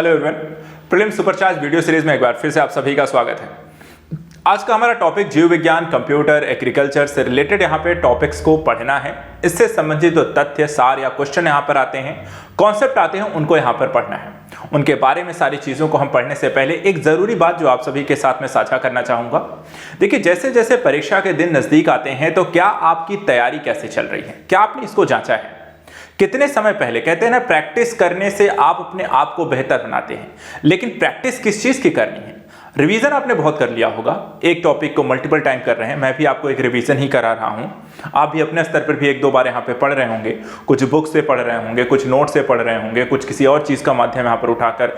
Hello everyone, prelim supercharge video series में एक बार फिर से आप सभी का स्वागत है। आज का हमारा टॉपिक जीव विज्ञान, कंप्यूटर, एग्रीकल्चर से रिलेटेड यहाँ पे टॉपिक्स को पढ़ना है। इससे संबंधित जो तथ्य, सार या क्वेश्चन यहाँ पर आते हैं, कॉन्सेप्ट आते हैं, उनको यहाँ पर पढ़ना है। उनके बारे में सारी चीजों को हम पढ़ने से पहले एक जरूरी बात जो आप सभी के साथ में साझा करना चाहूंगा। देखिए, जैसे जैसे परीक्षा के दिन नजदीक आते हैं तो क्या आपकी तैयारी कैसे चल रही है, क्या आपने इसको जांचा है? कितने समय पहले कहते हैं ना, प्रैक्टिस करने से आप अपने आप को बेहतर बनाते हैं। लेकिन प्रैक्टिस किस चीज की करनी है? रिवीजन आपने बहुत कर लिया होगा, एक टॉपिक को मल्टीपल टाइम कर रहे हैं। मैं भी आपको एक रिवीजन ही करा रहा हूं। आप भी अपने स्तर पर भी एक दो बार यहाँ पे पढ़ रहे होंगे, कुछ बुक से पढ़ रहे होंगे, कुछ नोट से पढ़ रहे होंगे, कुछ किसी और चीज का माध्यम यहाँ पर उठाकर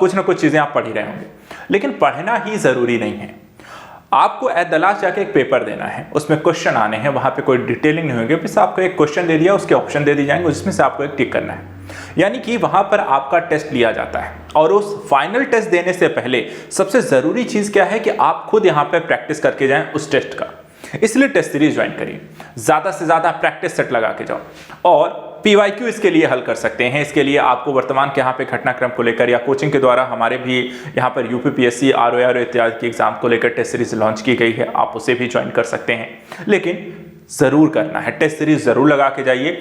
कुछ ना कुछ चीजें आप पढ़ ही रहे होंगे। लेकिन पढ़ना ही जरूरी नहीं है। आपको एट द लास्ट जाके एक पेपर देना है, उसमें क्वेश्चन आने हैं, वहां पे कोई डिटेलिंग नहीं होगी। बस आपको एक क्वेश्चन दे दिया, उसके ऑप्शन दे दिए जाएंगे, उसमें से आपको एक टिक करना है। यानी कि वहां पर आपका टेस्ट लिया जाता है। और उस फाइनल टेस्ट देने से पहले सबसे जरूरी चीज क्या है कि आप खुद यहां पे प्रैक्टिस करके जाएं उस टेस्ट का। इसलिए टेस्ट सीरीज ज्वाइन करिए, ज्यादा से ज्यादा प्रैक्टिस सेट लगा के जाओ और PYQ इसके लिए हल कर सकते हैं। इसके लिए आपको वर्तमान के यहाँ पे घटनाक्रम को लेकर या कोचिंग के द्वारा हमारे भी यहाँ पर UPPSC, ROA इत्यादि के एग्जाम को लेकर टेस्ट सीरीज लॉन्च की गई है, आप उसे भी ज्वाइन कर सकते हैं। लेकिन जरूर करना है, टेस्ट सीरीज जरूर लगा के जाइए।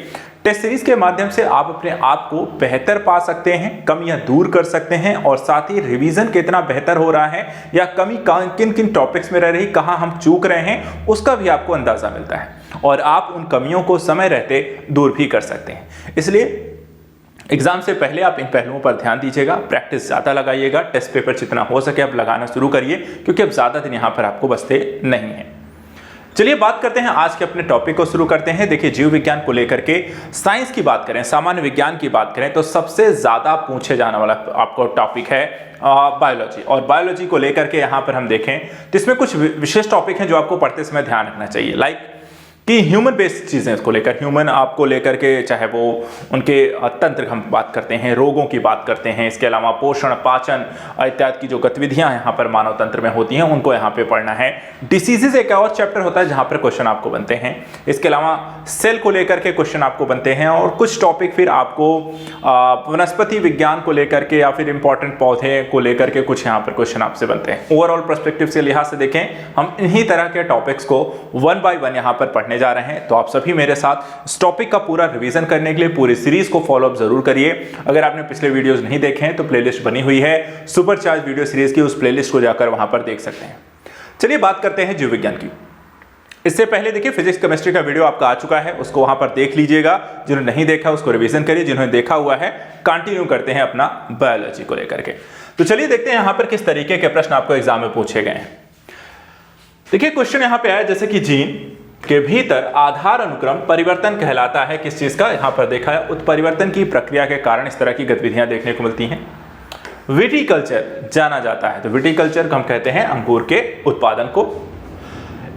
टेस्ट सीरीज के माध्यम से आप अपने आप को बेहतर पा सकते हैं, कमियां दूर कर सकते हैं और साथ ही रिवीजन कितना बेहतर हो रहा है या कमी किन किन टॉपिक्स में रह रही, कहां हम चूक रहे हैं, उसका भी आपको अंदाजा मिलता है और आप उन कमियों को समय रहते दूर भी कर सकते हैं। इसलिए एग्जाम से पहले आप इन पहलुओं पर ध्यान दीजिएगा, प्रैक्टिस ज्यादा लगाइएगा। टेस्ट पेपर जितना हो सके आप लगाना शुरू करिए, क्योंकि अब ज्यादा दिन यहां पर आपको बचते नहीं है। चलिए बात करते हैं, आज के अपने टॉपिक को शुरू करते हैं। देखिए, जीव विज्ञान को लेकर के साइंस की बात करें, सामान्य विज्ञान की बात करें तो सबसे ज्यादा पूछे जाने वाला आपको टॉपिक है बायोलॉजी। और बायोलॉजी को लेकर के यहाँ पर हम देखें तो इसमें कुछ विशेष टॉपिक हैं जो आपको पढ़ते समय ध्यान रखना चाहिए। लाइक कि ह्यूमन बेस्ड चीजें इसको लेकर, ह्यूमन आपको लेकर के, चाहे वो उनके तंत्र हम बात करते हैं, रोगों की बात करते हैं, इसके अलावा पोषण, पाचन इत्यादि की जो गतिविधियां यहाँ पर मानव तंत्र में होती हैं उनको यहाँ पे पढ़ना है। डिसीजेज एक और चैप्टर होता है जहां पर क्वेश्चन आपको बनते हैं। इसके अलावा सेल को लेकर के क्वेश्चन आपको बनते हैं और कुछ टॉपिक फिर आपको वनस्पति विज्ञान को लेकर के या फिर इंपॉर्टेंट पौधे को लेकर के कुछ यहाँ पर क्वेश्चन आपसे बनते हैं। ओवरऑल पर्सपेक्टिव से लिहाज से देखें, हम इन्हीं तरह के टॉपिक्स को 1 by 1 यहाँ पर पढ़ने जा रहे हैं। तो आप सभी मेरे साथ इस टॉपिक का पूरा रिवीजन करने के लिए पूरी सीरीज को फॉलो अप जरूर करिए। अगर आपने पिछले वीडियोस नहीं देखे हैं तो प्लेलिस्ट बनी हुई है सुपरचार्ज वीडियो सीरीज की, उस प्लेलिस्ट को जाकर वहां पर देख सकते हैं। चलिए बात करते हैं जीव विज्ञान की। इससे पहले देखिए, फिजिक्स केमिस्ट्री का वीडियो आपका आ चुका है, उसको वहां पर देख लीजिएगा। जिन्होंने नहीं देखा उसको रिवीजन करिए, जिन्होंने देखा हुआ है कंटिन्यू करते हैं अपना बायोलॉजी को लेकर के। तो चलिए देखते हैं यहां पर किस तरीके के प्रश्न आपको एग्जाम में पूछे गए हैं। देखिए, क्वेश्चन यहां पे आया जैसे कि जीन के भीतर आधार अनुक्रम परिवर्तन कहलाता है किस चीज का? यहां पर देखा है उत्परिवर्तन की प्रक्रिया के कारण इस तरह की गतिविधियां देखने को मिलती हैं। विटिकल्चर जाना जाता है, तो विटिकल्चर को हम कहते हैं अंगूर के उत्पादन को।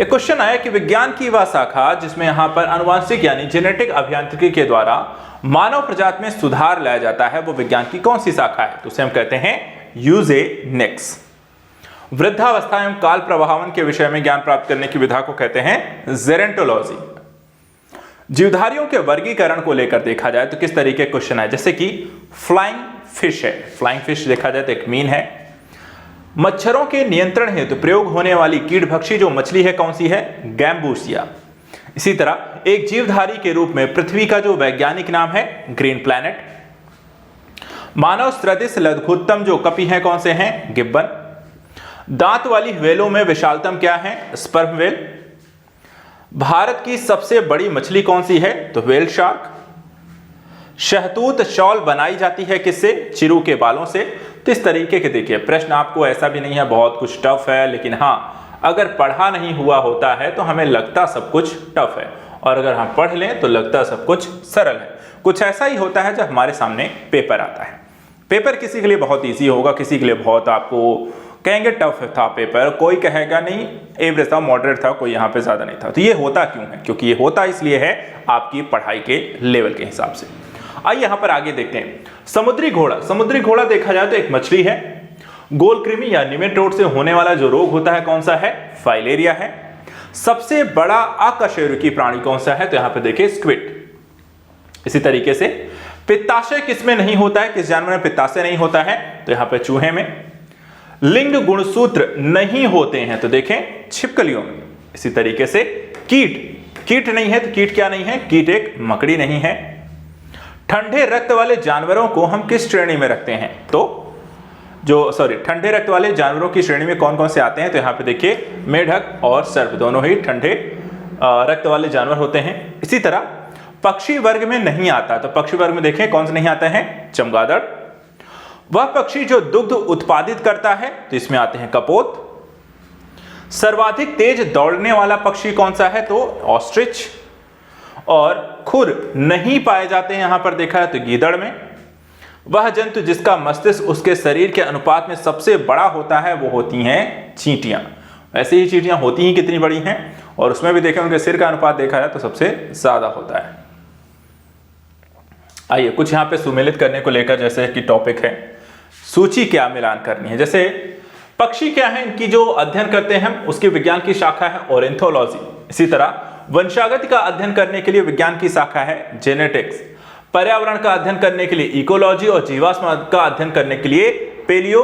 एक क्वेश्चन आया कि विज्ञान की वह शाखा जिसमें यहां पर आनुवांशिक यानी जेनेटिक अभियांत्रिकी के द्वारा मानव प्रजाति में सुधार लाया जाता है, वो विज्ञान की कौन सी शाखा है? तो उसे हम कहते हैं यूजेनिक्स। वृद्धावस्था एवं काल प्रभावन के विषय में ज्ञान प्राप्त करने की विधा को कहते हैं जेरेंटोलॉजी। जीवधारियों के वर्गीकरण को लेकर देखा जाए तो किस तरीके के क्वेश्चन है, जैसे कि फ्लाइंग फिश है, फ्लाइंग फिश देखा जाए तो एक मीन है। मच्छरों के नियंत्रण हेतु तो प्रयोग होने वाली कीटभक्षी जो मछली है कौन सी है? गैम्बूसिया। इसी तरह एक जीवधारी के रूप में पृथ्वी का जो वैज्ञानिक नाम है ग्रीन प्लैनेट। मानव सदृश लघुत्तम जो कपि है कौन से हैं? गिब्बन। दांत वाली व्हेलों में विशालतम क्या है? Sperm whale. भारत की सबसे बड़ी मछली कौन सी है? तो व्हेल शार्क। शहतूत शॉल बनाई जाती है किससे? चिरू के बालों से। तो इस तरीके के देखिए प्रश्न आपको ऐसा भी नहीं है बहुत कुछ टफ है, लेकिन हाँ, अगर पढ़ा नहीं हुआ होता है तो हमें लगता सब कुछ टफ है, और अगर हम पढ़ लें तो लगता सब कुछ सरल है। कुछ ऐसा ही होता है जब हमारे सामने पेपर आता है। पेपर किसी के लिए बहुत ईजी होगा, किसी के लिए बहुत आपको कहेंगे टफ था पेपर, कोई कहेगा नहीं एवरेज था, मॉडरेट था, कोई यहाँ पे ज्यादा नहीं था। तो ये होता क्यों है? क्योंकि ये होता इसलिए है आपकी पढ़ाई के लेवल के हिसाब से। आइए यहाँ पर आगे देखते हैं। समुद्री घोड़ा, समुद्री घोड़ा देखा जाए तो एक मछली है। गोल कृमि या निमेटोड से होने वाला जो रोग होता है कौन सा है? फाइलेरिया है। सबसे बड़ा अकशेरुकी प्राणी कौन सा है? तो यहाँ पे देखिए स्क्विड। इसी तरीके से पित्ताशय किसमें नहीं होता है, किस जानवर में पित्ताशय नहीं होता है? तो यहां पे चूहे में। लिंग गुणसूत्र नहीं होते हैं तो देखें छिपकलियों में। इसी तरीके से कीट नहीं है तो कीट क्या नहीं है, कीट एक मकड़ी नहीं है। ठंडे रक्त वाले जानवरों को हम किस श्रेणी में रखते हैं, तो ठंडे रक्त वाले जानवरों की श्रेणी में कौन कौन से आते हैं, तो यहां पे देखिए मेढक और सर्प दोनों ही ठंडे रक्त वाले जानवर होते हैं। इसी तरह पक्षी वर्ग में नहीं आता, तो पक्षी वर्ग में देखें कौन से नहीं आता है, चमगादड़। वह पक्षी जो दुग्ध उत्पादित करता है, तो इसमें आते हैं कपोत। सर्वाधिक तेज दौड़ने वाला पक्षी कौन सा है, तो ऑस्ट्रिच। और खुर नहीं पाए जाते हैं यहां पर देखा है तो गीदड़ में। वह जंतु जिसका मस्तिष्क उसके शरीर के अनुपात में सबसे बड़ा होता है वो होती हैं चींटियां। ऐसे ही चींटियां होती ही कितनी बड़ी हैं, और उसमें भी देखें उनके सिर का अनुपात देखा जाए तो सबसे ज्यादा होता है। आइए कुछ यहां पे सुमेलित करने को लेकर जैसे कि टॉपिक है सूची क्या मिलान करनी है। जैसे पक्षी क्या है, इनकी जो अध्ययन करते हैं हम उसकी विज्ञान की शाखा है ऑर्निथोलॉजी। इसी तरह वंशागति का अध्ययन करने के लिए विज्ञान की शाखा है जेनेटिक्स। पर्यावरण का अध्ययन करने के लिए इकोलॉजी, और जीवाश्म का अध्ययन करने के लिए पेलियो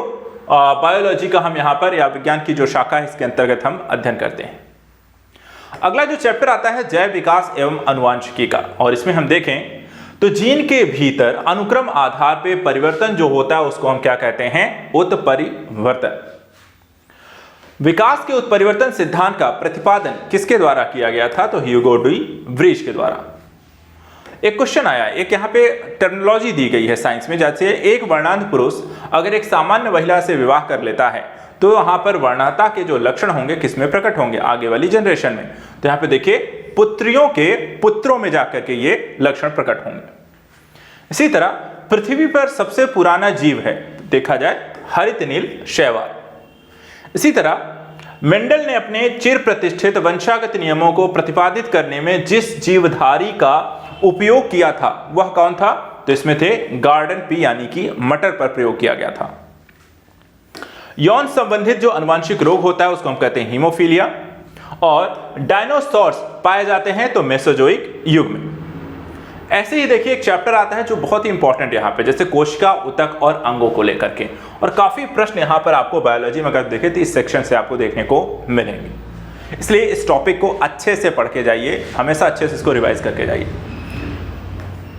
बायोलॉजी का हम यहां पर या विज्ञान की जो शाखा है इसके अंतर्गत हम अध्ययन करते हैं। अगला जो चैप्टर आता है जैव विकास एवं अनुवांशिकी का, और इसमें हम देखें तो जीन के भीतर अनुक्रम आधार पे परिवर्तन जो होता है उसको हम क्या कहते हैं, उत्परिवर्तन। विकास के उत्परिवर्तन सिद्धांत का प्रतिपादन किसके द्वारा किया गया था, तो ह्यूगो डी व्रीज के द्वारा। एक क्वेश्चन आया, एक यहाँ पे टर्मिनोलॉजी दी गई है साइंस में, जैसे एक वर्णांध पुरुष अगर एक सामान्य महिला से विवाह कर लेता है तो यहाँ पर वर्णता के जो लक्षण होंगे किसमें प्रकट होंगे, आगे वाली जनरेशन में। तो यहाँ पे देखिए पुत्रियों के पुत्रों में जाकर के ये लक्षण प्रकट होंगे। इसी तरह पृथ्वी पर सबसे पुराना जीव है देखा जाए हरित नील शैवाल। इसी तरह मेंडल ने अपने चिर प्रतिष्ठित वंशागत नियमों को प्रतिपादित करने में जिस जीवधारी का उपयोग किया था वह कौन था, तो इसमें थे गार्डन पी यानी कि मटर पर प्रयोग किया गया था। यौन संबंधित जो अनुवांशिक रोग होता है उसको हम कहते हैं हीमोफीलिया। और डायनासोर्स पाए जाते हैं तो मेसोजोइक युग में। ऐसे ही देखिए एक चैप्टर आता है जो बहुत ही इंपॉर्टेंट यहाँ पे, जैसे कोशिका, ऊतक और अंगों को लेकर के, और काफी प्रश्न यहाँ पर आपको बायोलॉजी में अगर देखें तो इस सेक्शन से आपको देखने को मिलेंगे। इसलिए इस टॉपिक को अच्छे से पढ़ के जाइए, हमेशा अच्छे से इसको रिवाइज करके जाइए।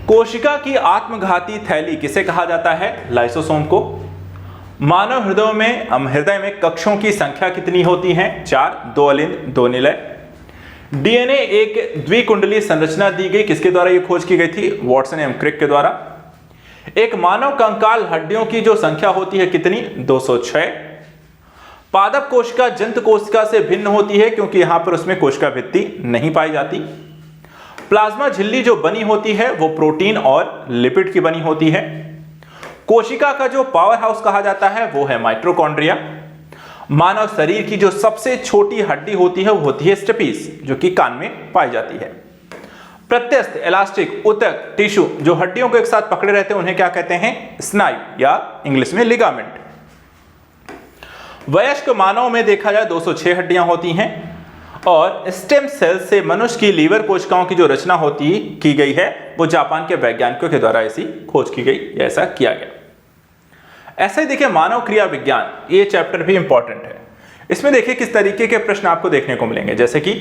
कोशिका की आत्मघाती थैली किसे कहा जाता है, लाइसोसोम को। मानव हृदय में कक्षों की संख्या कितनी होती है, 4, 2 अलिंद 2 निलय। डीएनए एक द्विकुंडलीय संरचना दी गई, किसके द्वारा ये खोज की गई थी, वॉटसन एवं क्रिक के द्वारा। एक मानव कंकाल हड्डियों की जो संख्या होती है कितनी, 206। पादप कोशिका जंतु कोशिका से भिन्न होती है क्योंकि यहां पर उसमें कोशिका भित्ति नहीं पाई जाती। प्लाज्मा झिल्ली जो बनी होती है वो प्रोटीन और लिपिड की बनी होती है। कोशिका का जो पावर हाउस कहा जाता है वो है माइटोकॉन्ड्रिया। मानव शरीर की जो सबसे छोटी हड्डी होती है वो होती है स्टेपीज, जो कि कान में पाई जाती है। प्रत्यस्थ, इलास्टिक, ऊतक, टिश्यू जो हड्डियों को एक साथ पकड़े रहते हैं उन्हें क्या कहते हैं, स्नायु या इंग्लिश में लिगामेंट। वयस्क मानव में देखा जाए 206 हड्डियां होती हैं, और स्टेम सेल से मनुष्य की लीवर कोशिकाओं की जो रचना की गई है वो जापान के वैज्ञानिकों के द्वारा ऐसी खोज की गई, ऐसा किया गया। ऐसे ही देखिए मानव क्रिया विज्ञान, ये चैप्टर भी इंपॉर्टेंट है। इसमें देखिए किस तरीके के प्रश्न आपको देखने को मिलेंगे, जैसे कि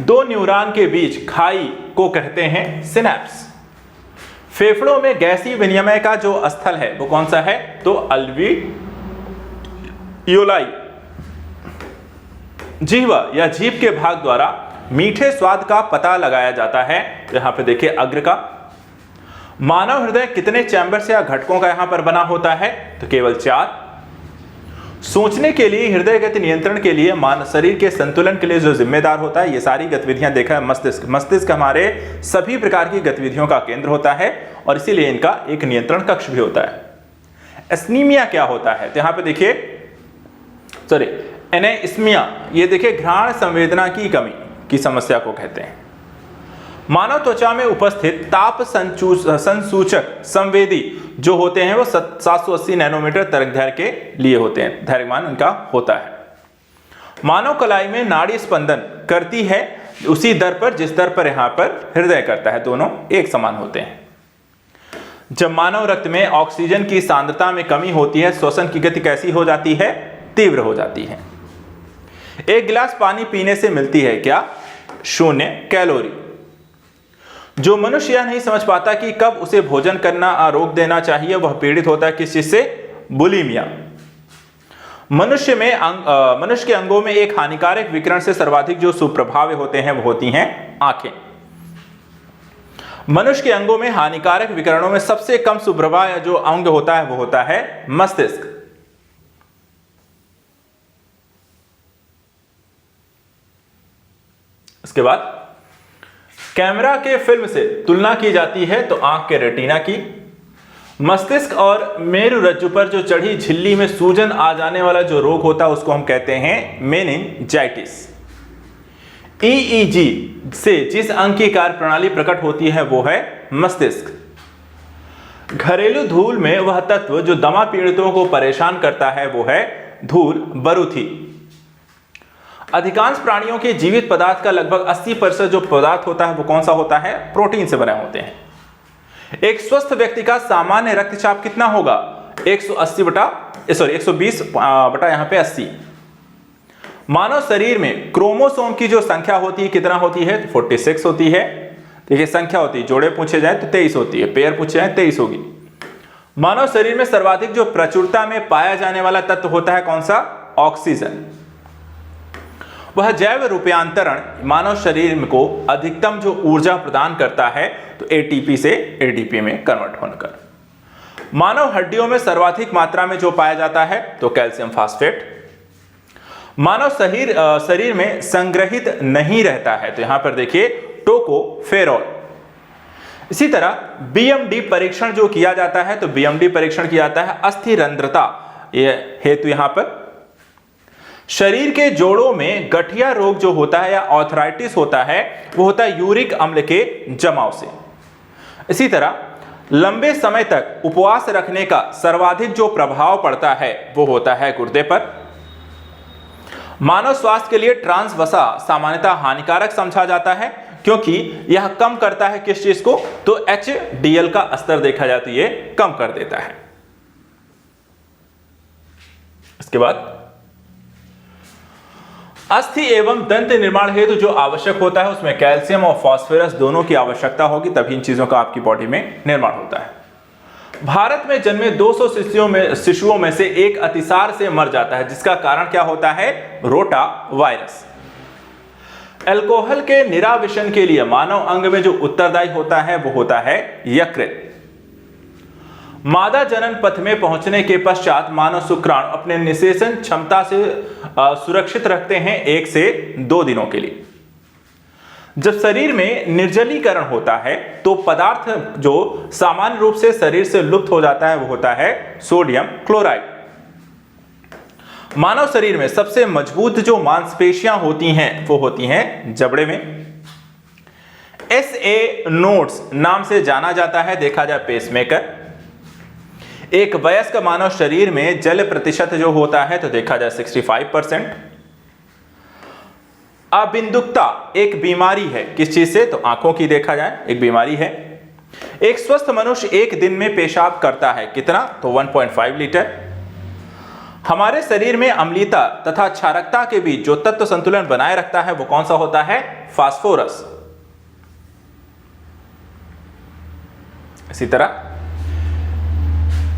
2 न्यूरॉन के बीच खाई को कहते हैं सिनैप्स। फेफड़ों में गैसीय विनिमय का जो स्थल है वो कौन सा है, तो अल्वियोलाई। जिह्वा या जीभ के भाग द्वारा मीठे स्वाद का पता लगाया जाता है, यहां पे देखिए अग्र का। मानव हृदय कितने चैम्बर से या घटकों का यहां पर बना होता है, तो केवल 4। सोचने के लिए, हृदय गति नियंत्रण के लिए, मानव शरीर के संतुलन के लिए जो जिम्मेदार होता है, ये सारी गतिविधियां देखा है मस्तिष्क। मस्तिष्क हमारे सभी प्रकार की गतिविधियों का केंद्र होता है और इसीलिए इनका एक नियंत्रण कक्ष भी होता है। एस्नीमिया क्या होता है, तो यहां पे देखिए एनेस्मिया, ये देखिए घ्राण संवेदना की कमी की समस्या को कहते हैं। मानव त्वचा में उपस्थित ताप संसूचक संवेदी जो होते हैं वो 780 नैनोमीटर तरंगदैर्घ्य के लिए होते हैं, दैर्घ्यमान इनका होता है। मानव कलाई में नाड़ी स्पंदन करती है उसी दर पर जिस दर पर यहां पर हृदय करता है, दोनों एक समान होते हैं। जब मानव रक्त में ऑक्सीजन की सांद्रता में कमी होती है, श्वसन की गति कैसी हो जाती है? तीव्र हो जाती है। एक गिलास पानी पीने से मिलती है क्या? 0 कैलोरी। जो मनुष्य यह नहीं समझ पाता कि कब उसे भोजन करना रोक देना चाहिए, वह पीड़ित होता है किस चीज से? बुलिमिया। मनुष्य के अंगों में एक हानिकारक विकिरण से सर्वाधिक जो सुप्रभावी होते हैं वो होती हैं आंखें। मनुष्य के अंगों में हानिकारक विकिरणों में सबसे कम सुप्रभाव जो अंग होता है वो होता है मस्तिष्क। इसके बाद कैमरा के फिल्म से तुलना की जाती है तो आंख के रेटिना की। मस्तिष्क और मेरुरज्जु पर जो चढ़ी झिल्ली में सूजन आ जाने वाला जो रोग होता है उसको हम कहते हैं मेनिंजाइटिस। ईईजी से जिस अंग की कार्यप्रणाली प्रकट होती है वो है मस्तिष्क। घरेलू धूल में वह तत्व जो दमा पीड़ितों को परेशान करता है वो है धूल बरूथी। अधिकांश प्राणियों के जीवित पदार्थ का लगभग 80% जो पदार्थ होता है वो कौन सा होता है? प्रोटीन से बने होते हैं। एक स्वस्थ व्यक्ति का सामान्य रक्तचाप कितना होगा? 120 बटा यहां पे 80। मानव शरीर में क्रोमोसोम की जो संख्या होती है कितना होती है? 46 होती है। देखिए संख्या होती है, जोड़े पूछे जाए तो 23 होती है, पेयर पूछे जाए 23 होगी। मानव शरीर में सर्वाधिक जो प्रचुरता में पाया जाने वाला तत्व होता है कौन सा? ऑक्सीजन। वह जैव रूपांतरण मानव शरीर को अधिकतम जो ऊर्जा प्रदान करता है तो एटीपी से एडीपी में कन्वर्ट होकर। मानव हड्डियों में सर्वाधिक मात्रा में जो पाया जाता है तो कैल्शियम फास्फेट। मानव शरीर में संग्रहित नहीं रहता है तो यहां पर देखिए टोकोफेरोल। इसी तरह बीएमडी परीक्षण जो किया जाता है तो बीएमडी परीक्षण किया जाता है अस्थि रंध्रता हेतु। यहां पर शरीर के जोड़ों में गठिया रोग जो होता है या आर्थराइटिस होता है वो होता है यूरिक अम्ल के जमाव से। इसी तरह लंबे समय तक उपवास रखने का सर्वाधिक जो प्रभाव पड़ता है वो होता है गुर्दे पर। मानव स्वास्थ्य के लिए ट्रांस वसा सामान्यतः हानिकारक समझा जाता है क्योंकि यह कम करता है किस चीज को? तो HDL का स्तर देखा जाए तो ये कम कर देता है। इसके बाद अस्थि एवं दंत निर्माण हेतु जो आवश्यक होता है उसमें कैल्शियम और फास्फोरस दोनों की आवश्यकता होगी, तभी इन चीजों का आपकी बॉडी में निर्माण होता है। भारत में जन्मे 200 शिशुओं में से एक अतिसार से मर जाता है, जिसका कारण क्या होता है? Rota virus. अल्कोहल के निराविशन के लिए मानव अंग में जो उत्तरदायी होता है वो होता है यकृत। मादा जनन पथ में पहुंचने के पश्चात मानव शुक्राणु अपने निषेचन क्षमता से सुरक्षित रखते हैं 1 से 2 दिनों के लिए। जब शरीर में निर्जलीकरण होता है तो पदार्थ जो सामान्य रूप से शरीर से लुप्त हो जाता है वो होता है सोडियम क्लोराइड। मानव शरीर में सबसे मजबूत जो मांसपेशियां होती हैं वो होती हैं जबड़े में। SA नोड्स नाम से जाना जाता है देखा जाए पेसमेकर। एक वयस्क मानव शरीर में जल प्रतिशत जो होता है तो देखा जाए 65%। अबिंदुकता एक बीमारी है, किस चीज से? तो आंखों की देखा जाए एक बीमारी है। एक स्वस्थ मनुष्य एक दिन में पेशाब करता है कितना? तो 1.5 लीटर। हमारे शरीर में अम्लीयता तथा क्षारकता के बीच जो तत्व संतुलन बनाए रखता है वो कौन सा होता है? फास्फोरस। इसी तरह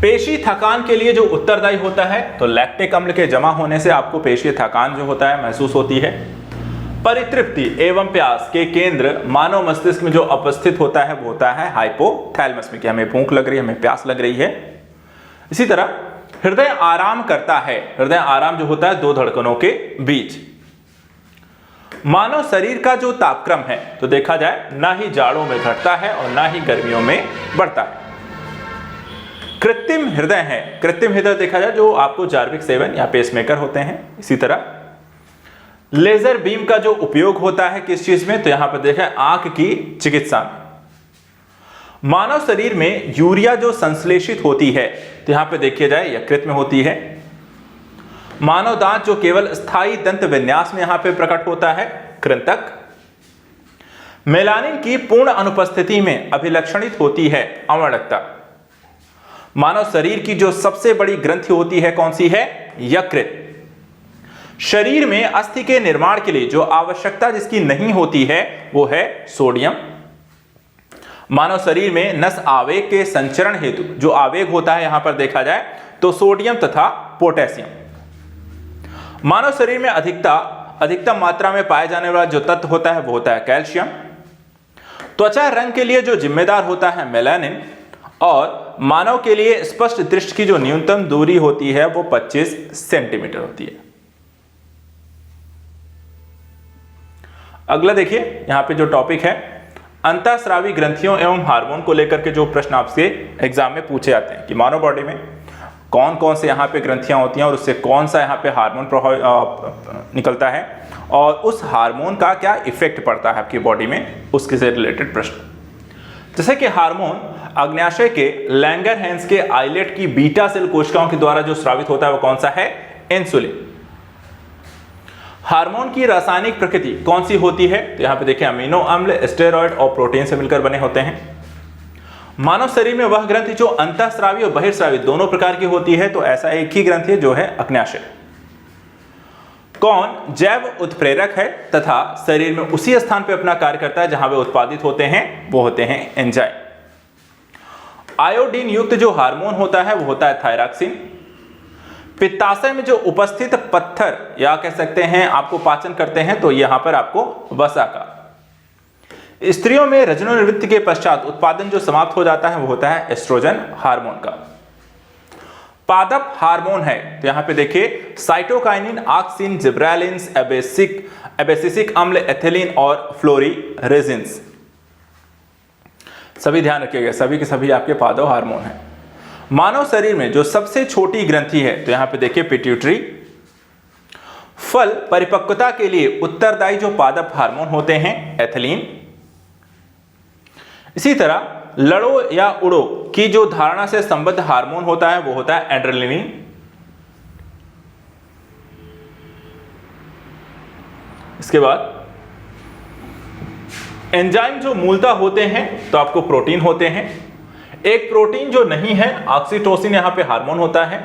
पेशी थकान के लिए जो उत्तरदायी होता है तो लैक्टिक अम्ल के जमा होने से आपको पेशी थकान जो होता है महसूस होती है। परितृप्ति एवं प्यास के केंद्र मानव मस्तिष्क में जो उपस्थित होता है वो होता है हाइपोथैलेमस में, कि हमें भूख लग रही है, हमें प्यास लग रही है। इसी तरह हृदय आराम करता है। हृदय आराम जो होता है 2 धड़कनों के बीच। मानव शरीर का जो तापक्रम है तो देखा जाए ना ही जाड़ों में घटता है और ना ही गर्मियों में बढ़ता है। कृत्रिम हृदय है, कृत्रिम हृदय देखा जाए जो आपको जार्विक 7 या पेसमेकर होते हैं। इसी तरह लेजर बीम का जो उपयोग होता है किस चीज में? तो यहां पर देखा आंख की चिकित्सा में। मानव शरीर में यूरिया जो संश्लेषित होती है तो यहां पर देखिए जाए यकृत में होती है। मानव दांत जो केवल स्थायी दंत विन्यास में यहां पर प्रकट होता है कृंतक। मेलानिन की पूर्ण अनुपस्थिति में अभिलक्षणित होती है अवर्णकता। मानव शरीर की जो सबसे बड़ी ग्रंथि होती है कौन सी है? यकृत। शरीर में अस्थि के निर्माण के लिए जो आवश्यकता जिसकी नहीं होती है वो है सोडियम। मानव शरीर में नस आवेग के संचरण हेतु जो आवेग होता है यहां पर देखा जाए तो सोडियम तथा पोटेशियम। मानव शरीर में अधिकतम मात्रा में पाए जाने वाला जो तत्व होता है वो होता है कैल्शियम। त्वचा रंग के लिए जो जिम्मेदार होता है मेलानिन, और मानव के लिए स्पष्ट दृष्टि की जो न्यूनतम दूरी होती है वो 25 सेंटीमीटर होती है। अगला देखिए यहां पे जो टॉपिक है अंतःस्रावी ग्रंथियों एवं हार्मोन को लेकर के जो प्रश्न आपसे एग्जाम में पूछे जाते हैं कि मानव बॉडी में कौन कौन से यहाँ पे ग्रंथियां होती हैं और उससे कौन सा यहाँ पे हार्मोन निकलता है और उस हार्मोन का क्या इफेक्ट पड़ता है आपकी बॉडी में, उसके से रिलेटेड प्रश्न। जैसे कि हार्मोन अग्न्याशय के लैंगरहैंस के आइलेट की बीटा सेल कोशिकाओं के द्वारा जो स्रावित होता है वो कौन सा है? इंसुलिन। हार्मोन की रासायनिक प्रकृति कौन सी होती है? तो यहां पे देखिए अमीनो अम्ल, स्टेरॉयड और प्रोटीन से मिलकर बने होते हैं। मानव शरीर में वह ग्रंथि जो अंतःस्रावी और बहिर्स्रावी दोनों प्रकार की होती है, तो ऐसा एक ही ग्रंथि है जो है अग्न्याशय। कौन जैव उत्प्रेरक है तथा शरीर में उसी स्थान पर अपना कार्य करता है जहां वे उत्पादित होते हैं, वो होते हैं एंजाइम। आयोडीन युक्त जो हार्मोन होता है वो होता है थायरॉक्सिन। पित्ताशय में जो उपस्थित पत्थर या कह सकते हैं आपको पाचन करते हैं तो यहां पर आपको वसा का। स्त्रियों में रजोनिवृत्ति के पश्चात उत्पादन जो समाप्त हो जाता है वो होता है एस्ट्रोजन हार्मोन का। पादप हार्मोन है तो यहां पे देखिए साइटोकाइनिन, ऑक्सिन, जिब्रेलिन्स, एबेसिसिक अम्ल, एथिलीन और फ्लोरीरेजिन्स। सभी ध्यान रखिएगा, सभी के सभी आपके पादप हार्मोन हैं। मानव शरीर में जो सबसे छोटी ग्रंथि है तो यहां पे देखिए पिट्यूटरी। फल परिपक्वता के लिए उत्तरदायी जो पादप हार्मोन होते हैं एथिलीन। इसी तरह लड़ो या उड़ो की जो धारणा से संबद्ध हार्मोन होता है वो होता है एड्रेनलिन। इसके बाद एंजाइम जो मूलतः होते हैं तो आपको प्रोटीन होते हैं। एक प्रोटीन जो नहीं है ऑक्सीटोसिन यहां पे हार्मोन होता है।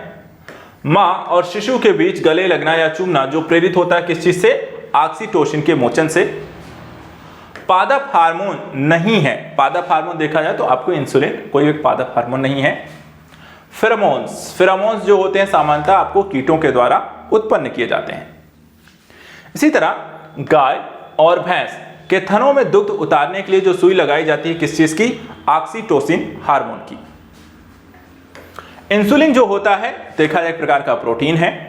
मां और शिशु के बीच गले लगना या चूमना जो प्रेरित होता है किस चीज से? ऑक्सीटोसिन के मोचन से। पादप हार्मोन नहीं है, पादप हार्मोन देखा जाए तो आपको इंसुलिन कोई एक पादप हार्मोन नहीं है। फेरोमोन्स जो होते हैं सामान्यतः आपको कीटों के द्वारा उत्पन्न किए जाते हैं। इसी तरह गाय और भैंस के थनों में दुग्ध उतारने के लिए जो सुई लगाई जाती है किस चीज की? ऑक्सीटोसिन हार्मोन की। इंसुलिन जो होता है देखा जाए एक प्रकार का प्रोटीन है।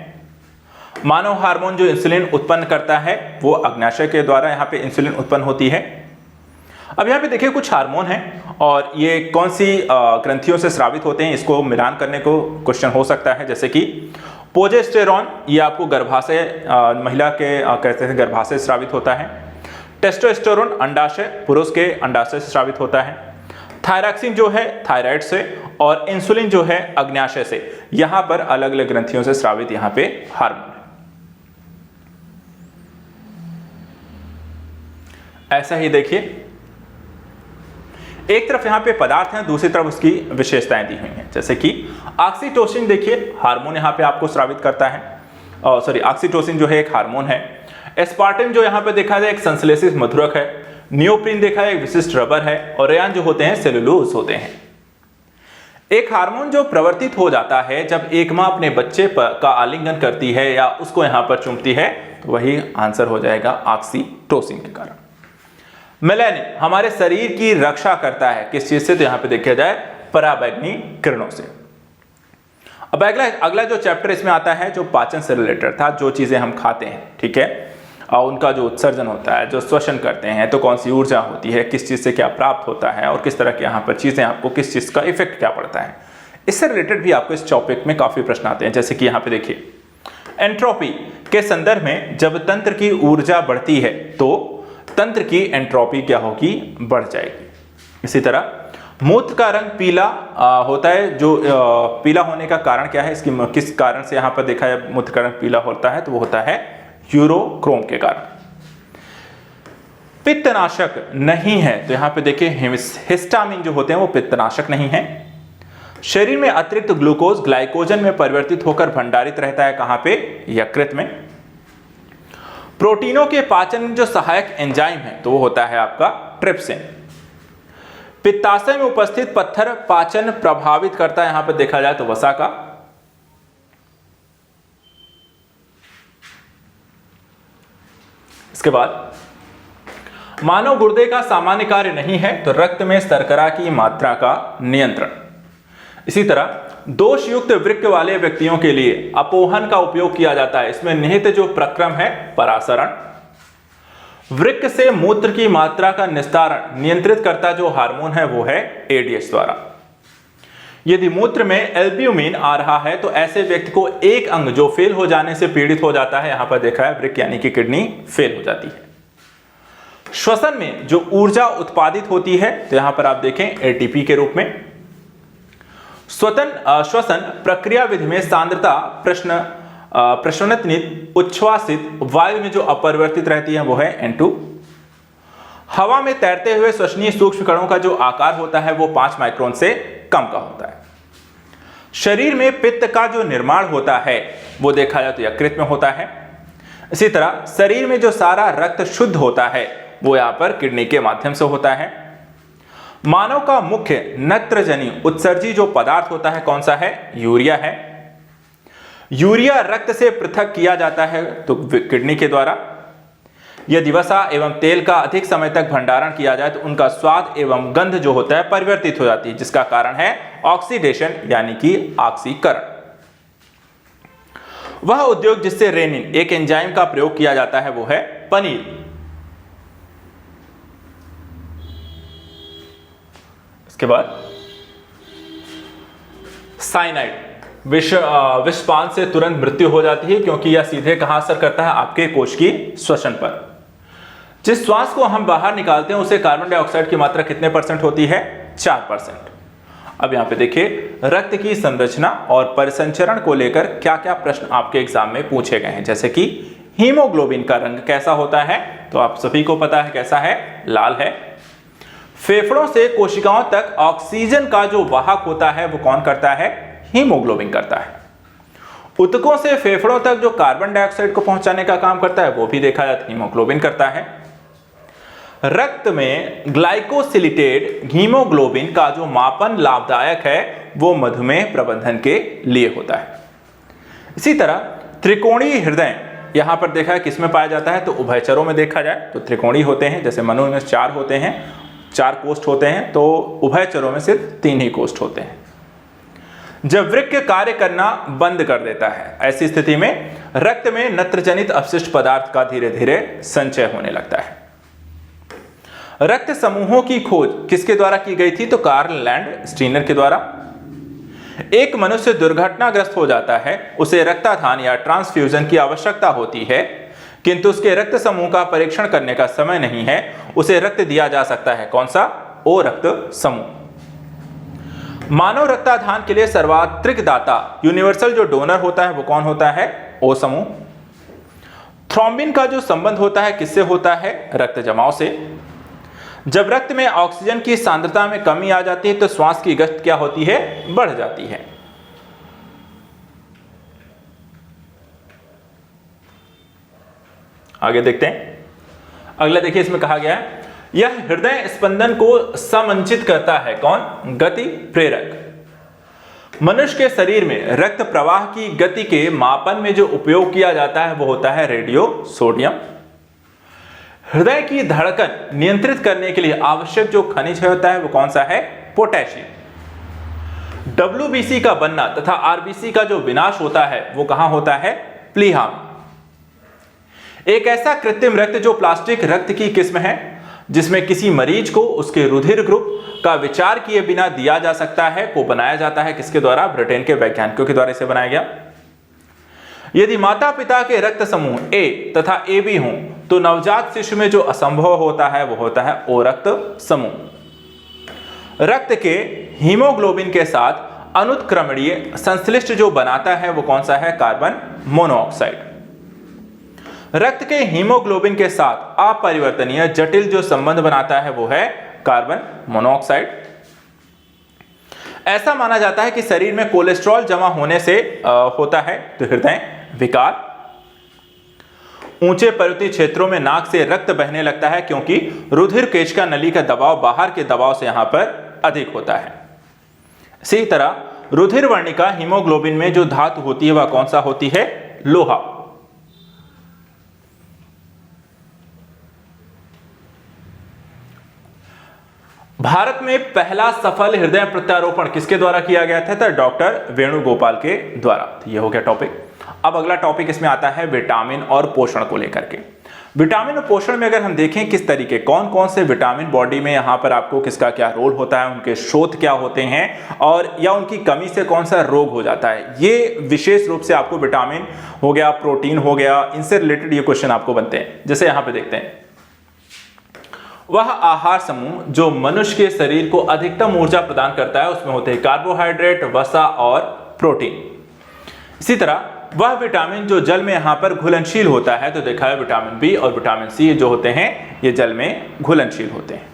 मानव हार्मोन जो इंसुलिन उत्पन्न करता है वो अग्न्याशय के द्वारा यहां पे इंसुलिन उत्पन्न होती है। अब यहां पे देखिए कुछ हार्मोन हैं और ये कौन सी ग्रंथियों से स्रावित होते हैं, इसको मिलान करने को क्वेश्चन हो सकता है। जैसे कि प्रोजेस्टेरॉन, ये आपको गर्भाशय महिला के कहते हैं गर्भाशय से स्रावित होता है। टेस्टोस्टेरोन अंडाशय, पुरुष के अंडाशय से स्रावित होता है। थायरॉक्सिन जो है थायराइड से, और इंसुलिन जो है अग्न्याशय से। यहां पर अलग अलग ग्रंथियों से स्रावित यहां पे हार्मोन है। ऐसा ही देखिए एक तरफ यहां पे पदार्थ है, दूसरी तरफ उसकी विशेषताएं दी हुई हैं। जैसे कि ऑक्सीटोसिन देखिए हार्मोन यहां पे आपको स्रावित करता है, ऑक्सीटोसिन जो है एक हार्मोन है। एस्पार्टिन जो यहां पे देखा जाए एक संश्लेषित मधुरक है। नियोप्रिन देखा है एक विशिष्ट रबर है, और रेयान जो होते हैं सेलुलोज होते हैं। एक हार्मोन जो प्रवर्तित हो जाता है जब एक मां अपने बच्चे का आलिंगन करती है या उसको यहां पर चूमती है, तो वही आंसर हो जाएगा ऑक्सीटोसिन के कारण। मेलानिन हमारे शरीर की रक्षा करता है किस चीज से? तो यहां पे देखा जाए पराबैंगनी किरणों से। अब अगला जो चैप्टर इसमें आता है जो पाचन से रिलेटेड था, जो चीजें हम खाते हैं, ठीक है, और उनका जो उत्सर्जन होता है, जो श्वसन करते हैं, तो कौन सी ऊर्जा होती है, किस चीज से क्या प्राप्त होता है, और किस तरह के यहाँ पर चीजें आपको किस चीज का इफेक्ट क्या पड़ता है, इससे रिलेटेड भी आपको इस टॉपिक में काफी प्रश्न आते हैं। जैसे कि यहाँ पे देखिए एंट्रोपी के संदर्भ में जब तंत्र की ऊर्जा बढ़ती है तो तंत्र की एंट्रोपी क्या होगी? बढ़ जाएगी। इसी तरह मूत्र का रंग पीला होता है। जो पीला होने का कारण क्या है, इसकी किस कारण से यहाँ पर देखा है मूत्र का रंग पीला होता है? तो वो होता है यूरोक्रोम के कारण। पित्तनाशक नहीं है तो यहां पे देखिए हिस्टामिन जो होते हैं वो पित्तनाशक नहीं है। शरीर में अतिरिक्त ग्लूकोज ग्लाइकोजन में परिवर्तित होकर भंडारित रहता है कहां पे? यकृत में। प्रोटीनों के पाचन में जो सहायक एंजाइम है तो वो होता है आपका ट्रिप्सिन। पित्ताशय में उपस्थित पत्थर पाचन प्रभावित करता है, यहां पर देखा जाए तो वसा का। इसके बाद मानव गुर्दे का सामान्य कार्य नहीं है तो रक्त में शर्करा की मात्रा का नियंत्रण। इसी तरह दोषयुक्त वृक्क वाले व्यक्तियों के लिए अपोहन का उपयोग किया जाता है। इसमें निहित जो प्रक्रम है परासरण। वृक्क से मूत्र की मात्रा का निस्तारण नियंत्रित करता जो हार्मोन है वो है एडीएच द्वारा। यदि मूत्र में एल्ब्यूमिन आ रहा है तो ऐसे व्यक्ति को एक अंग जो फेल हो जाने से पीड़ित हो जाता है, यहां पर देखा है वृक्क यानी कि किडनी फेल हो जाती है। श्वसन में जो ऊर्जा उत्पादित होती है तो यहां पर आप देखें एटीपी के रूप में। श्वसन प्रक्रिया विधि में सांद्रता प्रश्वनित उच्छ्वासित वायु में जो अपरिवर्तित रहती है वो है N2। हवा में तैरते हुए श्वसनीय सूक्ष्म कणों का जो आकार होता है वो 5 माइक्रोन से कम का होता है। शरीर में पित्त का जो निर्माण होता है वो देखा जाए तो यकृत में होता है। इसी तरह शरीर में जो सारा रक्त शुद्ध होता है वो यहां पर किडनी के माध्यम से होता है। मानव का मुख्य नत्रजनी उत्सर्जी जो पदार्थ होता है कौन सा है? यूरिया है। यूरिया रक्त से पृथक किया जाता है तो किडनी के द्वारा। यदि वसा एवं तेल का अधिक समय तक भंडारण किया जाए तो उनका स्वाद एवं गंध जो होता है परिवर्तित हो जाती है, जिसका कारण है ऑक्सीडेशन यानी कि ऑक्सीकरण। वह उद्योग जिससे रेनिन एक एंजाइम का प्रयोग किया जाता है वो है पनीर। इसके बाद साइनाइड विषपान से तुरंत मृत्यु हो जाती है क्योंकि यह सीधे कहां असर करता है? आपके कोश की श्वसन पर। जिस श्वास को हम बाहर निकालते हैं उसे कार्बन डाइऑक्साइड की मात्रा कितने % होती है? 4%। अब यहां पे देखिए रक्त की संरचना और परिसंचरण को लेकर क्या क्या प्रश्न आपके एग्जाम में पूछे गए हैं, जैसे कि हीमोग्लोबिन का रंग कैसा होता है? तो आप सभी को पता है कैसा है? लाल है। फेफड़ों से कोशिकाओं तक ऑक्सीजन का जो वाहक होता है वो कौन करता है? हीमोग्लोबिन करता है। ऊतकों से फेफड़ों तक जो कार्बन डाइऑक्साइड को पहुंचाने का काम करता है वो भी देखा जाता है हीमोग्लोबिन करता है। रक्त में ग्लाइकोसिलेटेड हीमोग्लोबिन का जो मापन लाभदायक है वो मधुमेह प्रबंधन के लिए होता है। इसी तरह त्रिकोणीय हृदय यहां पर देखा है किसमें पाया जाता है? तो उभयचरों में देखा जाए तो त्रिकोणीय होते हैं, जैसे मनुष्य में 4 होते हैं, 4 कोष्ठ होते हैं, तो उभयचरों में सिर्फ 3 ही कोष्ठ होते हैं। जब वृक्क कार्य करना बंद कर देता है ऐसी स्थिति में रक्त में नत्रजनित अपशिष्ट पदार्थ का धीरे धीरे संचय होने लगता है। रक्त समूहों की खोज किसके द्वारा की गई थी? तो कार्ल लैंड स्टीनर के द्वारा। एक मनुष्य दुर्घटनाग्रस्त हो जाता है, उसे रक्तदान या ट्रांसफ्यूजन की आवश्यकता होती है, किंतु उसके रक्त समूह का परीक्षण करने का समय नहीं है, उसे रक्त दिया जा सकता है। कौन सा? ओ रक्त समूह। मानव रक्तदान के लिए सर्वाधिक दाता यूनिवर्सल जो डोनर होता है वो कौन होता है? ओ समूह। थ्रोम्बिन का जो संबंध होता है किससे होता है? रक्त जमाव से। जब रक्त में ऑक्सीजन की सांद्रता में कमी आ जाती है तो श्वास की गति क्या होती है? बढ़ जाती है। आगे देखते हैं। अगला देखिए, इसमें कहा गया है यह हृदय स्पंदन को समंचित करता है। कौन? गति प्रेरक। मनुष्य के शरीर में रक्त प्रवाह की गति के मापन में जो उपयोग किया जाता है वो होता है रेडियो सोडियम। हृदय की धड़कन नियंत्रित करने के लिए आवश्यक जो खनिज होता है वो कौन सा है? पोटेशियम। डब्ल्यूबीसी का बनना तथा आरबीसी का जो विनाश होता है वो कहां होता है? प्लीहा में। एक ऐसा कृत्रिम रक्त जो प्लास्टिक रक्त की किस्म है जिसमें किसी मरीज को उसके रुधिर ग्रुप का विचार किए बिना दिया जा सकता है, वो बनाया जाता है किसके द्वारा? ब्रिटेन के वैज्ञानिकों के द्वारा इसे बनाया गया। यदि माता पिता के रक्त समूह ए तथा ए बी हों तो नवजात शिशु में जो असंभव होता है वो होता है ओ रक्त समूह। रक्त के हीमोग्लोबिन के साथ अनुत्क्रमणीय संश्लिष्ट जो बनाता है वो कौन सा है? Carbon monoxide. रक्त के हीमोग्लोबिन के साथ अपरिवर्तनीय जटिल जो संबंध बनाता है वो है कार्बन मोनोऑक्साइड। ऐसा माना जाता है कि शरीर में कोलेस्ट्रॉल जमा होने से होता है तो हृदय विकार। ऊंचे पर्वतीय क्षेत्रों में नाक से रक्त बहने लगता है क्योंकि रुधिर केशिका नली का दबाव बाहर के दबाव से यहां पर अधिक होता है। इसी तरह रुधिर वर्णिका हीमोग्लोबिन में जो धातु होती है वह कौन सा होती है? लोहा। भारत में पहला सफल हृदय प्रत्यारोपण किसके द्वारा किया गया था? तो डॉक्टर वेणुगोपाल के द्वारा। तो यह हो गया टॉपिक। अब अगला टॉपिक इसमें आता है विटामिन और पोषण को लेकर के। विटामिन और पोषण में अगर हम देखें किस तरीके कौन कौन से विटामिन बॉडी में यहां पर आपको किसका क्या रोल होता है, उनके स्रोत क्या होते हैं और या उनकी कमी से कौन सा रोग हो जाता है, ये विशेष रूप से आपको विटामिन हो गया, प्रोटीन हो गया, इनसे रिलेटेड ये क्वेश्चन आपको बनते हैं। जैसे यहां पे देखते हैं, वह आहार समूह जो मनुष्य के शरीर को अधिकतम ऊर्जा प्रदान करता है उसमें होते हैं कार्बोहाइड्रेट, वसा और प्रोटीन। इसी तरह वह विटामिन जो जल में यहां पर घुलनशील होता है तो देखा है विटामिन बी और विटामिन सी जो होते हैं ये जल में घुलनशील होते हैं।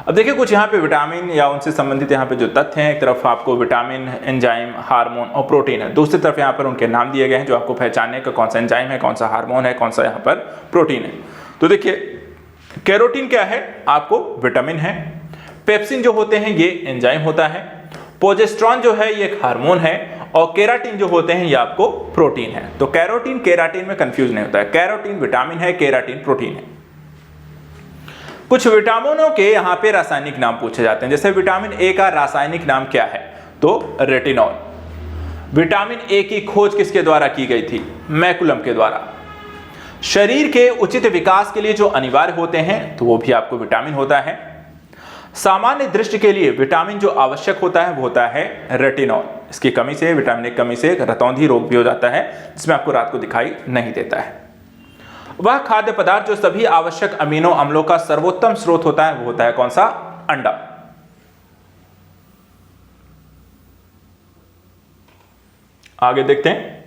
अब देखिए कुछ यहाँ पे विटामिन या उनसे संबंधित यहाँ पे जो तथ्य हैं, एक तरफ आपको विटामिन, एंजाइम, हार्मोन और प्रोटीन है, दूसरी तरफ यहाँ पर उनके नाम दिए गए हैं जो आपको पहचानने का कौन सा एंजाइम है, कौन सा हार्मोन है, कौन सा यहाँ पर प्रोटीन है। तो देखिए कैरोटीन क्या है? आपको विटामिन है। पेप्सिन जो होते हैं ये एंजाइम होता है। प्रोजेस्टेरॉन जो है ये एक हार्मोन है और केराटिन जो होते हैं ये आपको प्रोटीन है। तो कैरोटीन केराटिन में कंफ्यूज नहीं होता है, कैरोटीन विटामिन है, केराटिन प्रोटीन है। कुछ विटामिनों के यहां पे रासायनिक नाम पूछे जाते हैं। जैसे विटामिन ए का रासायनिक नाम क्या है? तो रेटिनॉल। विटामिन ए की खोज किसके द्वारा की गई थी? मैकुलम के द्वारा। शरीर के उचित विकास के लिए जो अनिवार्य होते हैं तो वो भी आपको विटामिन होता है। सामान्य दृष्टि के लिए विटामिन जो आवश्यक होता है वो होता है रेटिनॉल। इसकी कमी से, विटामिन ए की कमी से रतौंधी रोग भी हो जाता है जिसमें आपको रात को दिखाई नहीं देता है। वह खाद्य पदार्थ जो सभी आवश्यक अमीनो अम्लों का सर्वोत्तम स्रोत होता है वो होता है कौन सा? अंडा। आगे देखते हैं।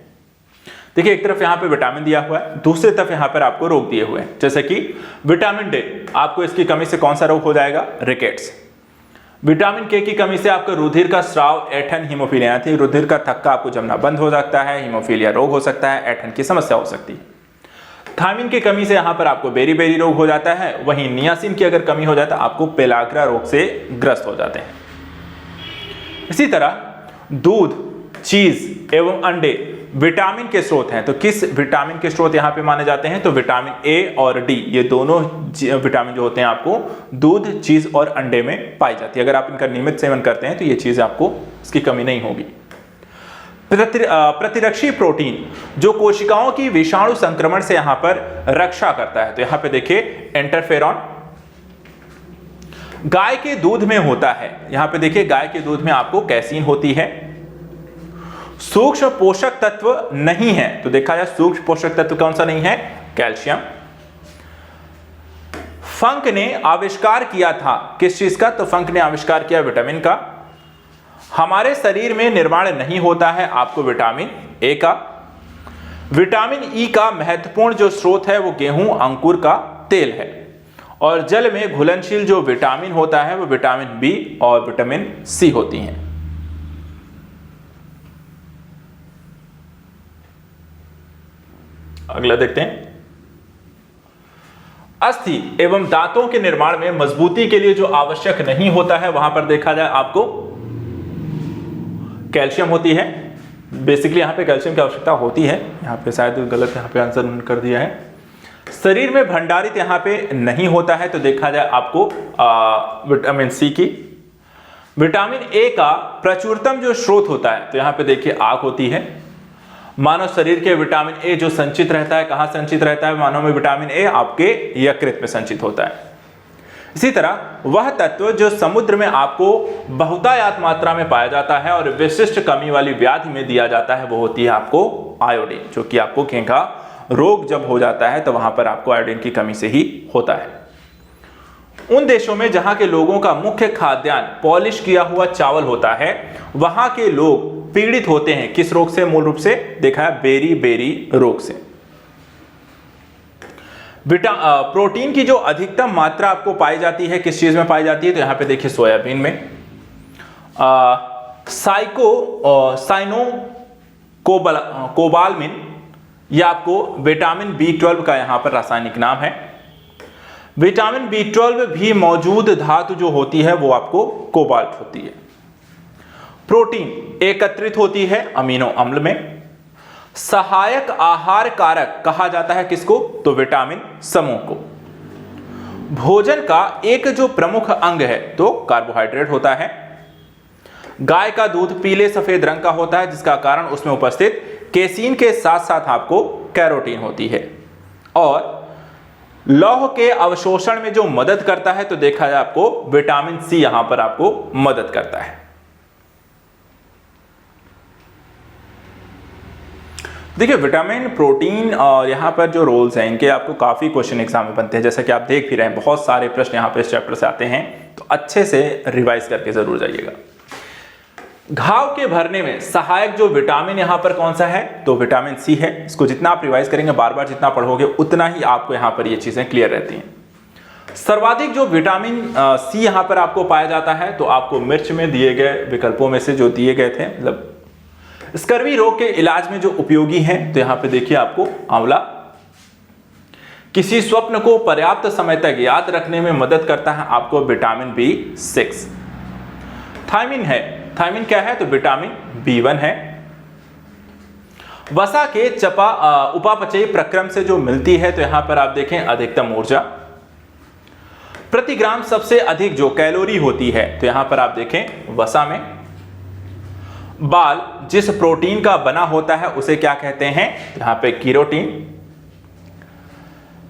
देखिए एक तरफ यहां पे विटामिन दिया हुआ है, दूसरी तरफ यहां पर आपको रोग दिए हुए हैं। जैसे कि विटामिन डे, आपको इसकी कमी से कौन सा रोग हो जाएगा? रिकेट्स। विटामिन के की कमी से आपका रुधिर का स्राव, ऐंठन, हीमोफीलिया थी, रुधिर का थक्का आपको जमना बंद हो सकता है, हीमोफीलिया रोग हो सकता है, ऐंठन की समस्या हो सकती है। थायमिन की कमी से यहां पर आपको बेरी रोग हो जाता है। वहीं नियासिन की अगर कमी हो जाता है आपको पेलाग्रा रोग से ग्रस्त हो जाते हैं। इसी तरह दूध, चीज एवं अंडे विटामिन के स्रोत हैं। तो किस विटामिन के स्रोत यहां पे माने जाते हैं? तो विटामिन ए और डी, ये दोनों विटामिन जो होते हैं आपको दूध, चीज और अंडे में पाई जाती है। अगर आप इनका नियमित सेवन करते हैं तो ये चीज आपको इसकी कमी नहीं होगी। प्रतिरक्षी प्रोटीन जो कोशिकाओं की विषाणु संक्रमण से यहां पर रक्षा करता है। तो यहां पे देखिए इंटरफेरॉन गाय के दूध में होता है। यहां पे देखिए गाय के दूध में आपको कैसीन होती है। सूक्ष्म पोषक तत्व नहीं है तो देखा जाए सूक्ष्म पोषक तत्व कौन सा नहीं है? कैल्शियम। फंक ने आविष्कार किया था किस चीज का? तो फंक ने आविष्कार किया विटामिन का। हमारे शरीर में निर्माण नहीं होता है आपको विटामिन ए का। विटामिन ई का महत्वपूर्ण जो स्रोत है वो गेहूं अंकुर का तेल है। और जल में घुलनशील जो विटामिन होता है वो विटामिन बी और विटामिन सी होती हैं। अगला देखते हैं। अस्थि एवं दांतों के निर्माण में मजबूती के लिए जो आवश्यक नहीं होता है वहां पर देखा जाए आपको कैल्शियम होती है। बेसिकली यहां पे कैल्शियम की आवश्यकता होती है। यहां पे शायद गलत यहां पे आंसर कर दिया है। शरीर में भंडारित यहां पे नहीं होता है तो देखा जाए आपको विटामिन सी की। विटामिन ए का प्रचुरतम जो स्रोत होता है तो यहां पे देखिए आग होती है। मानव शरीर के विटामिन ए जो संचित रहता है, कहां संचित रहता है? मानव में विटामिन ए आपके यकृत में संचित होता है। इसी तरह वह तत्व जो समुद्र में आपको बहुतायत मात्रा में पाया जाता है और विशिष्ट कमी वाली व्याधि में दिया जाता है वो होती है आपको आयोडीन, जो कि आपको घेंघा रोग जब हो जाता है तो वहां पर आपको आयोडीन की कमी से ही होता है। उन देशों में जहां के लोगों का मुख्य खाद्यान्न पॉलिश किया हुआ चावल होता है वहां के लोग पीड़ित होते हैं किस रोग से? मूल रूप से देखा है बेरी रोग से। प्रोटीन की जो अधिकतम मात्रा आपको पाई जाती है किस चीज में पाई जाती है? तो यहां पे देखिए सोयाबीन में। साइनो कोबालमिन, यह आपको विटामिन B12 का यहां पर रासायनिक नाम है। विटामिन B12 भी मौजूद धातु जो होती है वो आपको कोबाल्ट होती है। प्रोटीन एकत्रित होती है अमीनो अम्ल में। सहायक आहार कारक कहा जाता है किसको? तो विटामिन समूह को। भोजन का एक जो प्रमुख अंग है तो कार्बोहाइड्रेट होता है। गाय का दूध पीले सफेद रंग का होता है, जिसका कारण उसमें उपस्थित केसीन के साथ साथ आपको कैरोटीन होती है। और लौह के अवशोषण में जो मदद करता है तो देखा जाए आपको विटामिन सी यहां पर आपको मदद करता है। देखिए विटामिन, प्रोटीन और यहाँ पर जो रोल्स हैं इनके आपको काफ़ी क्वेश्चन एग्जाम में बनते हैं, जैसा कि आप देख भी रहे हैं बहुत सारे प्रश्न यहाँ पे इस चैप्टर से आते हैं, तो अच्छे से रिवाइज करके जरूर जाइएगा। घाव के भरने में सहायक जो विटामिन यहाँ पर कौन सा है? तो विटामिन सी है। इसको जितना आप रिवाइज करेंगे, बार बार जितना पढ़ोगे उतना ही आपको यहाँ पर ये चीजें क्लियर रहती हैं। सर्वाधिक जो विटामिन सी यहाँ पर आपको पाया जाता है तो आपको मिर्च में दिए गए विकल्पों में से जो दिए गए थे, मतलब स्कर्वी रोग के इलाज में जो उपयोगी हैं, तो यहां पे देखिए आपको आंवला। किसी स्वप्न को पर्याप्त समय तक याद रखने में मदद करता है आपको विटामिन B6। थायमिन है, थायमिन क्या है? तो विटामिन B1 है। वसा के उपापचयी प्रक्रम से जो मिलती है तो यहां पर आप देखें अधिकतम ऊर्जा। प्रति ग्राम सबसे अधिक जो कैलोरी होती है तो यहां पर आप देखें वसा में। बाल जिस प्रोटीन का बना होता है उसे क्या कहते हैं? यहां पे कीरोटीन।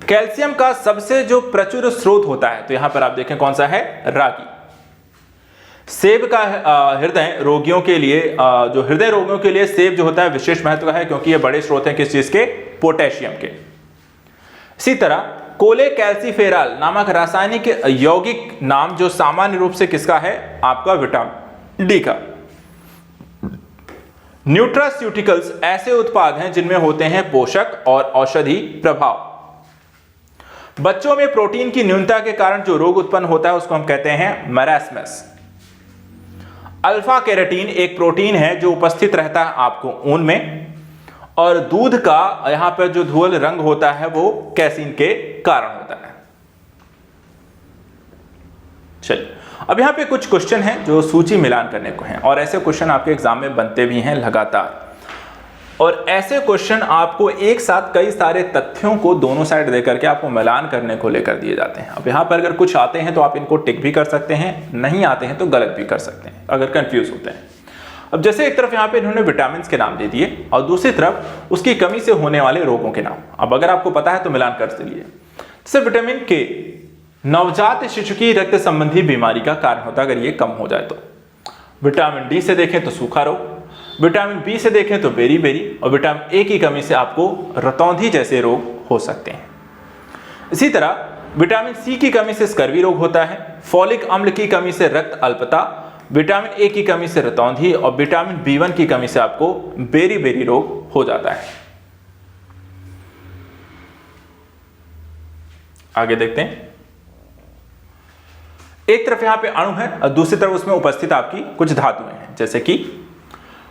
कैल्शियम का सबसे जो प्रचुर स्रोत होता है तो यहां पर आप देखें कौन सा है? रागी। सेब का हृदय रोगियों के लिए जो हृदय रोगियों के लिए सेब जो होता है विशेष महत्व का है, क्योंकि ये बड़े स्रोत हैं किस चीज के? पोटेशियम के। इसी तरह कोले कैल्सीफेरॉल नामक रासायनिक यौगिक नाम जो सामान्य रूप से किसका है? आपका विटामिन डी का। न्यूट्रास्यूटिकल्स ऐसे उत्पाद हैं जिनमें होते हैं पोषक और औषधि प्रभाव। बच्चों में प्रोटीन की न्यूनता के कारण जो रोग उत्पन्न होता है उसको हम कहते हैं मैरास्मस। अल्फा केराटीन एक प्रोटीन है जो उपस्थित रहता है आपको ऊन में, और दूध का यहां पर जो धूल रंग होता है वो कैसीन के कारण होता है। चलिए अब यहां पे कुछ क्वेश्चन हैं जो सूची मिलान करने को हैं, और ऐसे क्वेश्चन आपके एग्जाम में बनते भी हैं लगातार। और ऐसे क्वेश्चन आपको एक साथ कई सारे तथ्यों को दोनों साइड देकर के आपको मिलान करने को लेकर दिए जाते हैं। अब यहाँ पर अगर कुछ आते हैं तो आप इनको टिक भी कर सकते हैं, नहीं आते हैं तो गलत भी कर सकते हैं अगर कंफ्यूज होते हैं। अब जैसे एक तरफ यहाँ पे इन्होंने विटामिन के नाम दे दिए और दूसरी तरफ उसकी कमी से होने वाले रोगों के नाम। अब अगर आपको पता है तो मिलान कर चलिए। जैसे विटामिन के नवजात शिशु की रक्त संबंधी बीमारी का कारण होता है अगर ये कम हो जाए तो। विटामिन डी से देखें तो सूखा रोग, विटामिन बी से देखें तो बेरी, और विटामिन ए की कमी से आपको रतौंधी जैसे रोग हो सकते हैं। इसी तरह विटामिन सी की कमी से स्कर्वी रोग होता है, फॉलिक अम्ल की कमी से रक्त अल्पता, विटामिन ए की कमी से रतौंधी, और विटामिन B1 की कमी से आपको बेरी रोग हो जाता है। आगे देखते हैं। एक तरफ यहां पे अणु है और दूसरी तरफ उसमें उपस्थित आपकी कुछ धातुएं हैं, जैसे कि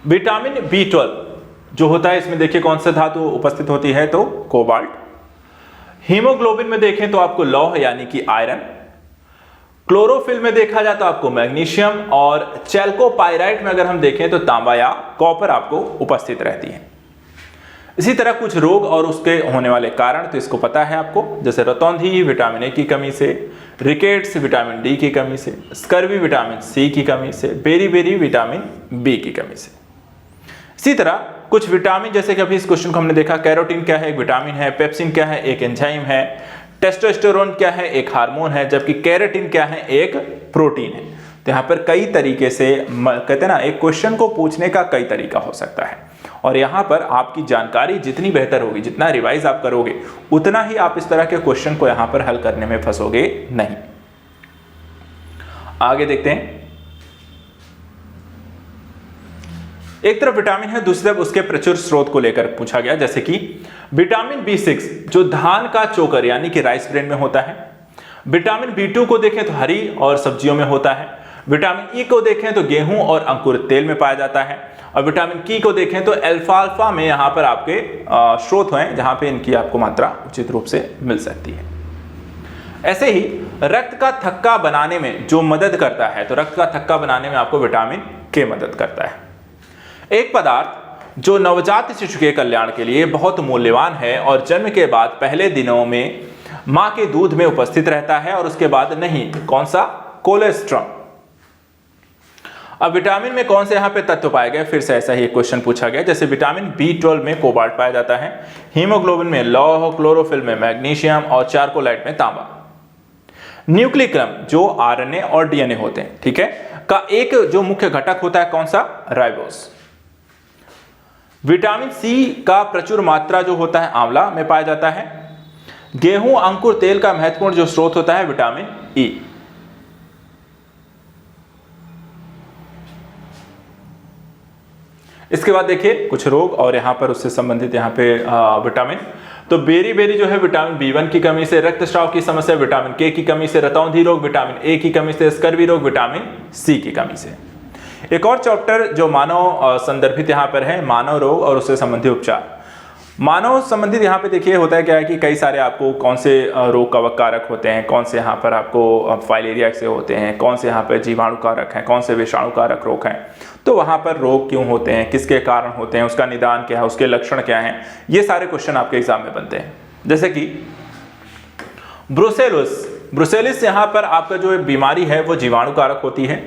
विटामिन B12 जो होता है इसमें देखिए कौन सा धातु उपस्थित होती है? तो कोबाल्ट। हीमोग्लोबिन में देखें तो आपको लौह यानी कि आयरन। क्लोरोफिल में देखा जाए तो आपको मैग्नीशियम, और चैल्कोपाइराइट में अगर हम देखें तो तांबा या कॉपर आपको उपस्थित रहती है। इसी तरह कुछ रोग और उसके होने वाले कारण तो इसको पता है आपको, जैसे रतौंधी विटामिन ए की कमी से, रिकेट्स विटामिन डी की कमी से, स्कर्वी विटामिन सी की कमी से, बेरी विटामिन बी की कमी से। इसी तरह कुछ विटामिन जैसे कि अभी इस क्वेश्चन को हमने देखा, कैरोटीन क्या है? एक विटामिन है। पेप्सिन क्या है? एक एंजाइम है। टेस्टोस्टेरोन क्या है? एक हार्मोन है। जबकि कैरेटिन क्या है? एक प्रोटीन है। तो यहाँ पर कई तरीके से कहते हैं ना, एक क्वेश्चन को पूछने का कई तरीका हो सकता है, और यहाँ पर आपकी जानकारी जितनी बेहतर होगी, जितना रिवाइज आप करोगे, उतना ही आप इस तरह के क्वेश्चन को यहाँ पर हल करने में फंसोगे नहीं। आगे देखते हैं। एक तरफ विटामिन है, दूसरी तरफ उसके प्रचुर स्रोत को लेकर पूछा गया, जैसे कि विटामिन B6 जो धान का चोकर यानी कि राइस ब्रेन में होता है। विटामिन B2 को देखें तो हरी और सब्जियों में होता है। विटामिन ई को देखें तो गेहूं और अंकुरित तेल में पाया जाता है, और विटामिन की को देखें तो अल्फाल्फा में यहाँ पर आपके स्रोत हैं जहां पे इनकी आपको मात्रा उचित रूप से मिल सकती है। ऐसे ही रक्त का थक्का बनाने में जो मदद करता है, तो रक्त का थक्का बनाने में आपको विटामिन के मदद करता है। एक पदार्थ जो नवजात शिशु के कल्याण के लिए बहुत मूल्यवान है और जन्म के बाद पहले दिनों में मां के दूध में उपस्थित रहता है और उसके बाद नहीं, कौन सा? कोलेस्ट्रॉल। अब विटामिन में कौन से यहां पे तत्व पाए गए? फिर से ऐसा ही एक क्वेश्चन पूछा गया, जैसे विटामिन B12 में कोबाल्ट पाया जाता है, हीमोग्लोबिन में लौह, क्लोरोफिल में मैग्नीशियम और चारकोलाइट में तांबा। न्यूक्लिक अम्ल जो आरएनए और डीएनए होते हैं, ठीक है, का एक जो मुख्य घटक होता है कौन सा? राइबोस। विटामिन सी का प्रचुर मात्रा जो होता है आंवला में पाया जाता है। गेहूं अंकुर तेल का महत्वपूर्ण जो स्रोत होता है विटामिन ई। इसके बाद देखिए कुछ रोग और यहां पर उससे संबंधित यहां पे विटामिन, तो बेरी बेरी जो है विटामिन B1 की कमी से, रक्तस्राव की समस्या विटामिन के की कमी से, रतौंधी रोग विटामिन ए की कमी से, स्कर्वी रोग विटामिन सी की कमी से। एक और चैप्टर जो मानव संदर्भित यहाँ पर है, मानव रोग और उससे संबंधित उपचार। मानव संबंधित यहाँ पे देखिए होता है क्या है कि कई सारे आपको कौन से रोग कवक कारक होते हैं, कौन से यहाँ पर आपको फाइलेरिया से होते हैं, कौन से यहाँ पर जीवाणु कारक हैं, कौन से विषाणु कारक रोग हैं, तो वहाँ पर रोग क्यों होते हैं, किसके कारण होते हैं, उसका निदान क्या है, उसके लक्षण क्या हैं, ये सारे क्वेश्चन आपके एग्जाम में बनते हैं। जैसे कि ब्रुसेलिस यहाँ पर आपका जो बीमारी है वो जीवाणु कारक होती है।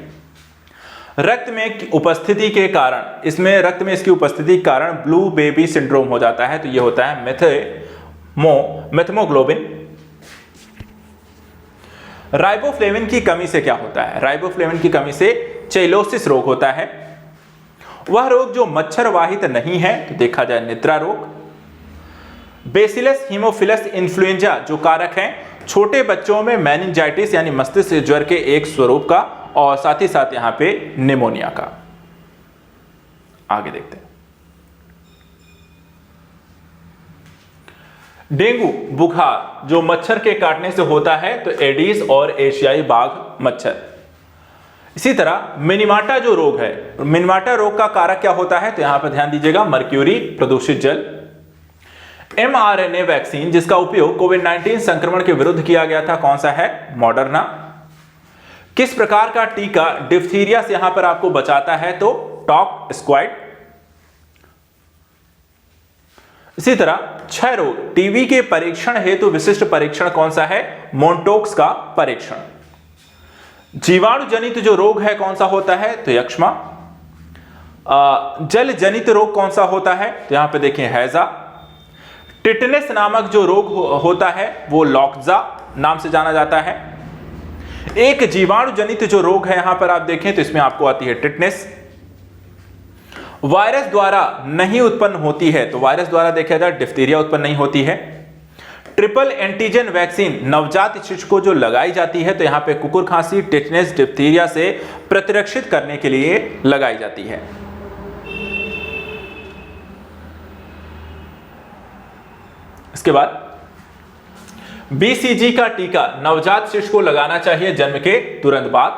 रक्त में उपस्थिति के कारण, इसमें रक्त में इसकी उपस्थिति के कारण ब्लू बेबी सिंड्रोम हो जाता है, तो ये होता है मेथमोग्लोबिन। राइबोफ्लेविन की कमी से क्या होता है? राइबोफ्लेविन की कमी से चेलोसिस रोग होता है। वह रोग जो मच्छर वाहित नहीं है, तो देखा जाए निद्रा रोग। बेसिलस हीमोफिलस इन्फ्लुएंजा जो कारक हैं छोटे बच्चों में मेनिंजाइटिस यानी मस्तिष्क ज्वर के एक स्वरूप का, और साथ ही साथ यहां पे निमोनिया का। आगे देखते हैं। डेंगू बुखार जो मच्छर के काटने से होता है, तो एडीज और एशियाई बाघ मच्छर। इसी तरह मिनीमाटा जो रोग है, मिनीमाटा रोग का कारक क्या होता है? तो यहां पर ध्यान दीजिएगा, मर्क्यूरी, प्रदूषित जल। mRNA वैक्सीन जिसका उपयोग कोविड-19 संक्रमण के विरुद्ध किया गया था, कौन सा है? मॉडर्ना। किस प्रकार का टीका डिप्थीरिया से यहां पर आपको बचाता है? तो टॉप स्क्वाड। इसी तरह क्षय रोग, टीबी के परीक्षण हेतु विशिष्ट परीक्षण कौन सा है? मोन्टोक्स का परीक्षण। जीवाणु जनित जो रोग है कौन सा होता है? तो यक्ष्मा। जल जनित रोग कौन सा होता है? तो यहां पे देखें हैजा। टिटनेस नामक जो रोग होता है वो लॉक्जा नाम से जाना जाता है। एक जीवाणु जनित जो रोग है यहां पर आप देखें तो इसमें आपको आती है टिटनेस। वायरस द्वारा नहीं उत्पन्न होती है, तो वायरस द्वारा देखा जाए डिप्थीरिया उत्पन्न नहीं होती है। ट्रिपल एंटीजन वैक्सीन नवजात शिशु को जो लगाई जाती है, तो यहां पे कुकुर खांसी, टिटनेस, डिप्थीरिया से प्रतिरक्षित करने के लिए लगाई जाती है। इसके बाद BCG का टीका नवजात शिशु को लगाना चाहिए जन्म के तुरंत बाद।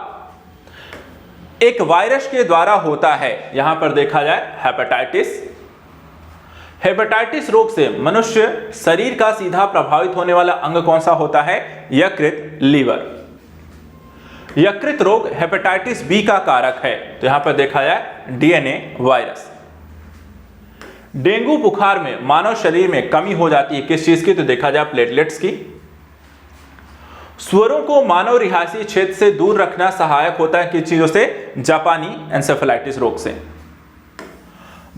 एक वायरस के द्वारा होता है, यहां पर देखा जाए हेपेटाइटिस। हेपेटाइटिस रोग से मनुष्य शरीर का सीधा प्रभावित होने वाला अंग कौन सा होता है? यकृत, लीवर। यकृत रोग हेपेटाइटिस बी का कारक है, तो यहां पर देखा जाए डीएनए वायरस। डेंगू बुखार में मानव शरीर में कमी हो जाती है, किस चीज की? तो देखा जाए प्लेटलेट्स की। स्वरों को मानव रिहायशी क्षेत्र से दूर रखना सहायक होता है किस चीजों से? जापानी एन्सेफेलाइटिस रोग से।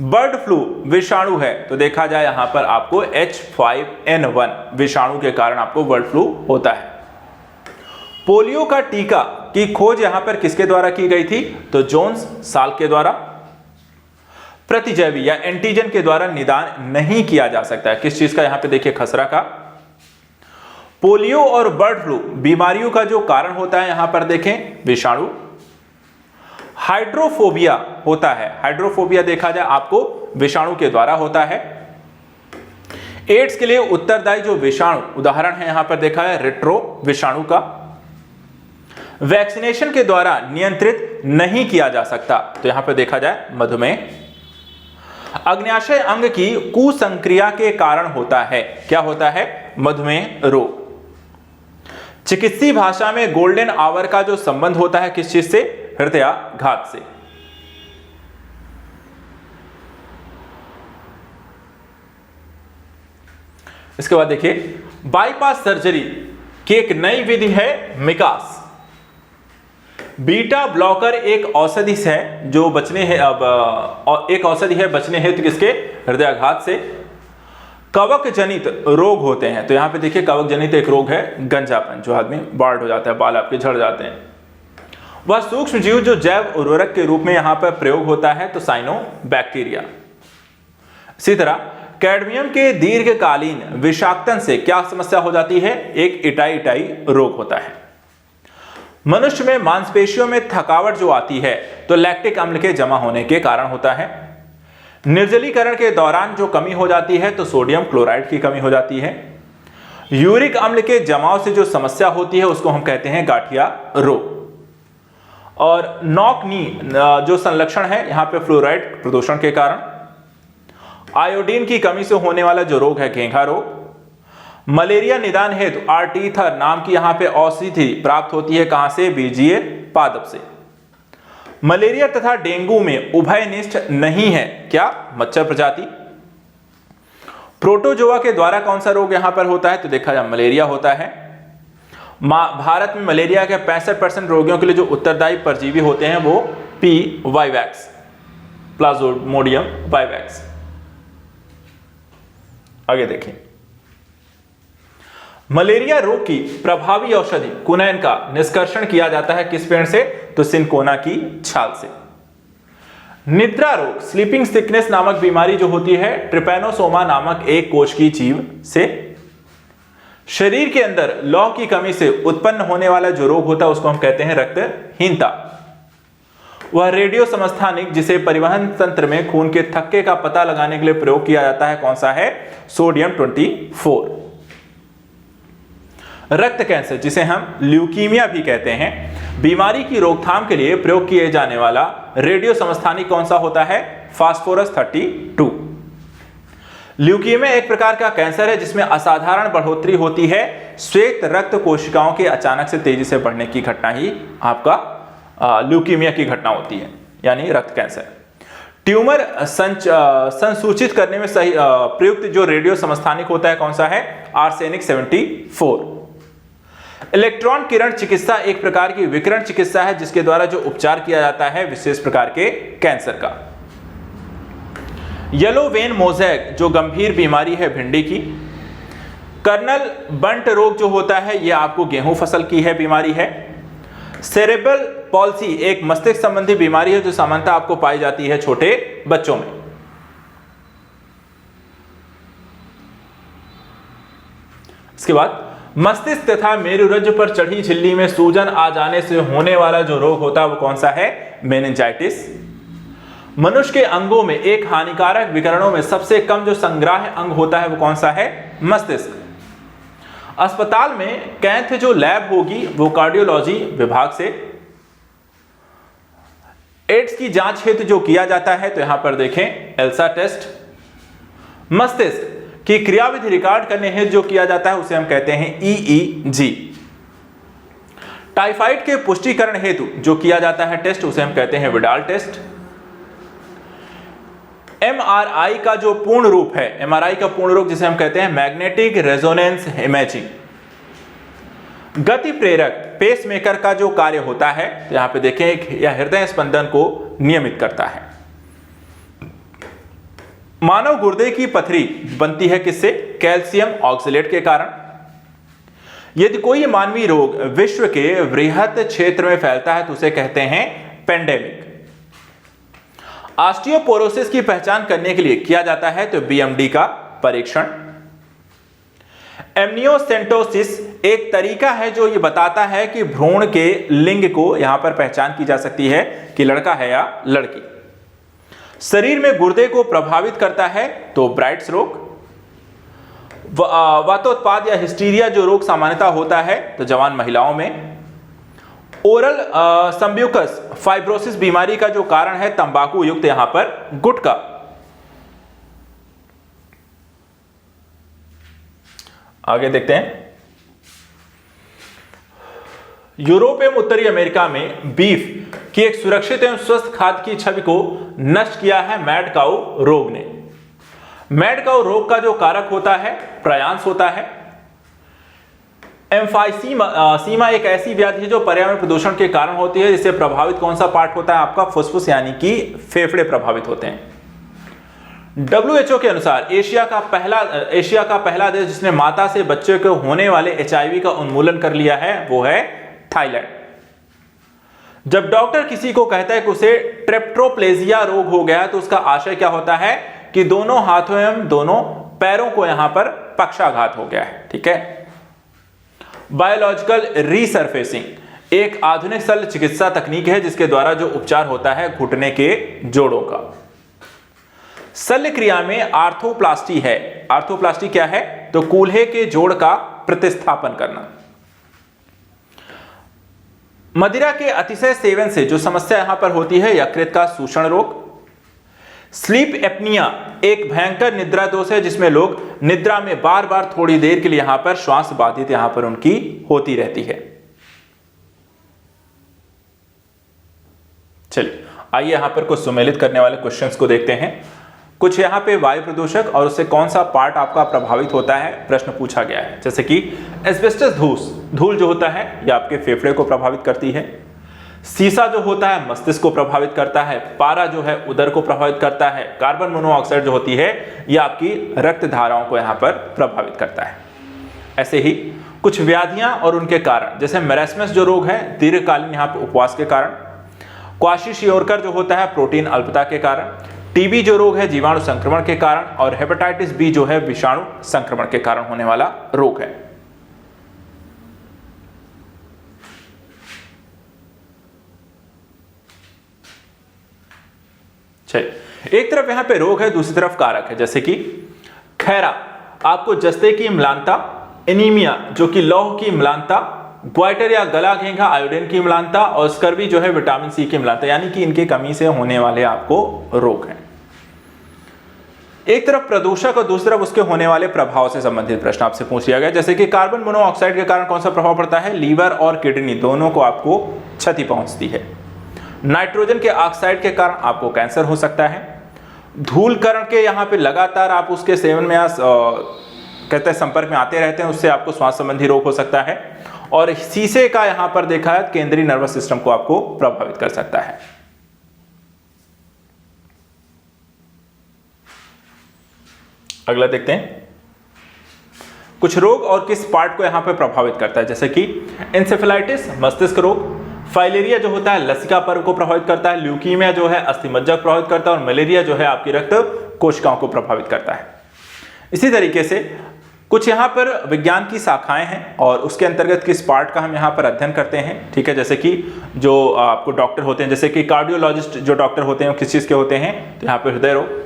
बर्ड फ्लू विषाणु है, तो देखा जाए यहां पर आपको H5N1 विषाणु के कारण आपको बर्ड फ्लू होता है। पोलियो का टीका की खोज यहां पर किसके द्वारा की गई थी? तो जोन्स साल्क के द्वारा। प्रतिजैवी या एंटीजन के द्वारा निदान नहीं किया जा सकता है, किस चीज का? यहां पे देखिए खसरा का। पोलियो और बर्ड फ्लू बीमारियों का जो कारण होता है यहां पर देखें विषाणु। हाइड्रोफोबिया होता है, हाइड्रोफोबिया देखा जाए आपको विषाणु के द्वारा होता है। एड्स के लिए उत्तरदायी जो विषाणु उदाहरण है यहां पर देखा है रेट्रो विषाणु का। वैक्सीनेशन के द्वारा नियंत्रित नहीं किया जा सकता। तो यहां पर देखा जाए मधुमेह। अग्न्याशय अंग की कुसंक्रिया के कारण होता है, क्या होता है? मधुमेह रोग। चिकित्सीय भाषा में गोल्डन आवर का जो संबंध होता है किस चीज से? हृदयाघात से। इसके बाद देखिए बाईपास सर्जरी की एक नई विधि है मिकास। बीटा ब्लॉकर एक औषधि है जो बचने है एक औषधि है बचने हेतु किसके? हृदयाघात से। कवक जनित रोग होते हैं, तो यहां पे देखिए कवक जनित एक रोग है गंजापन, जो आदमी बाल्ड हो जाता है, बाल आपके झड़ जाते हैं। वह सूक्ष्म जीव जो जैव उर्वरक के रूप में यहां पर प्रयोग होता है, तो साइनोबैक्टीरिया। इसी तरह कैडमियम के दीर्घकालीन विषाक्तन से क्या समस्या हो जाती है? एक इटाई रोग होता है। मनुष्य में मांसपेशियों में थकावट जो आती है, तो लैक्टिक अम्ल के जमा होने के कारण होता है। निर्जलीकरण के दौरान जो कमी हो जाती है, तो सोडियम क्लोराइड की कमी हो जाती है। यूरिक अम्ल के जमाव से जो समस्या होती है उसको हम कहते हैं गाठिया रोग। और नॉक नी जो संलक्षण है यहां पे फ्लोराइड प्रदूषण के कारण। आयोडीन की कमी से होने वाला जो रोग है घेंघा रोग। मलेरिया निदान हेतु आर्टीथर नाम की यहां पे औषधि प्राप्त होती है, कहां से? बीजीय पादप से। मलेरिया तथा डेंगू में उभयनिष्ठ नहीं है, क्या? मच्छर प्रजाति। प्रोटोजोआ के द्वारा कौन सा रोग यहां पर होता है? तो देखा जाए मलेरिया होता है। भारत में मलेरिया के 65% रोगियों के लिए जो उत्तरदायी परजीवी होते हैं वो पी वाइवैक्स, प्लाज्मोडियम वाइवैक्स। आगे देखें, मलेरिया रोग की प्रभावी औषधि कुनैन का निष्कर्षण किया जाता है किस पेड़ से? तो सिनकोना की छाल से। निद्रा रोग स्लीपिंग सिकनेस नामक बीमारी जो होती है ट्रिपैनोसोमा नामक एक कोश की जीव से। शरीर के अंदर लौह की कमी से उत्पन्न होने वाला जो रोग होता है उसको हम कहते हैं रक्तहीनता। वह रेडियो समस्थानिक जिसे परिवहन तंत्र में खून के थक्के का पता लगाने के लिए प्रयोग किया जाता है, कौन सा है? सोडियम 24। रक्त कैंसर जिसे हम ल्यूकीमिया भी कहते हैं, बीमारी की रोकथाम के लिए प्रयोग किए जाने वाला रेडियो समस्थानिक कौन सा होता है? फास्फोरस 32। ल्यूकीमिया एक प्रकार का कैंसर है जिसमें असाधारण बढ़ोतरी होती है। श्वेत रक्त कोशिकाओं के अचानक से तेजी से बढ़ने की घटना ही आपका ल्यूकीमिया की घटना होती है, यानी रक्त कैंसर। ट्यूमर संसूचित करने में सही प्रयुक्त जो रेडियो समस्थानिक होता है कौन सा है? आर्सेनिक 74। इलेक्ट्रॉन किरण चिकित्सा एक प्रकार की विकिरण चिकित्सा है जिसके द्वारा जो उपचार किया जाता है विशेष प्रकार के कैंसर का। येलो वेन मोज़ेक जो गंभीर बीमारी है भिंडी की। कर्नल बंट रोग जो होता है यह आपको गेहूं फसल की है बीमारी है। सेरेब्रल पॉल्सी एक मस्तिष्क संबंधी बीमारी है जो सामान्यतः आपको पाई जाती है छोटे बच्चों में। इसके बाद मस्तिष्क तथा मेरुरज्जु पर चढ़ी झिल्ली में सूजन आ जाने से होने वाला जो रोग होता है वो कौन सा है? मेनिंजाइटिस। मनुष्य के अंगों में एक हानिकारक विकिरणों में सबसे कम जो संग्राह्य अंग होता है वो कौन सा है? मस्तिष्क। अस्पताल में कैंथ जो लैब होगी वो कार्डियोलॉजी विभाग से। एड्स की जांच हेतु जो किया जाता है तो यहां पर देखें एल्सा टेस्ट। मस्तिष्क की क्रियाविधि रिकॉर्ड करने हेतु जो किया जाता है उसे हम कहते हैं EEG। टाइफाइड के पुष्टिकरण हेतु जो किया जाता है टेस्ट उसे हम कहते हैं विडाल टेस्ट। MRI का जो पूर्ण रूप है, MRI का पूर्ण रूप जिसे हम कहते हैं मैग्नेटिक रेजोनेंस इमेजिंग। गति प्रेरक पेसमेकर का जो कार्य होता है तो यहां पे देखें यह हृदय स्पंदन को नियमित करता है। मानव गुर्दे की पथरी बनती है किससे? कैल्शियम ऑक्सलेट के कारण। यदि कोई मानवीय रोग विश्व के वृहत क्षेत्र में फैलता है तो उसे कहते हैं पेंडेमिक। ऑस्टियोपोरोसिस की पहचान करने के लिए किया जाता है तो BMD का परीक्षण। एमनियोसेंटोसिस एक तरीका है जो ये बताता है कि भ्रूण के लिंग को यहां पर पहचान की जा सकती है कि लड़का है या लड़की। शरीर में गुर्दे को प्रभावित करता है तो ब्राइट्स रोग। वातोत्पाद या हिस्टीरिया जो रोग सामान्यतः होता है तो जवान महिलाओं में। ओरल सम्ब्यूकस फाइब्रोसिस बीमारी का जो कारण है तंबाकू युक्त यहां पर गुटखा। आगे देखते हैं, यूरोप एवं उत्तरी अमेरिका में बीफ की एक सुरक्षित एवं स्वस्थ खाद्य की छवि को नष्ट किया है मैड काऊ रोग ने। मैड काऊ रोग का जो कारक होता है प्रयांस होता है। एम्फाइसीमा एक ऐसी व्याधि है जो पर्यावरण प्रदूषण के कारण होती है, जिससे प्रभावित कौन सा पार्ट होता है आपका फुसफुस यानी कि फेफड़े प्रभावित होते हैं। WHO के अनुसार एशिया का पहला देश जिसने माता से बच्चे को होने वाले HIV का उन्मूलन कर लिया है वो है थाईलैंड। जब डॉक्टर किसी को कहता है कि उसे ट्रेप्टोप्लेजिया रोग हो गया तो उसका आशय क्या होता है कि दोनों हाथों एवं दोनों पैरों को यहां पर पक्षाघात हो गया है। ठीक है। बायोलॉजिकल रीसरफेसिंग एक आधुनिक शल्य चिकित्सा तकनीक है जिसके द्वारा जो उपचार होता है घुटने के जोड़ों का। शल्य क्रिया में आर्थोप्लास्टी है। आर्थोप्लास्टी क्या है तो कूल्हे के जोड़ का प्रतिस्थापन करना। मदिरा के अतिशय सेवन से जो समस्या यहां पर होती है यकृत का सूषण रोग। स्लीप एपनिया एक भयंकर निद्रा दोष है जिसमें लोग निद्रा में बार बार थोड़ी देर के लिए यहां पर श्वास बाधित यहां पर उनकी होती रहती है। चलिए आइए यहां पर कुछ सुमेलित करने वाले क्वेश्चंस को देखते हैं। कुछ यहां पे वायु प्रदूषक और उससे कौन सा पार्ट आपका प्रभावित होता है प्रश्न पूछा गया है। जैसे कि एस्बेस्टस धूल जो होता है यह आपके फेफड़े को प्रभावित करती है। सीसा जो होता है मस्तिष्क को प्रभावित करता है। पारा जो है उदर को प्रभावित करता है। कार्बन मोनोऑक्साइड जो होती है यह आपकी रक्त धाराओं को यहां पर प्रभावित करता है। ऐसे ही कुछ व्याधियां और उनके कारण, जैसे मेरेस्मस जो रोग है दीर्घकालीन यहां पर उपवास के कारण। क्वाशीशियोरकर जो होता है प्रोटीन अल्पता के कारण। टीबी जो रोग है जीवाणु संक्रमण के कारण। और हेपेटाइटिस बी जो है विषाणु संक्रमण के कारण होने वाला रोग है। एक तरफ यहां पे रोग है दूसरी तरफ कारक है। जैसे कि खैरा आपको जस्ते की म्लानता, एनीमिया जो कि लौह की म्लानता, ग्वाइटर या गला घेंघा आयोडीन की म्लानता और स्कर्वी जो है विटामिन सी की म्लानता, यानी कि इनकी कमी से होने वाले आपको रोग हैं। एक तरफ प्रदूषक और दूसरी तरफ उसके होने वाले प्रभाव से संबंधित प्रश्न आपसे पूछ लिया गया। जैसे कि कार्बन मोनोऑक्साइड के कारण कौन सा प्रभाव पड़ता है, लीवर और किडनी दोनों को आपको क्षति पहुंचती है। नाइट्रोजन के ऑक्साइड के कारण आपको कैंसर हो सकता है। धूलकण के यहाँ पे लगातार आप उसके सेवन में कहते हैं संपर्क में आते रहते हैं, उससे आपको श्वास संबंधी रोग हो सकता है। और शीशे का यहां पर देखा है केंद्रीय नर्वस सिस्टम को आपको प्रभावित कर सकता है। अगला देखते हैं कुछ रोग और किस पार्ट को यहां पर प्रभावित करता है। जैसे कि एंसेफेलाइटिस मस्तिष्क रोग, फाइलेरिया जो होता है लसिका पर्व को प्रभावित करता है, ल्यूकीमिया जो है अस्थिमज्जा को प्रभावित करता है और मलेरिया जो है आपकी रक्त कोशिकाओं को प्रभावित करता है। इसी तरीके से कुछ यहाँ पर विज्ञान की शाखाएं हैं और उसके अंतर्गत किस पार्ट का हम यहाँ पर अध्ययन करते हैं। ठीक है, जैसे कि जो आपको डॉक्टर होते हैं, जैसे कि कार्डियोलॉजिस्ट जो डॉक्टर होते हैं किस चीज़ के होते हैं, तो यहाँ पर हृदय रोग।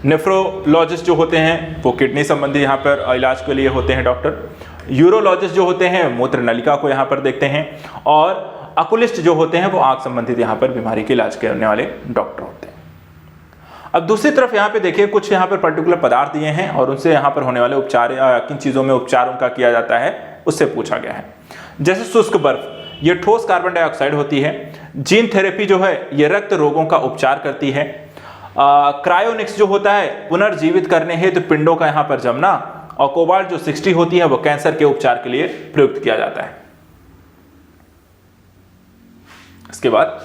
नेफ्रोलॉजिस्ट जो होते हैं वो किडनी संबंधी यहाँ पर इलाज के लिए होते हैं डॉक्टर। यूरोलॉजिस्ट जो होते हैं मूत्र नलिका को यहाँ पर देखते हैं। और अकुलिस्ट जो होते हैं वो आंख संबंधित यहाँ पर बीमारी के इलाज करने वाले डॉक्टर होते हैं। अब दूसरी तरफ यहाँ पे देखिए कुछ यहाँ पर पर्टिकुलर पदार्थ दिए हैं और उनसे यहाँ पर होने वाले उपचार या किन चीज़ों में उपचार उनका किया जाता है उससे पूछा गया है। जैसे शुष्क बर्फ, ये ठोस कार्बन डाइऑक्साइड होती है। जीन थेरेपी जो है ये रक्त रोगों का उपचार करती है। क्रायोनिक्स जो होता है पुनर्जीवित करने हेतु पिंडों का यहाँ पर जमना। और कोबाल्ट जो 60 होती है वो कैंसर के उपचार के लिए प्रयुक्त किया जाता है। इसके बाद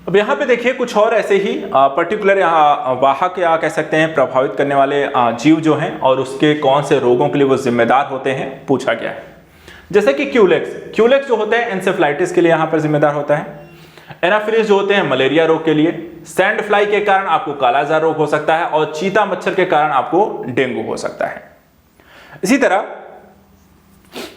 अब यहां पे देखिए कुछ और ऐसे ही पर्टिकुलर यहाँ वाहक या कह सकते हैं प्रभावित करने वाले जीव जो हैं और उसके कौन से रोगों के लिए वो जिम्मेदार होते हैं पूछा गया है। जैसे कि क्यूलेक्स जो होता है एंसेफ्लाइटिस के लिए यहां पर जिम्मेदार होता है। एनाफिलिस जो होते हैं मलेरिया रोग के लिए। सैंड फ्लाई के कारण आपको कालाजार रोग हो सकता है और चीता मच्छर के कारण आपको डेंगू हो सकता है। इसी तरह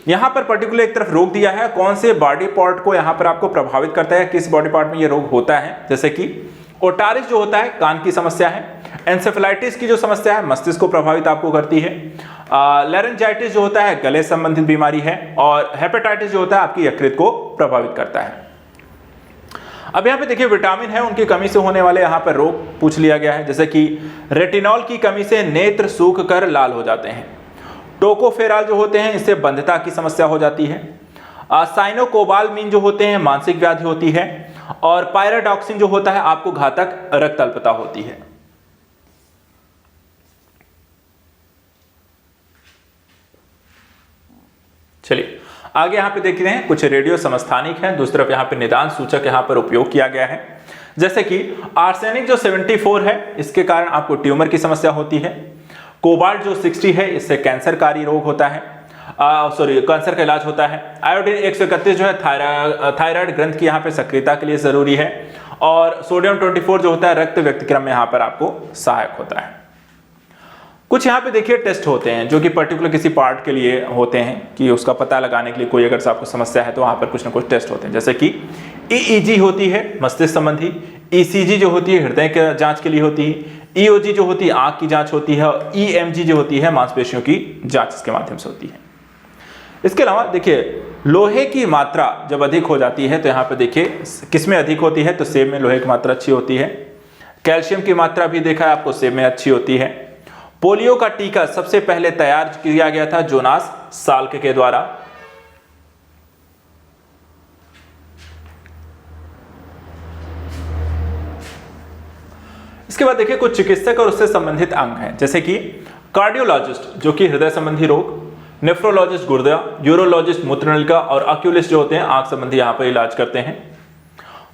यहां पर पर्टिकुलर एक तरफ रोग दिया है, कौन से बॉडी पार्ट को यहां पर आपको प्रभावित करता है, किस बॉडी पार्ट में यह रोग होता है। जैसे कि ओटारिस जो होता है कान की समस्या है। एंसेफेलाइटिस की जो समस्या है मस्तिष्क को प्रभावित आपको करती है। लैरेंजाइटिस जो होता है गले संबंधित बीमारी है, और हेपेटाइटिस जो होता है आपकी यकृत को प्रभावित करता है। अब यहाँ पे देखिए विटामिन है, उनकी कमी से होने वाले यहाँ पर रोग पूछ लिया गया है, जैसे कि रेटिनॉल की कमी से नेत्र सूख कर लाल हो जाते हैं। टोकोफेराल जो होते हैं इससे बंधता की समस्या हो जाती है। साइनोकोबालमिन जो होते हैं मानसिक व्याधि होती है, और पायराडॉक्सिन जो होता है आपको घातक रक्त अल्पता होती है। चलिए आगे यहाँ पे देखते हैं कुछ रेडियो समस्थानिक है, दूसरी तरफ यहाँ पे निदान सूचक यहाँ पर उपयोग किया गया है, जैसे कि आर्सेनिक जो 74 है इसके कारण आपको ट्यूमर की समस्या होती है। कोबाल्ट जो 60 है इससे कैंसरकारी रोग होता है, कैंसर का इलाज होता है। आयोडीन 131 जो है थायराइड ग्रंथ की यहाँ पे सक्रियता के लिए जरूरी है, और सोडियम 24 जो होता है रक्त व्यक्तिक्रम में यहाँ पर आपको सहायक होता है। कुछ यहाँ पे देखिए टेस्ट होते हैं जो कि पर्टिकुलर किसी पार्ट के लिए होते हैं कि उसका पता लगाने के लिए कोई अगर आपको समस्या है तो वहाँ पर कुछ ना कुछ टेस्ट होते हैं, जैसे कि EEG होती है मस्तिष्क संबंधी, ECG जो होती है हृदय के जांच के लिए होती है, EOG जो होती है आंख की जांच होती है, और EMG जो होती है मांसपेशियों की जांच इसके माध्यम से होती है। इसके अलावा देखिए लोहे की मात्रा जब अधिक हो जाती है तो यहाँ पे देखिए किसमें अधिक होती है, तो सेब में लोहे की मात्रा अच्छी होती है। कैल्शियम की मात्रा भी देखा है आपको सेब में अच्छी होती है। पोलियो का टीका सबसे पहले तैयार किया गया था जोनास साल्क के द्वारा। इसके बाद देखिए कुछ चिकित्सक और उससे संबंधित अंग हैं, जैसे कि कार्डियोलॉजिस्ट जो कि हृदय संबंधी रोग, नेफ्रोलॉजिस्ट गुर्दा, यूरोलॉजिस्ट मूत्रनलिका, और ऑक्यूलिस्ट जो होते हैं आंख संबंधी यहाँ पर इलाज करते हैं।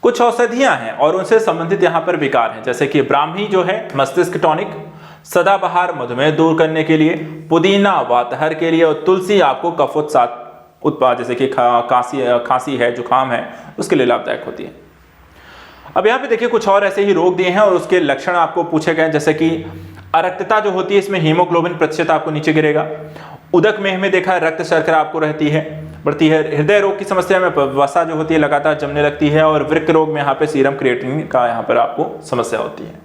कुछ औषधियां हैं और उनसे संबंधित यहाँ पर विकार हैं, जैसे कि ब्राह्मी जो है मस्तिष्क टॉनिक, सदाबहार मधुमेह दूर करने के लिए, पुदीना वातहर के लिए, और तुलसी आपको कफोत्सात उत्पाद जैसे कि खांसी है, जुकाम है, उसके लिए लाभदायक होती है। अब यहाँ पे देखिए कुछ और ऐसे ही रोग दिए हैं और उसके लक्षण आपको पूछे गए, जैसे कि अरक्तता जो होती है इसमें हीमोग्लोबिन प्रतिशत आपको नीचे गिरेगा। उदक मेह में देखा रक्त शर्करा आपको रहती है, बढ़ती है। हृदय रोग की समस्या में वसा जो होती है लगातार जमने लगती है, और वृक्क रोग में यहाँ पे सीरम क्रिएटिनिन का यहाँ पर आपको समस्या होती है।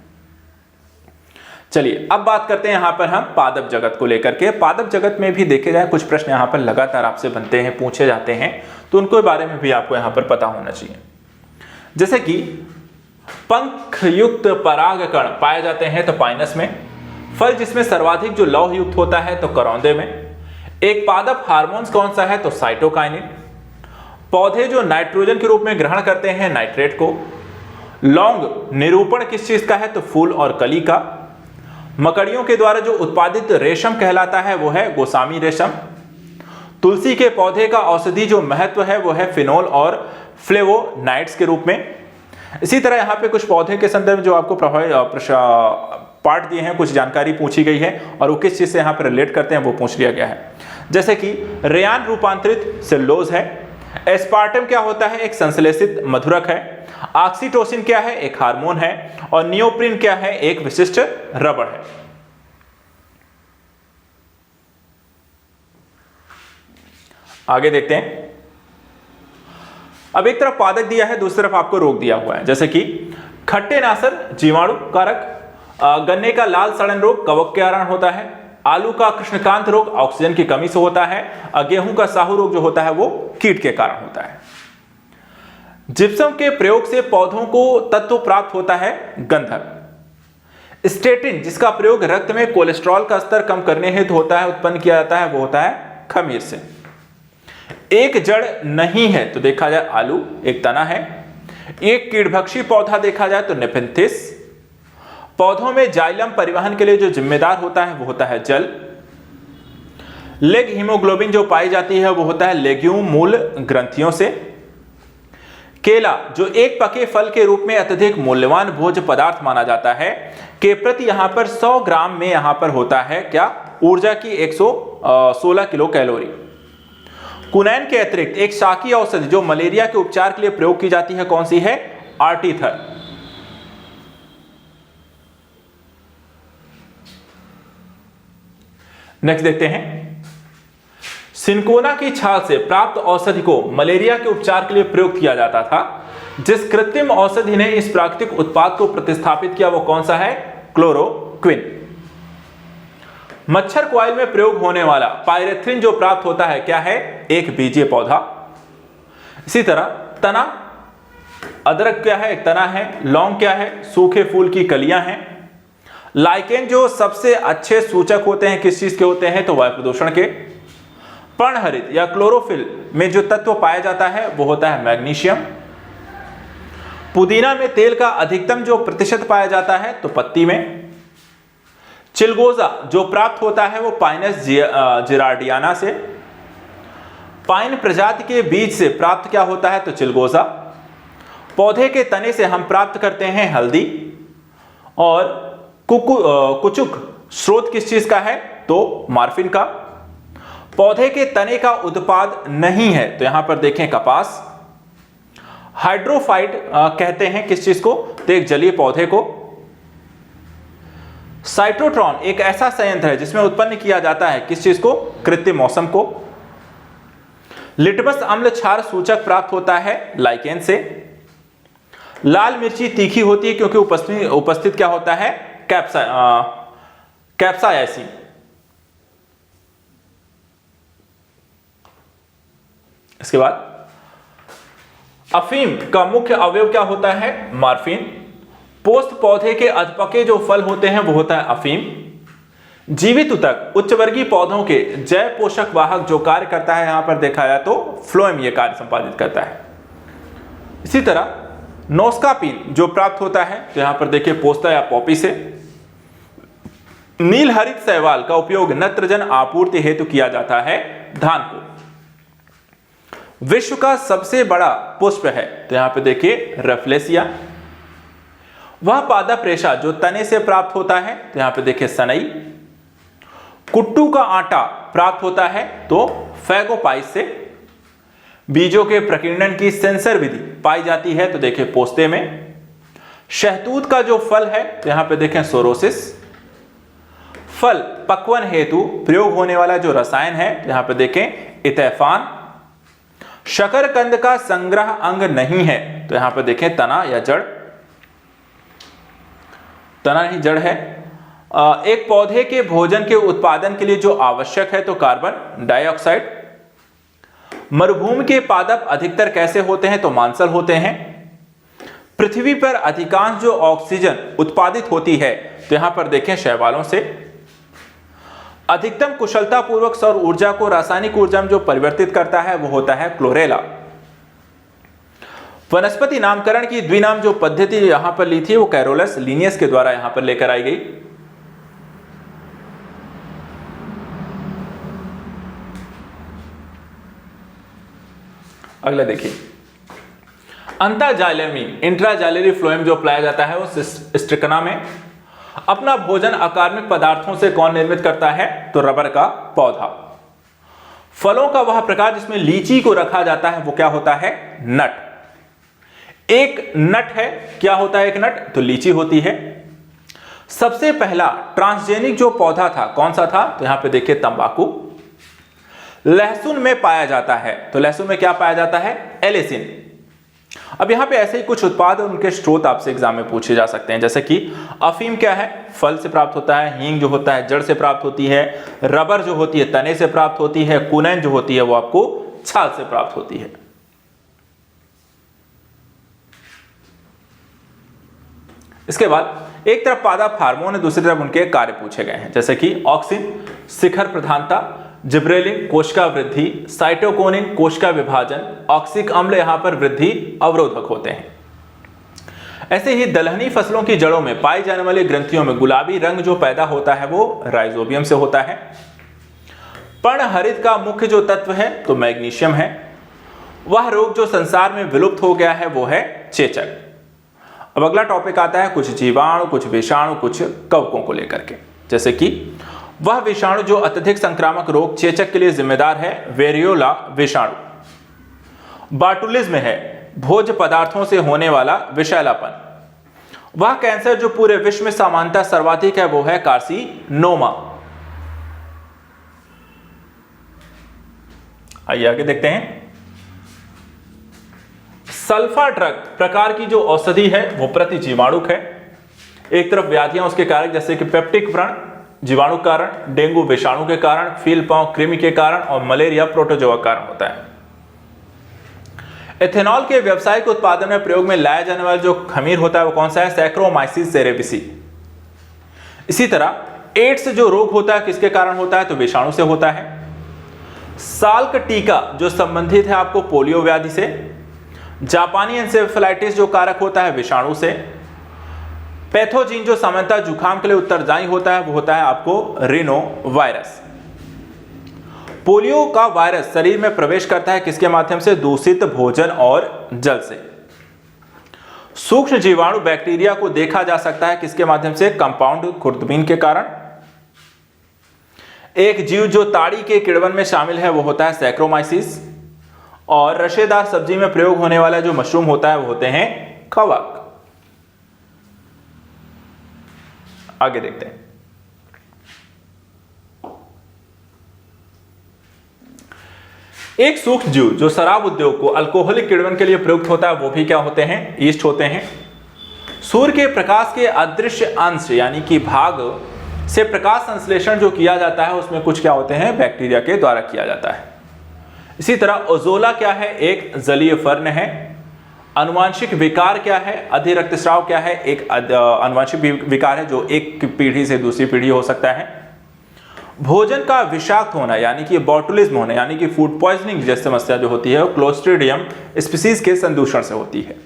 चलिए अब बात करते हैं यहाँ पर हम पादप जगत को लेकर के। पादप जगत में भी देखे जाए कुछ प्रश्न यहाँ पर लगातार आपसे बनते हैं, पूछे जाते हैं, तो उनको बारे में भी आपको यहाँ पर पता होना चाहिए। जैसे कि पंख युक्त परागकण पाए जाते हैं तो पाइनस में, फल जिसमें सर्वाधिक जो लौह युक्त होता है तो करौंदे में, एक पादप हार्मोन्स कौन सा है तो साइटोकाइनिन, पौधे जो नाइट्रोजन के रूप में ग्रहण करते हैं नाइट्रेट को, लौंग निरूपण किस चीज का है तो फूल और कली का, मकड़ियों के द्वारा जो उत्पादित रेशम कहलाता है वो है गोसामी रेशम, तुलसी के पौधे का औषधि जो महत्व है वो है फिनोल और फ्लेवोनाइड्स के रूप में। इसी तरह यहाँ पे कुछ पौधे के संदर्भ जो आपको पार्ट दिए हैं, कुछ जानकारी पूछी गई है और वो किस चीज से यहाँ पर रिलेट करते हैं वो पूछ लिया गया है, जैसे कि रेयान रूपांतरित सेलुलोज है, एस्पार्टम क्या होता है एक संश्लेषित मधुरक है, ऑक्सीटोसिन क्या है एक हार्मोन है, और नियोप्रिन क्या है एक विशिष्ट रबड़ है। आगे देखते हैं। अब एक तरफ पादक दिया है, दूसरी तरफ आपको रोग दिया हुआ है, जैसे कि खट्टे नासर जीवाणु कारक, गन्ने का लाल सड़न रोग कवक के कारण होता है, आलू का कृष्णकांत रोग ऑक्सीजन की कमी से होता है, गेहूं का साहू रोग जो होता है वो कीट के कारण होता है। जिप्सम के प्रयोग से पौधों को तत्व प्राप्त होता है गंधक। स्टेटिन जिसका प्रयोग रक्त में कोलेस्ट्रॉल का स्तर कम करने हेतु होता है, उत्पन्न किया जाता है, वो होता है खमीर से। एक जड़ नहीं है तो देखा जाए आलू, एक तना है। एक कीड़भक्षी पौधा देखा जाए तो नेपेंथिस। पौधों में जाइलम परिवहन के लिए जो जिम्मेदार होता है वो होता है जल। लेग हीमोग्लोबिन जो पाई जाती है वो होता है लेग्यूम मूल ग्रंथियों से। केला जो एक पके फल के रूप में अत्यधिक मूल्यवान भोज्य पदार्थ माना जाता है, के प्रति यहां पर 100 ग्राम में यहां पर होता है क्या ऊर्जा की 116 किलो कैलोरी। कुनैन के अतिरिक्त एक शाकीय औषधि जो मलेरिया के उपचार के लिए प्रयोग की जाती है कौन सी है, आर्टीथर। नेक्स्ट देखते हैं। सिनकोना की छाल से प्राप्त औषधि को मलेरिया के उपचार के लिए प्रयोग किया जाता था। जिस कृत्रिम औषधि ने इस प्राकृतिक उत्पाद को प्रतिस्थापित किया वो कौन सा है, क्लोरोक्विन। मच्छर कॉइल में प्रयोग होने वाला पायरेथ्रिन जो प्राप्त होता है क्या है, एक बीजीय पौधा। इसी तरह तना, अदरक क्या है, एक तना है। लौंग क्या है, सूखे फूल की कलियां हैं। लाइकेन जो सबसे अच्छे सूचक होते हैं किस चीज के होते हैं, तो वायु प्रदूषण के। पर्णहरित या क्लोरोफिल में जो तत्व पाया जाता है वो होता है मैग्नीशियम। पुदीना में तेल का अधिकतम जो प्रतिशत पाया जाता है तो पत्ती में। चिलगोजा जो प्राप्त होता है वो पाइनस जिरार्डियाना से। पाइन प्रजाति के बीज से प्राप्त क्या होता है, तो चिलगोजा। पौधे के तने से हम प्राप्त करते हैं हल्दी। और कुचुक स्रोत किस चीज का है, तो मॉर्फिन का। पौधे के तने का उत्पाद नहीं है, तो यहां पर देखें कपास। हाइड्रोफाइट कहते हैं किस चीज को, तो एक जलीय पौधे को। साइटोट्रॉन एक ऐसा संयंत्र है जिसमें उत्पन्न किया जाता है किस चीज को, कृत्रिम मौसम को। लिटमस अम्ल क्षार सूचक प्राप्त होता है लाइकेन से। लाल मिर्ची तीखी होती है क्योंकि उपस्थित क्या होता है, कैप्साइसिन। इसके बाद अफीम का मुख्य अवयव क्या होता है, मॉर्फिन। पोस्त पौधे के अधपके जो फल होते हैं वो होता है अफीम। जीवित ऊतक उच्च वर्गीय पौधों के जैव पोषक वाहक जो कार्य करता है, यहां पर देखा जाए तो फ्लोएम ये कार्य संपादित करता है। इसी तरह नोस्कापिन जो प्राप्त होता है, तो यहां पर देखिए पोस्ता या पॉपी से। नील हरित शैवाल का उपयोग नत्रजन आपूर्ति हेतु किया जाता है धान को। विश्व का सबसे बड़ा पुष्प है, तो यहां पे देखिए रफलेसिया। वह पादप रेशा जो तने से प्राप्त होता है, तो यहां पे देखिए सनई। कुट्टू का आटा प्राप्त होता है तो फैगोपाइट से। बीजों के प्रकीर्णन की सेंसर विधि पाई जाती है, तो देखिए पोस्ते में। शहतूत का जो फल है, तो यहां पे देखें सोरोसिस। फल पक्वन हेतु प्रयोग होने वाला जो रसायन है, तो यहां पे देखें इथेफान। शकरकंद का संग्रह अंग नहीं है, तो यहां पर देखें तना या जड़। तना ही जड़ है। एक पौधे के भोजन के उत्पादन के लिए जो आवश्यक है, तो कार्बन डाइऑक्साइड। मरुभूमि के पादप अधिकतर कैसे होते हैं, तो मांसल होते हैं। पृथ्वी पर अधिकांश जो ऑक्सीजन उत्पादित होती है, तो यहां पर देखें शैवालों से। अधिकतम कुशलता पूर्वक सौर ऊर्जा को रासायनिक ऊर्जा में जो परिवर्तित करता है वो होता है क्लोरेला। वनस्पति नामकरण की द्विनाम जो पद्धति यहां पर ली थी वो कैरोलस लिनियस के द्वारा यहां पर लेकर आई गई। अगला देखिए, अंतःजाइलेमी इंट्राजाइलरी फ्लोएम जो पाया जाता है वो स्ट्रिकना में। अपना भोजन अकार्बनिक पदार्थों से कौन निर्मित करता है, तो रबर का पौधा। फलों का वह प्रकार जिसमें लीची को रखा जाता है वो क्या होता है, नट। एक नट है, क्या होता है एक नट, तो लीची होती है। सबसे पहला ट्रांसजेनिक जो पौधा था कौन सा था, तो यहां पे देखिए तंबाकू। लहसुन में पाया जाता है, तो लहसुन में क्या पाया जाता है, एलिसिन। अब यहां पे ऐसे ही कुछ उत्पाद और उनके स्रोत आपसे एग्जाम में पूछे जा सकते हैं, जैसे कि अफीम क्या है, फल से प्राप्त होता है। हींग जो होता है जड़ से प्राप्त होती है। रबर जो होती है तने से प्राप्त होती है। कुनैन जो होती है वो आपको छाल से प्राप्त होती है। इसके बाद एक तरफ पादप हार्मोन है, दूसरी तरफ उनके कार्य पूछे गए हैं, जैसे कि ऑक्सिन शिखर प्रधानता, जिब्रेलिन कोशिका वृद्धि, साइटोकिनिन कोशिका विभाजन, ऑक्सिक अम्ल यहां पर वृद्धि अवरोधक होते हैं। ऐसे ही दलहनी फसलों की जड़ों में पाई जाने वाली ग्रंथियों में गुलाबी रंग जो पैदा होता है वो राइजोबियम से होता है। पर्णहरित का मुख्य जो तत्व है तो मैग्नीशियम है। वह रोग जो संसार में विलुप्त हो गया है वो है चेचक। अब अगला टॉपिक आता है कुछ जीवाणु, कुछ विषाणु, कुछ कवकों को लेकर के, जैसे कि वह विषाणु जो अत्यधिक संक्रामक रोग चेचक के लिए जिम्मेदार है, वेरियोला विषाणु। बार्टुलिज्म है, भोज्य पदार्थों से होने वाला विषैलापन। वह कैंसर जो पूरे विश्व में सामान्यतः सर्वाधिक है वो है कार्सिनोमा। आइए आगे देखते हैं। सल्फा ड्रग प्रकार की जो औषधि है वो प्रतिजीवाणुक है। एक तरफ व्याधियां उसके कारक जैसे कि पेप्टिक व्रण, जीवाणु के कारण, डेंगू विषाणु के कारण, फील पाँव कृमि के कारण और मलेरिया प्रोटोजोआ के कारण होता है। एथेनॉल के व्यावसायिक उत्पादन में प्रयोग में लाया जाने वाला जो खमीर होता है वो कौन सा है? सैक्रोमाइसिस सेरेबिसी। इसी तरह एड्स जो रोग होता है किसके कारण होता है? तो विषाणु से होता है। साल्क टीका जो संबंधित है आपको पोलियो व्याधि से। जापानी एन्सेफेलाइटिस जो कारक होता है विषाणु से। पैथोजीन जो सामान्यतः जुखाम के लिए उत्तरदायी होता है वो होता है आपको रिनो वायरस। पोलियो का वायरस शरीर में प्रवेश करता है किसके माध्यम से? दूषित भोजन और जल से। सूक्ष्म जीवाणु बैक्टीरिया को देखा जा सकता है किसके माध्यम से? कंपाउंड खुर्दबीन के कारण। एक जीव जो ताड़ी के किण्वन में शामिल है वो होता है सैक्रोमाइसिस। और रसेदार सब्जी में प्रयोग होने वाला जो मशरूम होता है वो होते हैं कवक। आगे देखते हैं। एक सूक्ष्म जीव जो शराब उद्योग को अल्कोहलिक किण्वन के लिए प्रयुक्त होता है वो भी क्या होते हैं? ईस्ट होते हैं। सूर्य के प्रकाश के अदृश्य अंश यानी कि भाग से प्रकाश संश्लेषण जो किया जाता है उसमें कुछ क्या होते हैं? बैक्टीरिया के द्वारा किया जाता है। इसी तरह ओजोला क्या है? एक जलीय फर्न है। अनुवांशिक विकार क्या है? अधिरक्तस्राव क्या है? एक अनुवांशिक विकार है जो एक पीढ़ी से दूसरी पीढ़ी हो सकता है। भोजन का विषाक्त होना यानी कि बॉटुलिज्म होना यानी कि फूड पॉइजनिंग जैसी समस्या जो होती है वो क्लोस्ट्रीडियम स्पीसीज के संदूषण से होती है।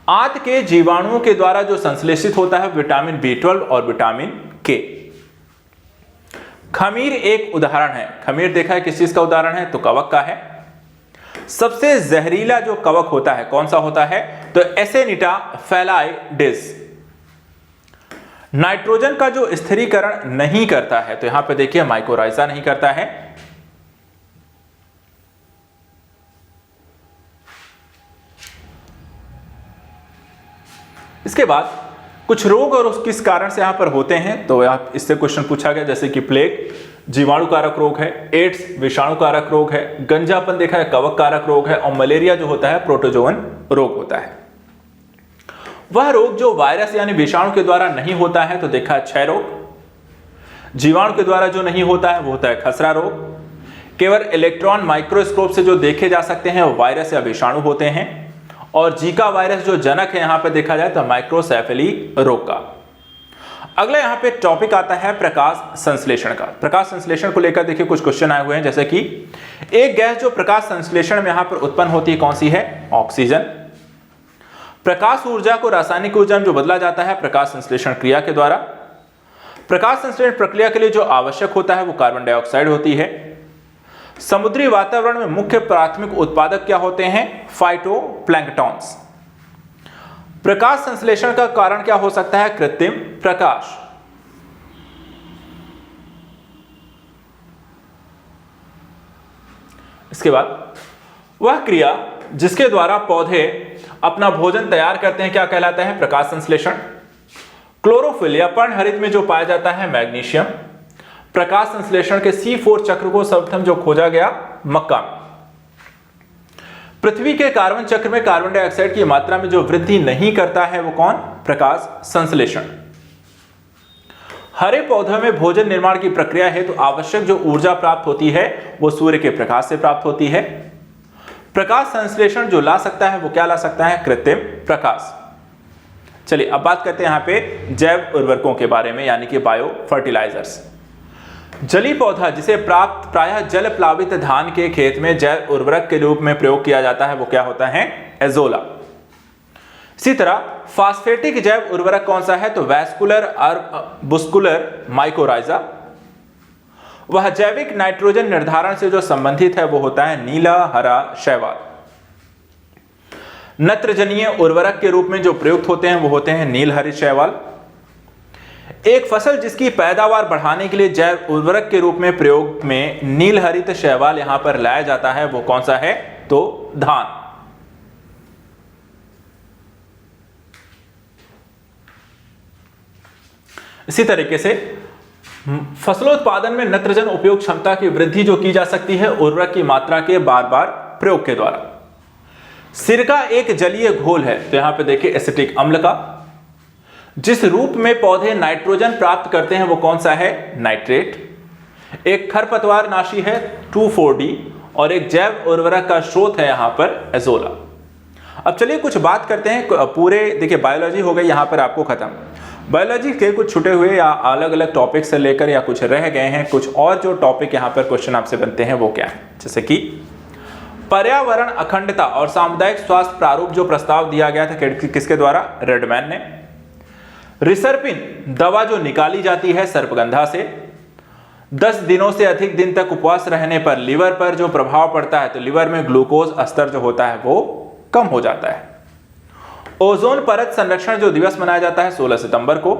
आंत के जीवाणुओं के द्वारा जो संश्लेषित होता है विटामिन B12 और विटामिन K। खमीर एक उदाहरण है। खमीर देखा है किस चीज का उदाहरण है? तो कवक का है। सबसे जहरीला जो कवक होता है कौन सा होता है? तो एसेनिटा फैलाइडिस। नाइट्रोजन का जो स्थिरीकरण नहीं करता है तो यहां पे देखिए माइकोराइजा नहीं करता है। इसके बाद कुछ रोग और किस कारण से यहां पर होते हैं तो आप इससे क्वेश्चन पूछा गया, जैसे कि प्लेग जीवाणु कारक रोग है, एड्स विषाणु कारक रोग है, गंजापन देखा है कवक कारक रोग है और मलेरिया जो होता है प्रोटोजोवन रोग होता है। वह रोग जो वायरस यानी विषाणु के द्वारा नहीं होता है तो देखा है क्षय रोग। जीवाणु के द्वारा जो नहीं होता है वो होता है खसरा रोग। केवल इलेक्ट्रॉन माइक्रोस्कोप से जो देखे जा सकते हैं वो वायरस या विषाणु होते हैं। और जीका वायरस जो जनक है यहां पे देखा जाए तो माइक्रोसेफेली रोग का। अगला यहां पे टॉपिक आता है प्रकाश संश्लेषण का। प्रकाश संश्लेषण को लेकर देखिए कुछ क्वेश्चन आए हुए हैं, जैसे कि एक गैस जो प्रकाश संश्लेषण में यहां पर उत्पन्न होती है कौन सी है? ऑक्सीजन। प्रकाश ऊर्जा को रासायनिक ऊर्जा में जो बदला जाता है प्रकाश संश्लेषण क्रिया के द्वारा। प्रकाश संश्लेषण प्रक्रिया के लिए जो आवश्यक होता है वो कार्बन डाइऑक्साइड होती है। समुद्री वातावरण में मुख्य प्राथमिक उत्पादक क्या होते हैं? फाइटोप्लैंक्टॉन्स। प्रकाश संश्लेषण का कारण क्या हो सकता है? कृत्रिम प्रकाश। इसके बाद वह क्रिया जिसके द्वारा पौधे अपना भोजन तैयार करते हैं क्या कहलाता है? प्रकाश संश्लेषण। क्लोरोफिल या पर्णहरित में जो पाया जाता है मैग्नीशियम। प्रकाश संश्लेषण के C4 चक्र को सर्वप्रथम जो खोजा गया मक्का में। पृथ्वी के कार्बन चक्र में कार्बन डाइऑक्साइड की मात्रा में जो वृद्धि नहीं करता है वो कौन? प्रकाश संश्लेषण। हरे पौधों में भोजन निर्माण की प्रक्रिया है तो आवश्यक जो ऊर्जा प्राप्त होती है वो सूर्य के प्रकाश से प्राप्त होती है। प्रकाश संश्लेषण जो ला सकता है वो क्या ला सकता है? कृत्रिम प्रकाश। चलिए अब बात करते हैं यहां पे जैव उर्वरकों के बारे में यानी कि बायो फर्टिलाइजर्स। जलीय पौधा जिसे प्राप्त प्रायः जल प्लावित धान के खेत में जैव उर्वरक के रूप में प्रयोग किया जाता है वो क्या होता है? एजोला। इसी तरह फास्फेटिक जैव उर्वरक कौन सा है? तो वैस्कुलर और बुस्कुलर माइकोराइजा। वह जैविक नाइट्रोजन निर्धारण से जो संबंधित है वो होता है नीला हरा शैवाल। नत्रजनीय उर्वरक के रूप में जो प्रयुक्त होते हैं वो होते हैं नील हरित शैवाल। एक फसल जिसकी पैदावार बढ़ाने के लिए जैव उर्वरक के रूप में प्रयोग में नील हरित शैवाल यहां पर लाया जाता है वो कौन सा है? तो धान। इसी तरीके से फसलोत्पादन में नत्रजन उपयोग क्षमता की वृद्धि जो की जा सकती है उर्वरक की मात्रा के बार बार प्रयोग के द्वारा। सिरका एक जलीय घोल है तो यहां पे देखिए एसिटिक अम्ल का। जिस रूप में पौधे नाइट्रोजन प्राप्त करते हैं वो कौन सा है? नाइट्रेट। एक खरपतवार नाशी है 2,4-D और एक जैव उर्वरक का स्रोत है यहां पर एजोला। अब चलिए कुछ बात करते हैं पूरे, देखिए बायोलॉजी हो गई यहां पर आपको खत्म। बायोलॉजी के कुछ छुटे हुए या अलग अलग टॉपिक से लेकर या कुछ रह गए हैं, कुछ और जो टॉपिक यहां पर क्वेश्चन आपसे बनते हैं वो क्या है, जैसे कि पर्यावरण अखंडता और सामुदायिक स्वास्थ्य प्रारूप जो प्रस्ताव दिया गया था किसके द्वारा? रेडमैन ने। रिसर्पिन दवा जो निकाली जाती है सर्पगंधा से, 10 दिनों से अधिक दिन तक उपवास रहने पर लिवर पर जो प्रभाव पड़ता है तो लिवर में ग्लूकोज स्तर जो होता है वो कम हो जाता है। ओजोन परत संरक्षण जो दिवस मनाया जाता है 16 सितंबर को।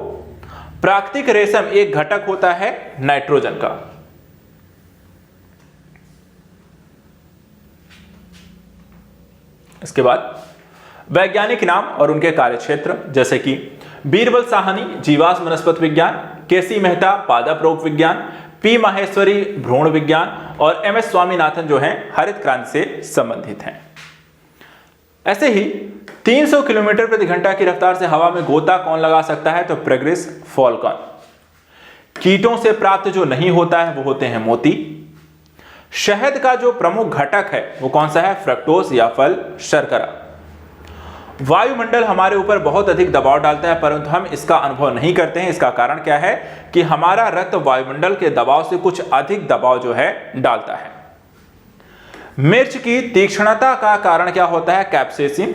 प्राकृतिक रेशम एक घटक होता है नाइट्रोजन का। इसके बाद वैज्ञानिक नाम और उनके कार्यक्षेत्र, जैसे कि बीरबल साहनी जीवाश्म वनस्पति विज्ञान, केसी मेहता पादप रोग विज्ञान, पी माहेश्वरी भ्रूण विज्ञान और एम.एस. स्वामीनाथन जो हैं हरित क्रांति से संबंधित हैं। ऐसे ही 300 किलोमीटर प्रति घंटा की रफ्तार से हवा में गोता कौन लगा सकता है? तो प्रेग्रिस फॉल्कन। कीटों से प्राप्त जो नहीं होता है वो होते हैं मोती। शहद का जो प्रमुख घटक है वो कौन सा है? फ्रक्टोज या फल शर्करा। वायुमंडल हमारे ऊपर बहुत अधिक दबाव डालता है परंतु हम इसका अनुभव नहीं करते हैं। इसका कारण क्या है कि हमारा रक्त वायुमंडल के दबाव से कुछ अधिक दबाव जो है डालता है। मिर्च की तीक्ष्णता का कारण क्या होता है? कैप्सेसिन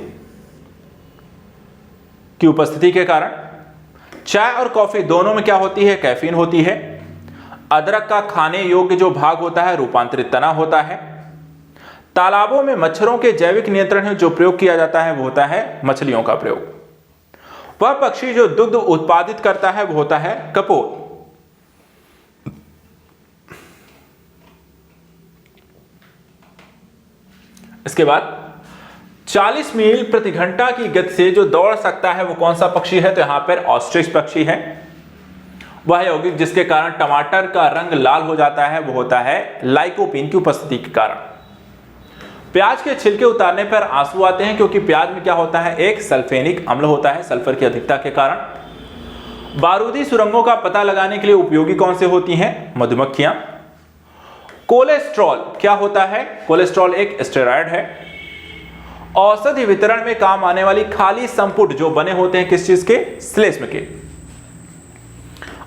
की उपस्थिति के कारण। चाय और कॉफी दोनों में क्या होती है? कैफीन होती है। अदरक का खाने योग्य जो भाग होता है रूपांतरित तना होता है। तालाबों में मच्छरों के जैविक नियंत्रण में जो प्रयोग किया जाता है वो होता है मछलियों का प्रयोग। वह पक्षी जो दुग्ध उत्पादित करता है वो होता है कपोत। इसके बाद 40 मील प्रति घंटा की गति से जो दौड़ सकता है वो कौन सा पक्षी है? तो यहां पर ऑस्ट्रिच पक्षी है। वह यौगिक जिसके कारण टमाटर का रंग लाल हो जाता है वो होता है लाइकोपीन की उपस्थिति के कारण। प्याज के छिलके उतारने पर आंसू आते हैं क्योंकि प्याज में क्या होता है? एक सल्फेनिक अम्ल होता है सल्फर की अधिकता के कारण। बारूदी सुरंगों का पता लगाने के लिए उपयोगी कौन से होती हैं? मधुमक्खियां। कोलेस्ट्रॉल क्या होता है? कोलेस्ट्रॉल एक स्टेरॉयड है। औषधि वितरण में काम आने वाली खाली संपुट जो बने होते हैं किस चीज के? श्लेष्म के।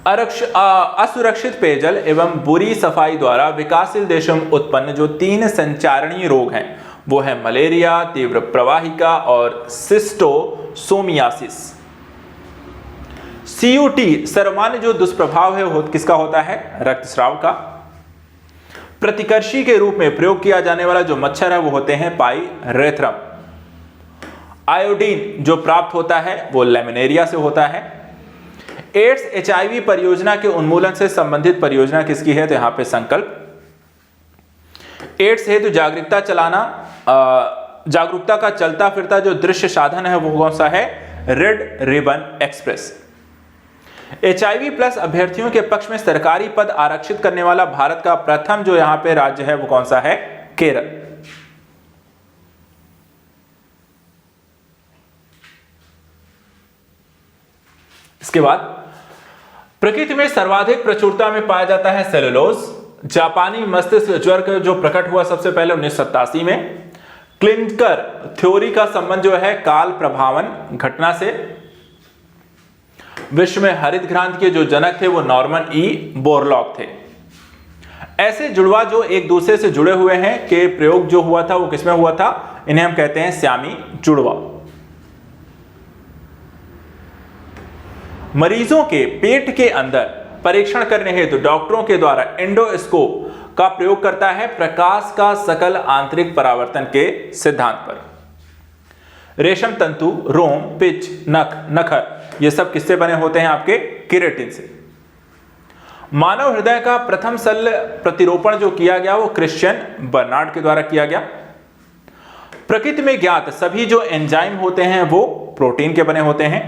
असुरक्षित पेयजल एवं बुरी सफाई द्वारा विकासशील देशों में उत्पन्न जो 3 संचारणीय रोग हैं वो है मलेरिया, तीव्र प्रवाहिका और सिस्टोसोमियासिस। CUT सर्वमान्य जो दुष्प्रभाव है वो किसका होता है? रक्तस्राव का। प्रतिकर्षी के रूप में प्रयोग किया जाने वाला जो मच्छर है वो होते हैं पाइरेथ्रम। आयोडीन जो प्राप्त होता है वो लेमिनेरिया से होता है। एड्स HIV परियोजना के उन्मूलन से संबंधित परियोजना किसकी है? तो यहां पे संकल्प। एड्स हेतु जागरूकता चलाना, जागरूकता का चलता फिरता जो दृश्य साधन है वो कौन सा है? Red ribbon express. HIV+ अभ्यर्थियों के पक्ष में सरकारी पद आरक्षित करने वाला भारत का प्रथम जो यहां पे राज्य है वो कौन सा है? केरल। इसके बाद प्रकृति में सर्वाधिक प्रचुरता में पाया जाता है सेलुलोज। जापानी मस्तिष्क ज्वर का जो प्रकट हुआ सबसे पहले 1987 में। क्लिंकर थ्योरी का संबंध जो है काल प्रभावन घटना से। विश्व में हरित क्रांति के जो जनक थे वो नॉर्मन ई बोरलॉग थे। ऐसे जुड़वा जो एक दूसरे से जुड़े हुए हैं के प्रयोग जो हुआ था वो किसमें हुआ था? इन्हें हम कहते हैं श्यामी जुड़वा। मरीजों के पेट के अंदर परीक्षण करने हेतु डॉक्टरों के द्वारा एंडोस्कोप का प्रयोग करता है प्रकाश का सकल आंतरिक परावर्तन के सिद्धांत पर। रेशम तंतु, रोम, पिच, नख, नखर ये सब किससे बने होते हैं? आपके केराटिन से। मानव हृदय का प्रथम शल्य प्रतिरोपण जो किया गया वो क्रिश्चियन बर्नार्ड के द्वारा किया गया। प्रकृति में ज्ञात सभी जो एंजाइम होते हैं वो प्रोटीन के बने होते हैं।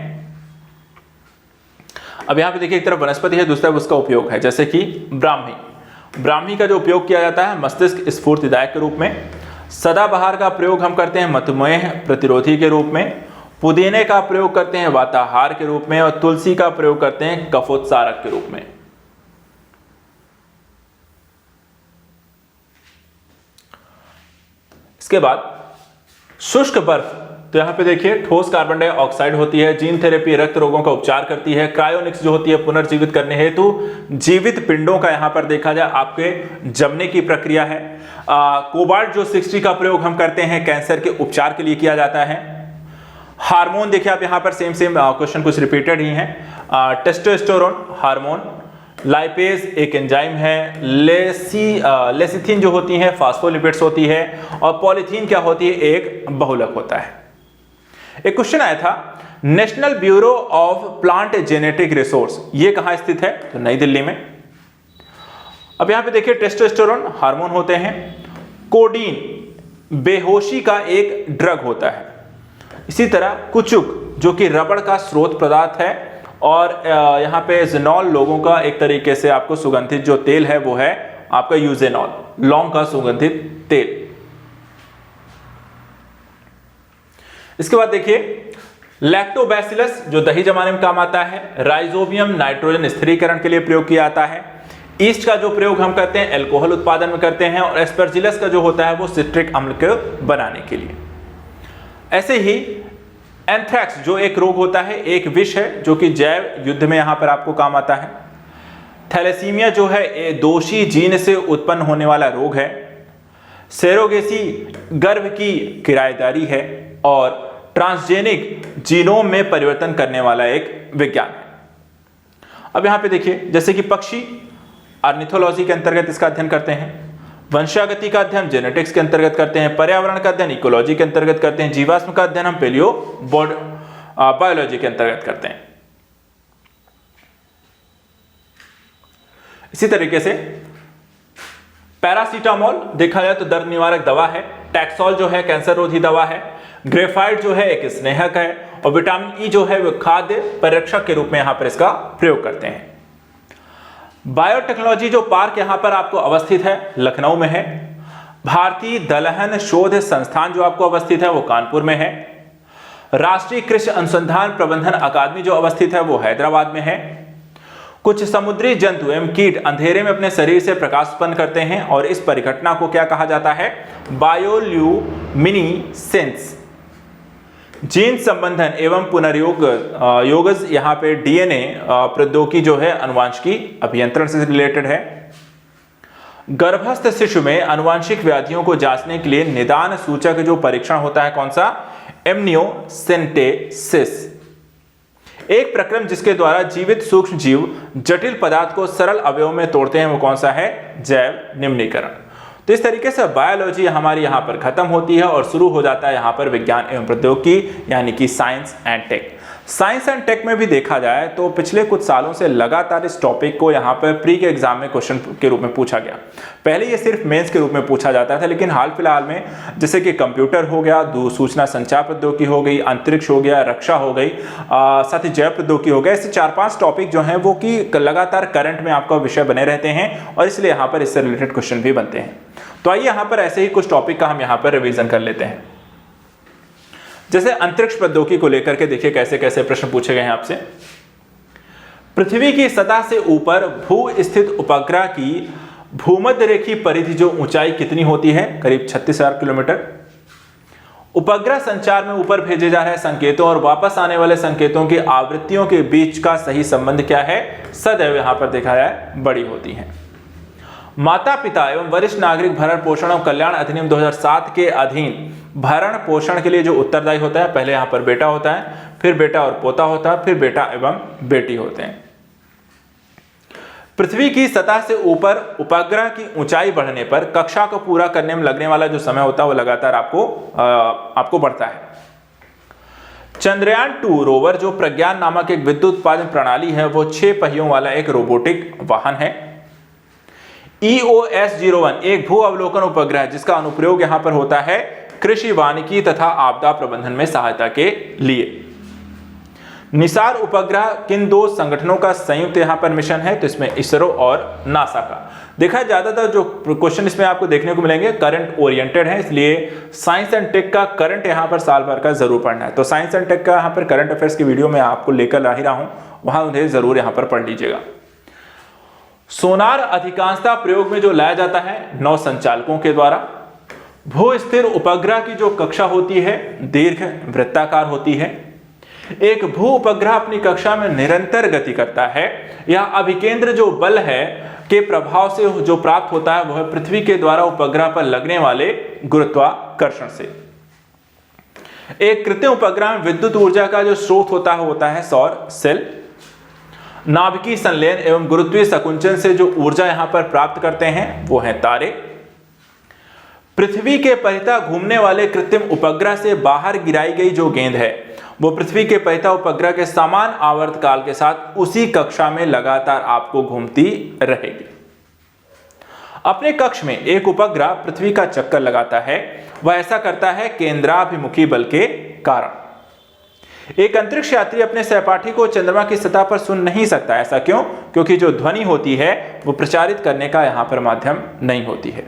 अब यहां पे देखिए एक तरफ वनस्पति है, दूसरा उसका उपयोग है, जैसे कि ब्राह्मी का जो उपयोग किया जाता है मस्तिष्क स्फूर्तिदायक के रूप में। सदाबहार का प्रयोग हम करते हैं मधुमेह प्रतिरोधी के रूप में। पुदीने का प्रयोग करते हैं वाताहार के रूप में और तुलसी का प्रयोग करते हैं कफोत्सारक के रूप में। इसके बाद शुष्क बर्फ, तो यहां पे देखिए ठोस कार्बन डाइऑक्साइड होती है। जीन थेरेपी रक्त रोगों का उपचार करती है। क्रायोनिक्स जो होती है पुनर्जीवित करने हेतु जीवित पिंडों का यहां पर देखा जाए आपके जमने की प्रक्रिया है। कोबाल्ट जो 60 का प्रयोग हम करते हैं कैंसर के उपचार के लिए किया जाता है। हार्मोन देखिए आप यहां पर सेम क्वेश्चन कुछ रिपीटेड ही हैं। टेस्टोस्टेरोन हार्मोन, लाइपेज एक एंजाइम है, लेसिथिन जो होती है फास्फोलिपिड्स होती है, और पॉलीथीन क्या होती है, एक बहुलक होता है। एक क्वेश्चन आया था, national bureau of plant genetic resource ये कहां स्थित है, तो नई दिल्ली में। अब यहां पे देखिए टेस्टोस्टेरोन हार्मोन होते हैं। कोडीन बेहोशी का एक ड्रग होता है। इसी तरह कुचुक जो कि रबड़ का स्रोत पदार्थ है, और यहाँ पे जिनॉल लोगों का एक तरीके से आपको सुगंधित जो तेल है वो है आपका यूजेनॉल, लौंग का सुगंधित तेल। इसके बाद देखिए लैक्टोबैसिलस जो दही जमाने में काम आता है। राइजोबियम नाइट्रोजन स्थिरीकरण के लिए प्रयोग किया जाता है। ईस्ट का जो प्रयोग हम करते हैं एल्कोहल उत्पादन में करते हैं, और एस्परजिलस का जो होता है वो सिट्रिक अम्ल को बनाने के लिए। ऐसे ही एंथ्रैक्स जो एक रोग होता है, एक विष है जो कि जैव युद्ध में यहां पर आपको काम आता है। थैलेसीमिया जो है दोषी जीन से उत्पन्न होने वाला रोग है। सेरोगेसी गर्भ की किराएदारी है, और ट्रांसजेनिक जीनोम में परिवर्तन करने वाला एक विज्ञान है। अब यहां पे देखिए जैसे कि पक्षी ऑर्निथोलॉजी के अंतर्गत इसका अध्ययन करते हैं, वंशागति का अध्ययन जेनेटिक्स के अंतर्गत करते हैं, पर्यावरण का अध्ययन इकोलॉजी के अंतर्गत करते हैं, जीवाश्म का अध्ययन हम बायोलॉजी के अंतर्गत करते हैं। इसी तरीके से पैरासीटामोल देखा जाए तो दर्द निवारक दवा है। टैक्सोल जो है कैंसर रोधी दवा है। ग्रेफाइट जो है एक स्नेहक है, और विटामिन ई जो है वो खाद्य परिरक्षक के रूप में यहां पर इसका प्रयोग करते हैं। बायोटेक्नोलॉजी जो पार्क यहां पर आपको अवस्थित है लखनऊ में है। भारतीय दलहन शोध संस्थान जो आपको अवस्थित है वो कानपुर में है। राष्ट्रीय कृषि अनुसंधान प्रबंधन अकादमी जो अवस्थित है वो हैदराबाद में है। कुछ समुद्री जंतु एवं कीट अंधेरे में अपने शरीर से प्रकाश उत्पन्न करते हैं, और इस परिघटना को क्या कहा जाता है, बायोल्यूमिनेसेंस। जीन संबंधन एवं पुनर्योग योगज यहाँ पे डीएनए प्रौद्योगिकी जो है अनुवांशिकी अभियंत्रण से रिलेटेड है। गर्भस्थ शिशु में आनुवांशिक व्याधियों को जांचने के लिए निदान सूचक जो परीक्षण होता है कौन सा, एमनियोसेंटेसिस। एक प्रक्रम जिसके द्वारा जीवित सूक्ष्म जीव जटिल पदार्थ को सरल अवयवों में तोड़ते हैं वो कौन सा है, जैव निम्नीकरण। तो इस तरीके से बायोलॉजी हमारी यहाँ पर खत्म होती है और शुरू हो जाता है यहाँ पर विज्ञान एवं प्रौद्योगिकी यानी कि science and tech. Science and tech में भी देखा जाए तो पिछले कुछ सालों से लगातार इस टॉपिक को यहाँ पर प्री के एग्जाम में क्वेश्चन के रूप में पूछा गया। पहले ये सिर्फ मेंस के रूप में पूछा जाता था, लेकिन हाल फिलहाल में जैसे कि कंप्यूटर हो गया, सूचना संचार प्रौद्योगिकी हो गई, अंतरिक्ष हो गया, रक्षा हो गई, साथ ही जैव प्रौद्योगिकी हो गया, ऐसे 4-5 टॉपिक जो हैं वो कि लगातार करंट में आपका विषय बने रहते हैं और इसलिए यहाँ पर इससे रिलेटेड क्वेश्चन भी बनते हैं। तो आइए यहाँ पर ऐसे ही कुछ टॉपिक का हम यहाँ पर रिवीजन कर लेते हैं। जैसे अंतरिक्ष प्रौद्योगिकी को लेकर के देखिए कैसे कैसे प्रश्न पूछे गए हैं आपसे। पृथ्वी की सतह से ऊपर भू स्थित उपग्रह की भूमध्य रेखीय परिधि जो ऊंचाई कितनी होती है, करीब 36,000 किलोमीटर। उपग्रह संचार में ऊपर भेजे जा रहे संकेतों और वापस आने वाले संकेतों की आवृत्तियों के बीच का सही संबंध क्या है, सदैव यहां पर देखा जाए बड़ी होती है। माता पिता एवं वरिष्ठ नागरिक भरण पोषण और कल्याण अधिनियम 2007 के अधीन भरण पोषण के लिए जो उत्तरदायी होता है, पहले यहां पर बेटा होता है, फिर बेटा और पोता होता है, फिर बेटा एवं बेटी होते हैं। पृथ्वी की सतह से ऊपर उपग्रह की ऊंचाई बढ़ने पर कक्षा को पूरा करने में लगने वाला जो समय होता है वो लगातार आपको बढ़ता है। चंद्रयान 2 रोवर जो प्रज्ञान नामक एक विद्युत उत्पादन प्रणाली है वो 6 पहियों वाला एक रोबोटिक वाहन है। EOS-01 एक भू अवलोकन उपग्रह जिसका अनुप्रयोग यहां पर होता है कृषि वानिकी तथा आपदा प्रबंधन में सहायता के लिए। निसार उपग्रह किन दो संगठनों का संयुक्त यहां पर मिशन है? तो इसमें इसरो और नासा का। देखा ज्यादातर जो क्वेश्चन इसमें आपको देखने को मिलेंगे करंट ओरिएंटेड है, इसलिए साइंस एंड टेक का करंट यहां पर साल भर का जरूर पढ़ना है। तो साइंस एंड टेक का यहां पर करंट अफेयर्स की वीडियो में आपको लेकर आ ही रहा हूं, वहां उन्हें जरूर यहां पर पढ़ लीजिएगा। सोनार अधिकांशतः प्रयोग में जो लाया जाता है नौ संचालकों के द्वारा। भू स्थिर उपग्रह की जो कक्षा होती है दीर्घ वृत्ताकार होती है। एक भू उपग्रह अपनी कक्षा में निरंतर गति करता है। यह अभिकेंद्र जो बल है के प्रभाव से जो प्राप्त होता है वह पृथ्वी के द्वारा उपग्रह पर लगने वाले गुरुत्वाकर्षण से। एक कृत्रिम उपग्रह में विद्युत ऊर्जा का जो स्रोत होता है सौर सेल। नाभिकीय संलयन एवं गुरुत्वीय संकुचन से जो ऊर्जा यहां पर प्राप्त करते हैं वो है तारे। पृथ्वी के परितः घूमने वाले कृत्रिम उपग्रह से बाहर गिराई गई जो गेंद है वो पृथ्वी के परितः उपग्रह के समान आवर्तकाल के साथ उसी कक्षा में लगातार आपको घूमती रहेगी। अपने कक्ष में एक उपग्रह पृथ्वी का चक्कर लगाता है, वह ऐसा करता है केंद्राभिमुखी बल के कारण। एक अंतरिक्ष यात्री अपने सहपाठी को चंद्रमा की सतह पर सुन नहीं सकता। ऐसा क्यों? क्योंकि जो ध्वनि होती है वो प्रचारित करने का यहां पर माध्यम नहीं होती है।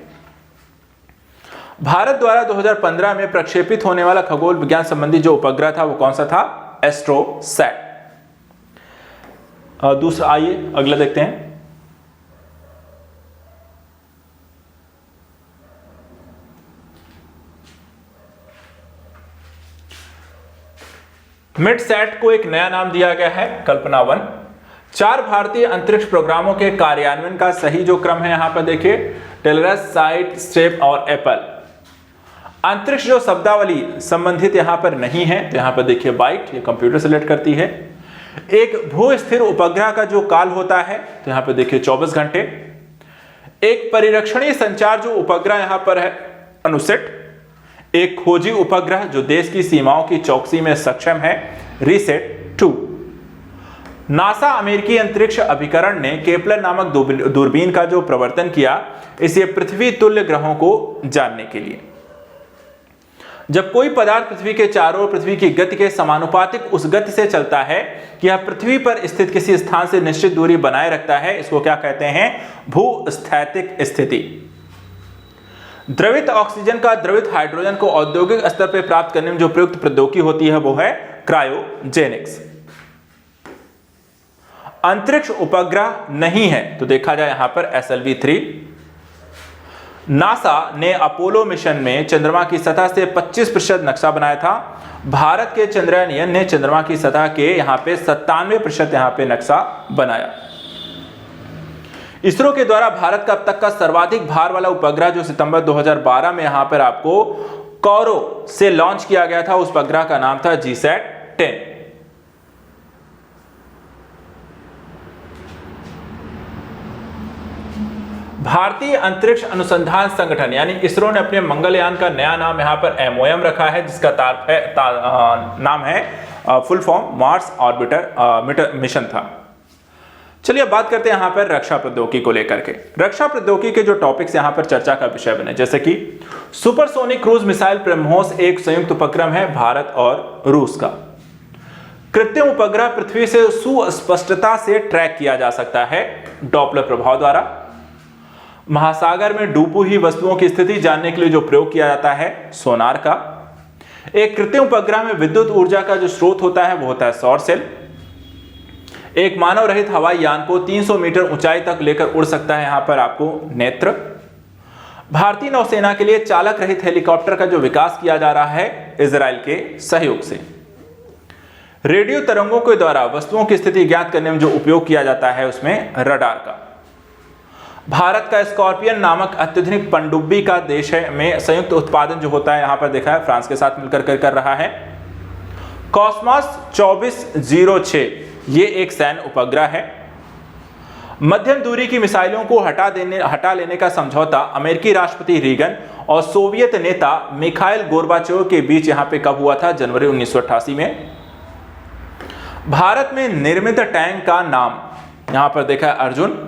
भारत द्वारा 2015 में प्रक्षेपित होने वाला खगोल विज्ञान संबंधी जो उपग्रह था वो कौन सा था? एस्ट्रोसैट। दूसरा, आइए अगला देखते हैं। मिडसैट को एक नया नाम दिया गया है कल्पना 1। 4 भारतीय अंतरिक्ष प्रोग्रामों के कार्यान्वयन का सही जो क्रम है यहां पर देखिए टेलरस, साइट, स्टेप और एप्पल। अंतरिक्ष जो शब्दावली संबंधित यहां पर नहीं है तो यहां पर देखिए बाइट, ये कंप्यूटर सेलेक्ट करती है। एक भू स्थिर उपग्रह का जो काल होता है तो यहां पर देखिए 24 घंटे। एक परिरक्षणीय संचार जो उपग्रह यहां पर है अनुसेट। एक खोजी उपग्रह जो देश की सीमाओं की चौकसी में सक्षम है रीसेट 2। नासा अमेरिकी अंतरिक्ष अभिकरण ने केपलर नामक दूरबीन का जो प्रवर्तन किया इसे पृथ्वी तुल्य ग्रहों को जानने के लिए। जब कोई पदार्थ पृथ्वी के चारों ओर पृथ्वी की गति के समानुपातिक उस गति से चलता है कि यह पृथ्वी पर स्थित किसी स्थान से निश्चित दूरी बनाए रखता है, इसको क्या कहते हैं? भूस्थैतिक स्थिति। द्रवित ऑक्सीजन का द्रवित हाइड्रोजन को औद्योगिक स्तर पर प्राप्त करने में जो प्रयुक्त प्रौद्योगिकी होती है वो है क्रायोजेनिक्स। अंतरिक्ष उपग्रह नहीं है तो देखा जाए यहां पर SLV-3। नासा ने अपोलो मिशन में चंद्रमा की सतह से 25% नक्शा बनाया था। भारत के चंद्रयान ने चंद्रमा की सतह के यहां पे 97% यहां पे नक्शा बनाया। इसरो के द्वारा भारत का अब तक का सर्वाधिक भार वाला उपग्रह जो सितंबर 2012 में यहां पर आपको कौरो से लॉन्च किया गया था, उस उपग्रह का नाम था GSAT-10। भारतीय अंतरिक्ष अनुसंधान संगठन यानी इसरो ने अपने मंगलयान का नया नाम यहां पर MOM रखा है, जिसका नाम है full form Mars orbiter mission था। चलिए अब बात करते हैं यहां पर रक्षा प्रौद्योगिकी को लेकर के। रक्षा प्रौद्योगिकी के जो टॉपिक्स यहां पर चर्चा का विषय बने, जैसे कि सुपरसोनिक क्रूज मिसाइल ब्रह्मोस एक संयुक्त उपक्रम है भारत और रूस का। कृत्रिम उपग्रह पृथ्वी से सुस्पष्टता से ट्रैक किया जा सकता है डॉपलर प्रभाव द्वारा। महासागर में डूबी हुई वस्तुओं की स्थिति जानने के लिए जो प्रयोग किया जाता है सोनार का। एक कृत्रिम उपग्रह में विद्युत ऊर्जा का जो स्रोत होता है वो होता है सौर सेल। एक मानव रहित हवाई यान को 300 मीटर ऊंचाई तक लेकर उड़ सकता है यहां पर आपको नेत्र। भारतीय नौसेना के लिए चालक रहित हेलीकॉप्टर का जो विकास किया जा रहा है इजराइल के सहयोग से। रेडियो तरंगों के द्वारा वस्तुओं की स्थिति ज्ञात करने में जो उपयोग किया जाता है उसमें रडार का। भारत का स्कॉर्पियन नामक अत्याधुनिक पनडुब्बी का देश है में संयुक्त उत्पादन जो होता है यहां पर देखा है फ्रांस के साथ मिलकर कर रहा है। कॉस्मॉस 2406 ये एक सैन्य उपग्रह है। मध्यम दूरी की मिसाइलों को हटा लेने का समझौता अमेरिकी राष्ट्रपति रीगन और सोवियत नेता मिखाइल गोर्बाचोव के बीच यहां पे कब हुआ था? जनवरी 1988 में। भारत में निर्मित टैंक का नाम यहां पर देखा है अर्जुन।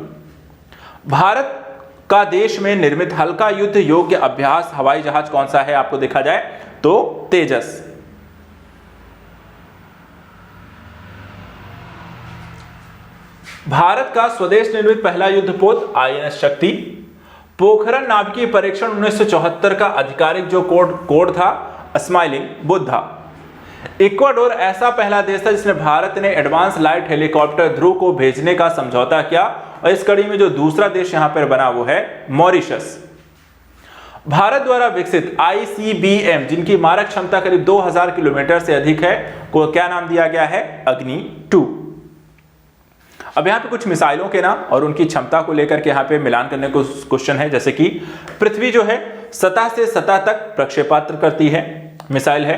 भारत का देश में निर्मित हल्का युद्ध योग्य अभ्यास हवाई जहाज कौन सा है? आपको देखा जाए तो तेजस। भारत का स्वदेश निर्मित पहला युद्धपोत आईएनएस शक्ति। पोखरण नाभिकीय परीक्षण 1974 का आधिकारिक जो कोड था स्माइलिंग बुद्धा। इक्वाडोर ऐसा पहला देश था जिसने भारत ने एडवांस लाइट हेलीकॉप्टर ध्रुव को भेजने का समझौता किया, और इस कड़ी में जो दूसरा देश यहां पर बना वो है मॉरिशस। भारत द्वारा विकसित ICBM जिनकी मारक क्षमता करीब 2000 किलोमीटर से अधिक है को क्या नाम दिया गया है? अग्नि 2। अब यहाँ पे कुछ मिसाइलों के नाम और उनकी क्षमता को लेकर के यहाँ पे मिलान करने को क्वेश्चन है, जैसे कि पृथ्वी जो है सतह से सतह तक प्रक्षेपास्त्र करती है, मिसाइल है।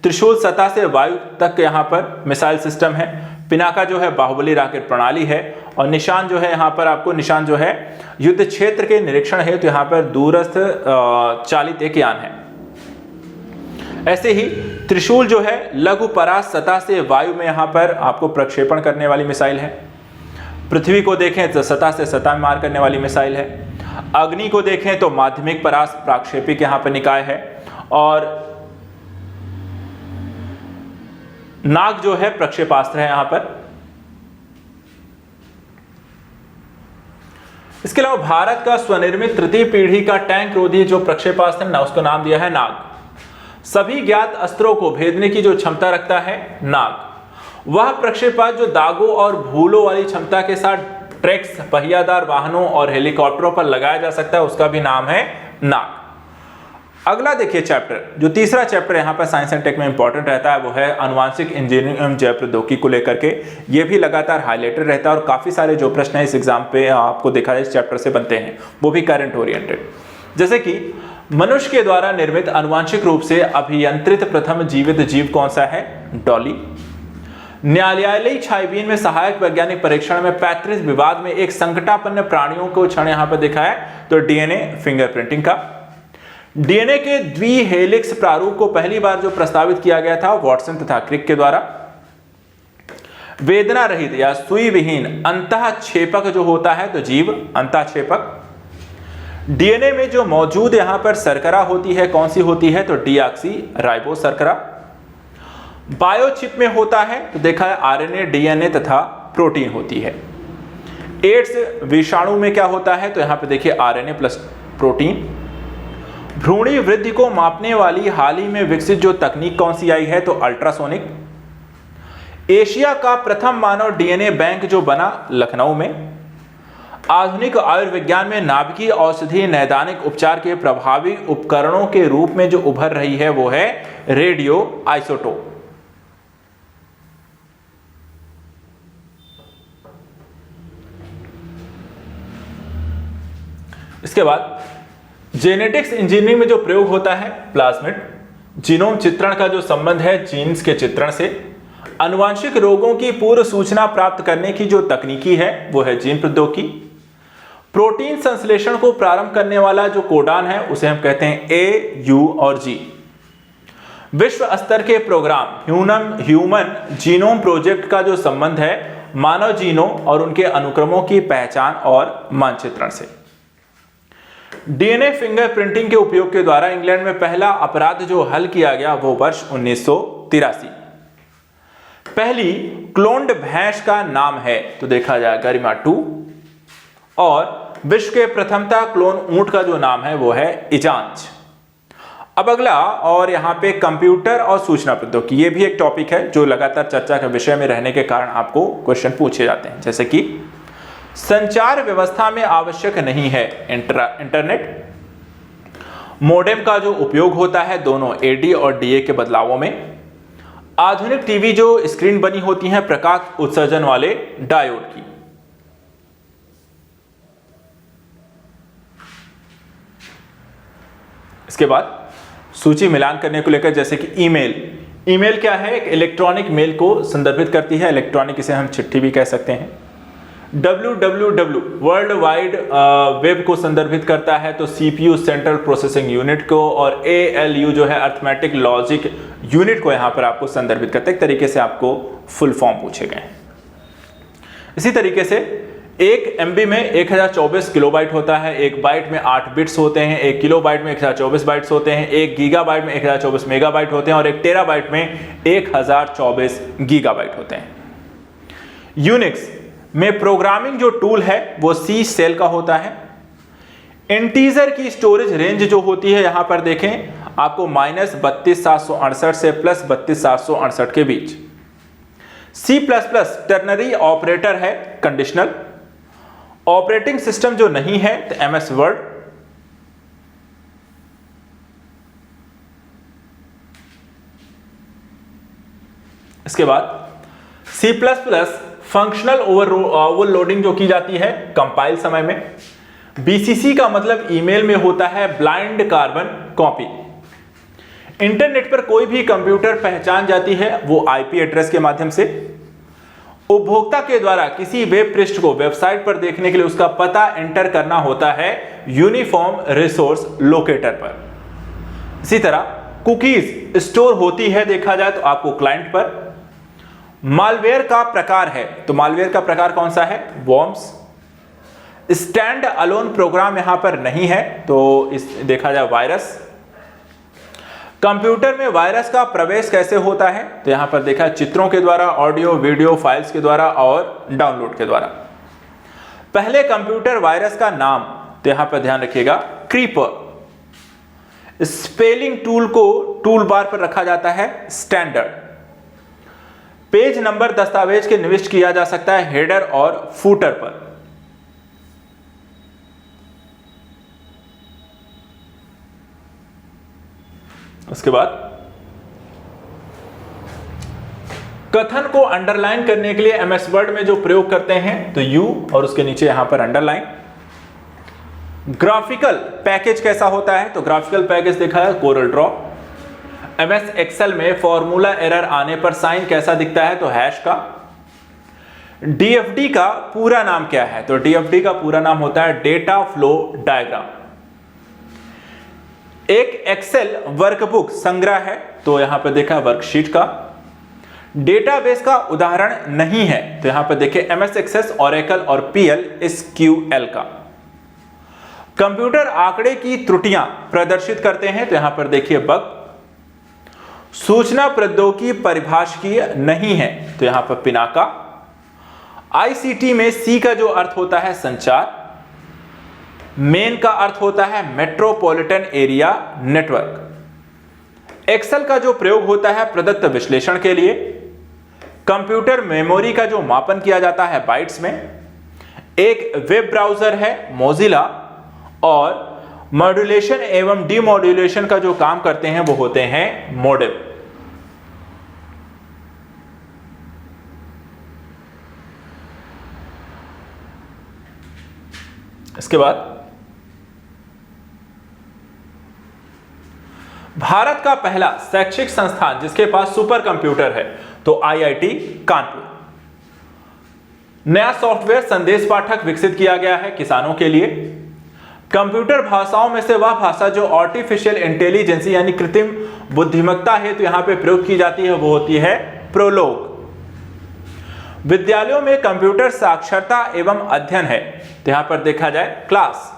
त्रिशूल सतह से वायु तक यहाँ पर मिसाइल सिस्टम है। पिनाका जो है बाहुबली रॉकेट प्रणाली है, और निशान जो है यहाँ पर आपको निशान जो है युद्ध क्षेत्र के निरीक्षण है, तो यहाँ पर दूरस्थ चालित एक यान है। ऐसे ही त्रिशूल जो है लघु परास सतह से वायु में यहाँ पर आपको प्रक्षेपण करने वाली मिसाइल है। पृथ्वी को देखें तो सतह से सतह में मार करने वाली मिसाइल है। अग्नि को देखें तो माध्यमिक परास प्राक्षेपिक यहाँ पर निकाय है, और नाग जो है प्रक्षेपास्त्र है यहां पर। इसके अलावा भारत का स्वनिर्मित तृतीय पीढ़ी का टैंक रोधी जो प्रक्षेपास्त्र ना उसको नाम दिया है नाग। सभी ज्ञात अस्त्रों को भेदने की जो क्षमता रखता है नाग। वह प्रक्षेपास्त्र जो दागों और भूलों वाली क्षमता के साथ ट्रैक्स पहियादार वाहनों और हेलीकॉप्टरों पर लगाया जा सकता है, उसका भी नाम है नाग। अगला देखिए चैप्टर, जो तीसरा चैप्टर यहाँ पर साइंस एंड टेक में इंपॉर्टेंट रहता है वो है अनुवांशिक इंजीनियरिंग एवं जैव प्रौद्योगिकी को लेकर के। ये भी लगातार हाईलाइटेड रहता है, और काफी सारे जो प्रश्न है इस एग्जाम पे आपको देखा जाए इस चैप्टर से बनते हैं, वो भी करंट ओरिएंटेड। जैसे कि मनुष्य के द्वारा निर्मित अनुवांशिक रूप से अभियंत्रित प्रथम जीवित जीव कौन सा है? डॉली। न्यायालयी छायाबीन में सहायक वैज्ञानिक परीक्षण में 35 विवाद में एक संकटापन्न प्राणियों को क्षण यहाँ पर दिखा है, तो डीएनए फिंगरप्रिंटिंग का। डीएनए के द्विहेलिक्स प्रारूप को पहली बार जो प्रस्तावित किया गया था वॉटसन तथा क्रिक के द्वारा। वेदना रहित या सुई विहीन अंतःक्षेपक जो होता है तो जीव अंतःक्षेपक। डीएनए में जो मौजूद यहां पर शर्करा होती है कौन सी होती है? तो डीऑक्सी राइबो शर्करा। बायोचिप में होता है तो देखा है आरएनए, डीएनए तथा प्रोटीन होती है। एड्स विषाणु में क्या होता है? तो यहां पर देखिए आरएनए प्लस प्रोटीन। भ्रूणी वृद्धि को मापने वाली हाल ही में विकसित जो तकनीक कौन सी आई है? तो अल्ट्रासोनिक। एशिया का प्रथम मानव डीएनए बैंक जो बना लखनऊ में। आधुनिक आयुर्विज्ञान में नाभिकीय औषधि नैदानिक उपचार के प्रभावी उपकरणों के रूप में जो उभर रही है वो है रेडियो आइसोटोप। इसके बाद जेनेटिक्स इंजीनियरिंग में जो प्रयोग होता है प्लाज्मिड। जीनोम चित्रण का जो संबंध है जीन्स के चित्रण से। आनुवांशिक रोगों की पूर्व सूचना प्राप्त करने की जो तकनीकी है वो है जीन प्रौद्योगिकी। प्रोटीन संश्लेषण को प्रारंभ करने वाला जो कोडान है उसे हम कहते हैं ए, यू और जी। विश्व स्तर के प्रोग्राम ह्यूमन जीनोम प्रोजेक्ट का जो संबंध है मानव जीनों और उनके अनुक्रमों की पहचान और मानचित्रण से। डीएनए फिंगरप्रिंटिंग के उपयोग के द्वारा इंग्लैंड में पहला अपराध जो हल किया गया वो वर्ष 1983। पहली क्लोन्ड भैंस का नाम है तो देखा जाए गरिमा 2, और विश्व के प्रथमता क्लोन ऊंट का जो नाम है वो है इजांच। अब अगला, और यहाँ पे कंप्यूटर और सूचना प्रौद्योगिकी, ये भी एक टॉपिक है जो लगातार चर्चा के विषय में रहने के कारण आपको क्वेश्चन पूछे जाते हैं। जैसे कि संचार व्यवस्था में आवश्यक नहीं है इंटरनेट। मोडेम का जो उपयोग होता है दोनों एडी और डीए के बदलावों में। आधुनिक टीवी जो स्क्रीन बनी होती है प्रकाश उत्सर्जन वाले डायोड की। इसके बाद सूची मिलान करने को लेकर, जैसे कि ईमेल क्या है? एक इलेक्ट्रॉनिक मेल को संदर्भित करती है, इलेक्ट्रॉनिक इसे हम चिट्ठी भी कह सकते हैं। www वर्ल्ड वाइड वेब को संदर्भित करता है तो सीपीयू सेंट्रल प्रोसेसिंग यूनिट को, और ALU जो है अर्थमेटिक लॉजिक यूनिट को यहां पर आपको संदर्भित करते हैं। एक तरीके से आपको फुल फॉर्म पूछे गए हैं। इसी तरीके से एक MB में 1024 किलोबाइट होता है, एक बाइट में 8 बिट्स होते हैं, एक किलोबाइट में 1024 बाइट्स होते हैं, एक गीगाबाइट में 1024 मेगाबाइट होते हैं, और एक टेराबाइट में 1024 गीगाबाइट होते हैं। यूनिक्स में प्रोग्रामिंग जो टूल है वो C सेल का होता है। इंटीजर की स्टोरेज रेंज जो होती है यहां पर देखें आपको -32768 से +32768 के बीच। C++ टर्नरी ऑपरेटर है, कंडीशनल। ऑपरेटिंग सिस्टम जो नहीं है तो MS वर्ड। इसके बाद C++ फंक्शनल ओवरलोडिंग जो की जाती है कंपाइल समय में। BCC का मतलब ईमेल में होता है ब्लाइंड कार्बन कॉपी। इंटरनेट पर कोई भी कंप्यूटर पहचान जाती है वो IP एड्रेस के माध्यम से। उपभोक्ता के द्वारा किसी वेब पृष्ठ को वेबसाइट पर देखने के लिए उसका पता एंटर करना होता है यूनिफॉर्म रिसोर्स लोकेटर पर। इसी तरह कुकीज स्टोर होती है देखा जाए तो आपको क्लाइंट पर। मालवेयर का प्रकार है तो मालवेयर का प्रकार कौन सा है, वॉर्म्स। स्टैंड अलोन प्रोग्राम यहां पर नहीं है तो इस देखा जाए वायरस। कंप्यूटर में वायरस का प्रवेश कैसे होता है तो यहां पर देखा चित्रों के द्वारा, ऑडियो वीडियो फाइल्स के द्वारा और डाउनलोड के द्वारा। पहले कंप्यूटर वायरस का नाम तो यहां पर ध्यान रखिएगा क्रीपर। स्पेलिंग टूल को टूल बार पर रखा जाता है स्टैंडर्ड। पेज नंबर दस्तावेज के निविष्ट किया जा सकता है हेडर और फूटर पर। उसके बाद कथन को अंडरलाइन करने के लिए MS वर्ड में जो प्रयोग करते हैं तो U और उसके नीचे यहां पर अंडरलाइन। ग्राफिकल पैकेज कैसा होता है तो ग्राफिकल पैकेज देखा है कोरल ड्रॉ। MS एक्सेल में फॉर्मूला एरर आने पर साइन कैसा दिखता है तो हैश का। DFD का पूरा नाम क्या है तो DFD का पूरा नाम होता है डेटा फ्लो डायग्राम। एक एक्सेल वर्कबुक संग्रह है तो यहां पर देखा वर्कशीट का। डेटाबेस का उदाहरण नहीं है तो यहां पर देखिए MS एक्सेस, ओरेकल और PL SQL का। कंप्यूटर आंकड़े की त्रुटियां प्रदर्शित करते हैं तो यहां पर देखिए बग। सूचना प्रौद्योगिकी परिभाषिकीय नहीं है तो यहां पर पिनाका। ICT में C का जो अर्थ होता है संचार। मेन का अर्थ होता है मेट्रोपॉलिटन एरिया नेटवर्क। एक्सेल का जो प्रयोग होता है प्रदत्त विश्लेषण के लिए। कंप्यूटर मेमोरी का जो मापन किया जाता है बाइट्स में। एक वेब ब्राउज़र है मोजिला और मॉड्यूलेशन एवं डीमॉड्यूलेशन का जो काम करते हैं वो होते हैं मोडेम। इसके बाद भारत का पहला शैक्षिक संस्थान जिसके पास सुपर कंप्यूटर है तो IIT कानपुर। नया सॉफ्टवेयर संदेश पाठक विकसित किया गया है किसानों के लिए। कंप्यूटर भाषाओं में से वह भाषा जो आर्टिफिशियल इंटेलिजेंस यानी कृत्रिम बुद्धिमत्ता है तो यहां पे प्रयोग की जाती है वो होती है प्रोलोग। विद्यालयों में कंप्यूटर साक्षरता एवं अध्ययन है तो यहां पर देखा जाए क्लास।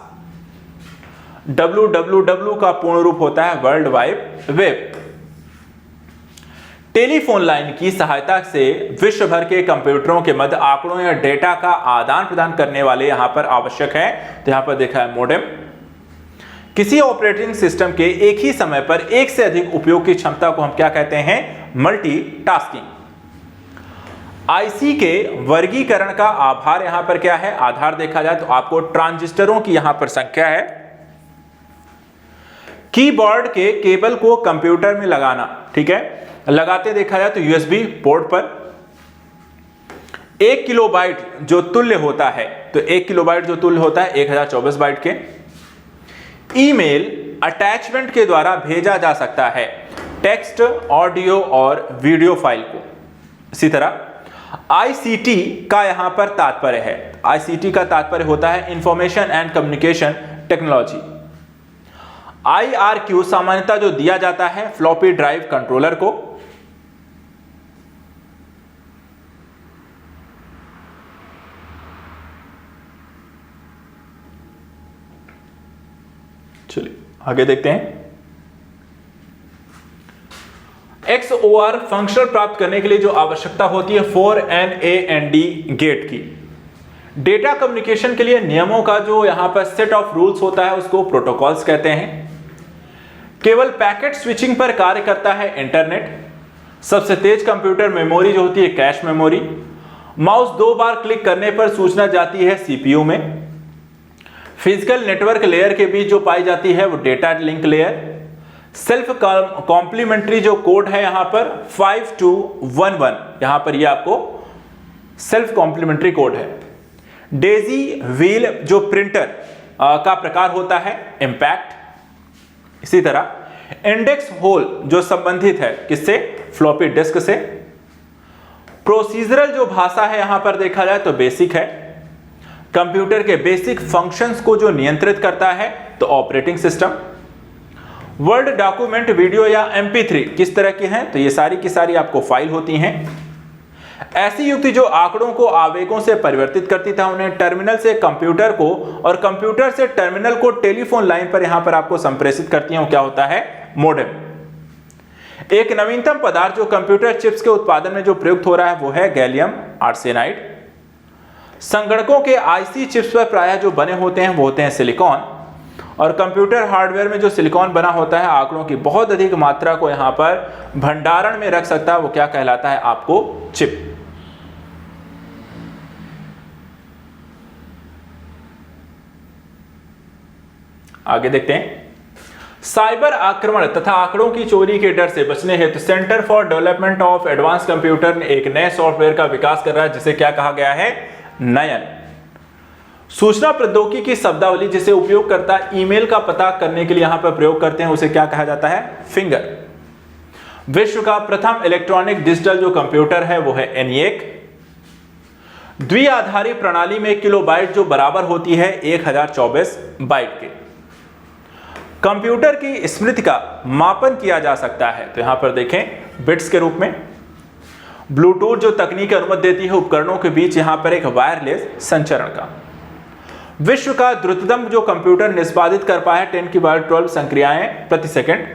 WWW का पूर्ण रूप होता है world wide web. Telephone line की सहायता से विश्व भर के कंप्यूटरों के मध्य आंकड़ों या डेटा का आदान प्रदान करने वाले यहां पर आवश्यक है तो यहां पर देखा है मोडेम। किसी ऑपरेटिंग सिस्टम के एक ही समय पर एक से अधिक उपयोग की क्षमता को हम क्या कहते हैं, मल्टीटास्किंग। IC के वर्गीकरण का आधार यहां पर क्या है, आधार देखा जाए तो आपको ट्रांजिस्टरों की यहां पर संख्या है। कीबोर्ड के केबल को कंप्यूटर में लगाना, ठीक है, लगाते देखा जाए तो USB पोर्ट पर। 1 किलोबाइट जो तुल्य होता है तो 1 किलोबाइट जो तुल्य होता है 1024 बाइट के। ईमेल अटैचमेंट के द्वारा भेजा जा सकता है टेक्स्ट, ऑडियो और वीडियो फाइल को। इसी तरह ICT का यहां पर तात्पर्य है, ICT का तात्पर्य होता है information and communication technology. IRQ सामान्यतः जो दिया जाता है फ्लॉपी ड्राइव कंट्रोलर को। चलिए आगे देखते हैं। XOR फंक्शन प्राप्त करने के लिए जो आवश्यकता होती है 4 NAND गेट की, डेटा कम्युनिकेशन के लिए नियमों का जो यहां पर सेट ऑफ रूल्स होता है उसको प्रोटोकॉल्स कहते हैं। केवल पैकेट स्विचिंग पर कार्य करता है इंटरनेट। सबसे तेज कंप्यूटर मेमोरी जो होती है कैश मेमोरी। माउस 2 बार क्लिक करने पर सूचना जाती है सीपीयू में। फिजिकल नेटवर्क लेयर के बीच जो पाई जाती है वो data link layer. Self complementary जो कोड है यहां पर 5211, यहां पर ये आपको सेल्फ कॉम्प्लीमेंट्री कोड है। डेजी व्हील जो प्रिंटर का प्रकार होता है इंपैक्ट। इसी तरह इंडेक्स होल जो संबंधित है किससे, फ्लॉपी डिस्क से। प्रोसीजरल जो भाषा है यहां पर देखा जाए तो बेसिक है। कंप्यूटर के बेसिक फंक्शंस को जो नियंत्रित करता है तो operating system. Word document video या MP3 किस तरह की हैं, तो ये सारी की सारी आपको फाइल होती हैं। ऐसी युक्ति जो आंकड़ों को आवेगों से परिवर्तित करती था, उन्हें टर्मिनल से कंप्यूटर को और कंप्यूटर से टर्मिनल को टेलीफोन लाइन पर यहां पर आपको संप्रेषित करती हैं, क्या होता है, मोडेम। एक नवीनतम पदार्थ जो कंप्यूटर चिप्स के उत्पादन में जो प्रयुक्त हो रहा है वो है गैलियम आर्सेनाइड। संगणकों के IC चिप्स पर प्रायः जो बने होते हैं वो होते हैं सिलिकॉन, और कंप्यूटर हार्डवेयर में जो सिलिकॉन बना होता है आंकड़ों की बहुत अधिक मात्रा को यहां पर भंडारण में रख सकता है, वो क्या कहलाता है आपको, चिप। आगे देखते हैं। साइबर आक्रमण तथा आंकड़ों की चोरी के डर से बचने हेतु centre for development of advance computer ने एक नए सॉफ्टवेयर का विकास कर रहा है जिसे क्या कहा गया है, नयन। सूचना प्रौद्योगिकी की शब्दावली जिसे उपयोगकर्ता ईमेल का पता करने के लिए यहां पर प्रयोग करते हैं उसे क्या कहा जाता है, फिंगर। विश्व का प्रथम इलेक्ट्रॉनिक डिजिटल जो कंप्यूटर है वो है ENIAC। द्विआधारी प्रणाली में किलोबाइट जो बराबर होती है 1024 बाइट के। कंप्यूटर की स्मृति का मापन किया जा सकता है, तो यहां पर देखें बिट्स के रूप में। ब्लूटूथ जो तकनीक अनुमति देती है उपकरणों के बीच यहां पर एक वायरलेस संचरण का। विश्व का द्रुततम जो कंप्यूटर निष्पादित कर पाया 10^12 संक्रियाएं प्रति सेकंड।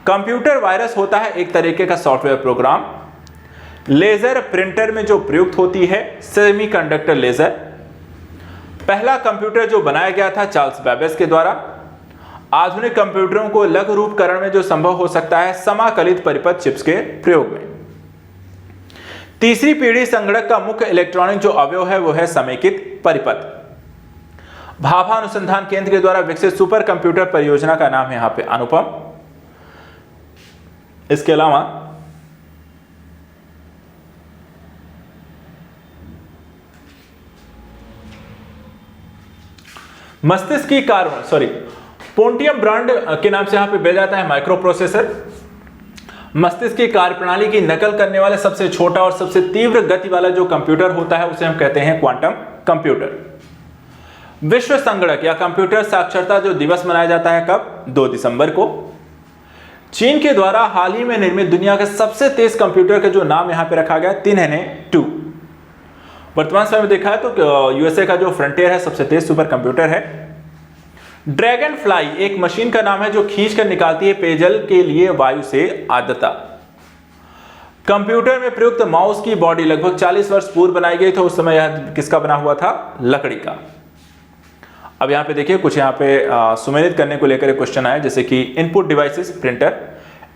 कंप्यूटर वायरस होता है एक तरीके का सॉफ्टवेयर प्रोग्राम। लेजर प्रिंटर में जो प्रयुक्त होती है सेमीकंडक्टर लेजर। पहला कंप्यूटर जो बनाया गया था चार्ल्स बेबेज के द्वारा। आधुनिक कंप्यूटरों को लघु रूपकरण में जो संभव हो सकता है समाकलित परिपथ चिप्स के प्रयोग में। तीसरी पीढ़ी संगणक का मुख्य इलेक्ट्रॉनिक जो अवयव है वो है समेकित परिपथ। भाभा अनुसंधान केंद्र के द्वारा विकसित सुपर कंप्यूटर परियोजना का नाम है यहां पे अनुपम। इसके अलावा मस्तिष्क की पोंटियम ब्रांड के नाम से यहां पे भेजा जाता है माइक्रो प्रोसेसर। मस्तिष्क की कार्यप्रणाली की नकल करने वाले सबसे छोटा और सबसे तीव्र गति वाला जो कंप्यूटर होता है उसे हम कहते हैं क्वांटम कंप्यूटर। विश्व संगणक या कंप्यूटर साक्षरता जो दिवस मनाया जाता है कब, 2 दिसंबर को। चीन के द्वारा हाल ही में निर्मित दुनिया के सबसे तेज कंप्यूटर का जो नाम यहां पे रखा गया तिनहने 2। वर्तमान समय में देखा है तो यूएसए का जो फ्रंटियर है सबसे तेज सुपर कंप्यूटर है। ड्रैगन फ्लाई एक मशीन का नाम है जो खींच कर निकालती है पेयजल के लिए वायु से आर्द्रता। कंप्यूटर में प्रयुक्त माउस की बॉडी लगभग 40 वर्ष पूर्व बनाई गई थी, उस समय यह किसका बना हुआ था, लकड़ी का। अब यहां पे देखिए कुछ यहां पे सुमेलित करने को लेकर क्वेश्चन आए, जैसे कि input devices printer,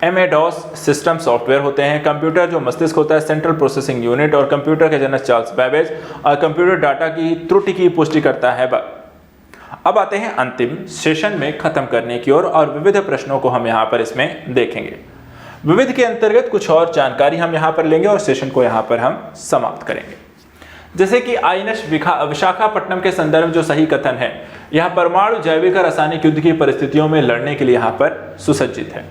MS-DOS system software होते हैं। कंप्यूटर जो मस्तिष्क होता है सेंट्रल प्रोसेसिंग यूनिट, और कंप्यूटर के जनक चार्ल्स बेबेज, और कंप्यूटर डाटा की त्रुटि की पुष्टि करता है। अब आते हैं अंतिम सेशन में खत्म करने की ओर, और विविध प्रश्नों को हम यहाँ पर इसमें देखेंगे। विविध के अंतर्गत कुछ और जानकारी हम यहाँ पर लेंगे और सेशन को यहाँ पर हम समाप्त करेंगे। जैसे कि INS विशाखापट्टनम के संदर्भ जो सही कथन है, यह परमाणु जैविक और रासायनिक युद्ध की परिस्थितियों में लड़ने के लिए यहाँ पर सुसज्जित है।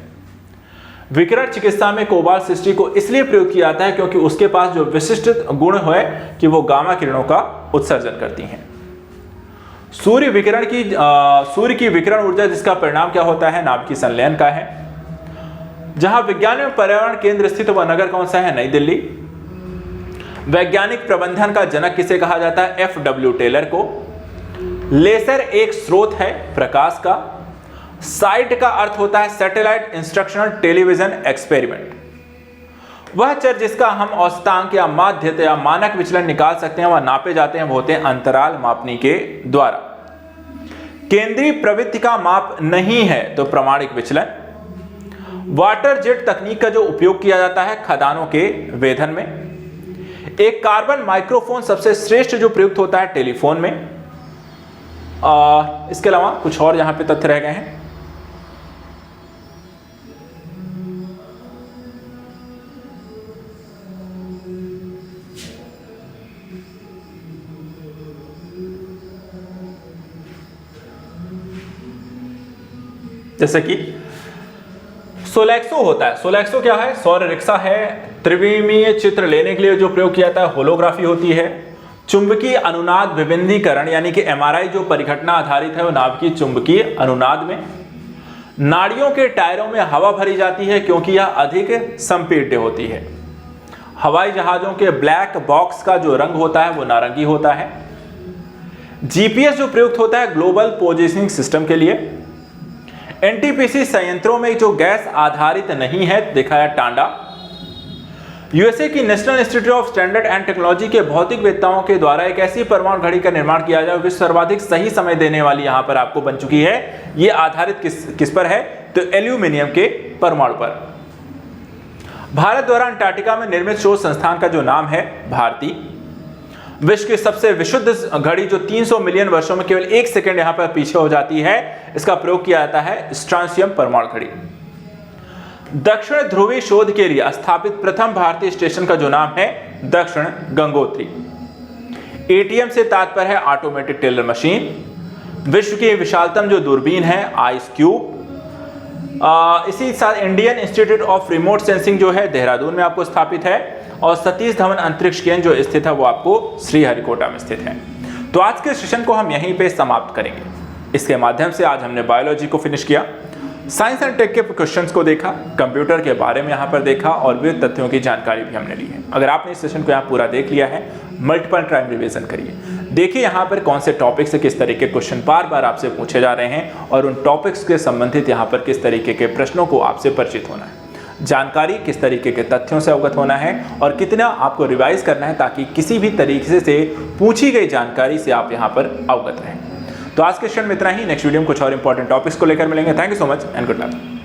विकिरण चिकित्सा में कोबाल्ट 60 को इसलिए प्रयोग किया जाता है क्योंकि उसके पास जो विशिष्ट गुण है कि वो गामा किरणों का उत्सर्जन करती हैं। सूर्य की विकिरण ऊर्जा जिसका परिणाम क्या होता है, नाभिकीय संलयन का है। जहां विज्ञान एवं पर्यावरण केंद्र स्थित वह नगर कौन सा है, नई दिल्ली। वैज्ञानिक प्रबंधन का जनक किसे कहा जाता है, FW टेलर को। लेजर एक स्रोत है प्रकाश का। साइट का अर्थ होता है सैटेलाइट इंस्ट्रक्शनल टेलीविजन एक्सपेरिमेंट। वह चर जिसका हम औसतांक या माध्य या मानक विचलन निकाल सकते हैं वह नापे जाते हैं, वो होते हैं अंतराल मापनी के द्वारा। केंद्रीय प्रवृत्ति का माप नहीं है तो प्रामाणिक विचलन। वाटर जेट तकनीक का जो उपयोग किया जाता है खदानों के वेधन में। एक कार्बन माइक्रोफोन सबसे श्रेष्ठ जो प्रयुक्त होता है टेलीफोन में। इसके अलावा कुछ और यहां पे तथ्य रह गए हैं। जैसे कि सोलैक्सो होता है। सोलैक्सो क्या है? सौर रिक्शा है। त्रिविमीय चित्र लेने के लिए जो प्रयोग किया जाता है होलोग्राफी होती है। चुंबकीय अनुनाद विबिंदीकरण यानी कि एमआरआई जो परिघटना आधारित है वो नाभिकीय चुंबकीय अनुनाद में। नाड़ियों के टायरों में हवा भरी जाती है क्योंकि यह अधिक संपीड्य होती है। हवाई जहाजों के ब्लैक बॉक्स का जो रंग होता है वो नारंगी होता है। जीपीएस जो प्रयुक्त होता है ग्लोबल पोजिशनिंग सिस्टम के लिए। एनटीपीसी संयंत्रों में जो गैस आधारित नहीं है दिखाया टांडा। यूएसए की national institute of standard and technology के भौतिक वेत्ताओं के द्वारा एक ऐसी परमाणु घड़ी का निर्माण किया जाए विश्व सर्वाधिक सही समय देने वाली यहां पर आपको बन चुकी है। यह आधारित किस पर है? तो एल्यूमिनियम के परमाणु पर। भारत द्वारा अंटार्कटिका में निर्मित शोध संस्थान का जो नाम है भारती। विश्व की सबसे विशुद्ध घड़ी जो 300 मिलियन वर्षों में केवल 1 सेकंड यहां पर पीछे हो जाती है, इसका प्रयोग किया जाता है स्ट्रांसियम परमाणु घड़ी। दक्षिण ध्रुवीय शोध के लिए स्थापित प्रथम भारतीय स्टेशन का जो नाम है दक्षिण गंगोत्री। एटीएम से तात्पर्य है ऑटोमेटिक टेलर मशीन। विश्व की विशालतम जो दूरबीन है आइस क्यूब। इसी साथ Indian institute of remote sensing जो है देहरादून में आपको स्थापित है। और सतीश धवन अंतरिक्ष केंद्र जो स्थित है वो आपको श्रीहरिकोटा में स्थित है। तो आज के सेशन को हम यहीं पे समाप्त करेंगे। इसके माध्यम से आज हमने बायोलॉजी को फिनिश किया, साइंस एंड टेक के क्वेश्चंस को देखा, कंप्यूटर के बारे में यहाँ पर देखा और विविध तथ्यों की जानकारी भी हमने ली है। अगर आपने इस सेशन को यहाँ पूरा देख लिया है, मल्टीपल टाइम रिवीजन करिए। देखिए यहाँ पर कौन से टॉपिक से किस तरीके के क्वेश्चन बार बार आपसे पूछे जा रहे हैं और उन टॉपिक्स के संबंधित यहाँ पर किस तरीके के प्रश्नों को आपसे परिचित होना है, जानकारी किस तरीके के तथ्यों से अवगत होना है और कितना आपको रिवाइज करना है ताकि किसी भी तरीके से पूछी गई जानकारी से आप यहाँ पर अवगत रहें। तो आज के सेशन में इतना ही। नेक्स्ट वीडियो में कुछ और इंपॉर्टेंट टॉपिक्स को लेकर मिलेंगे। Thank you so much and good luck.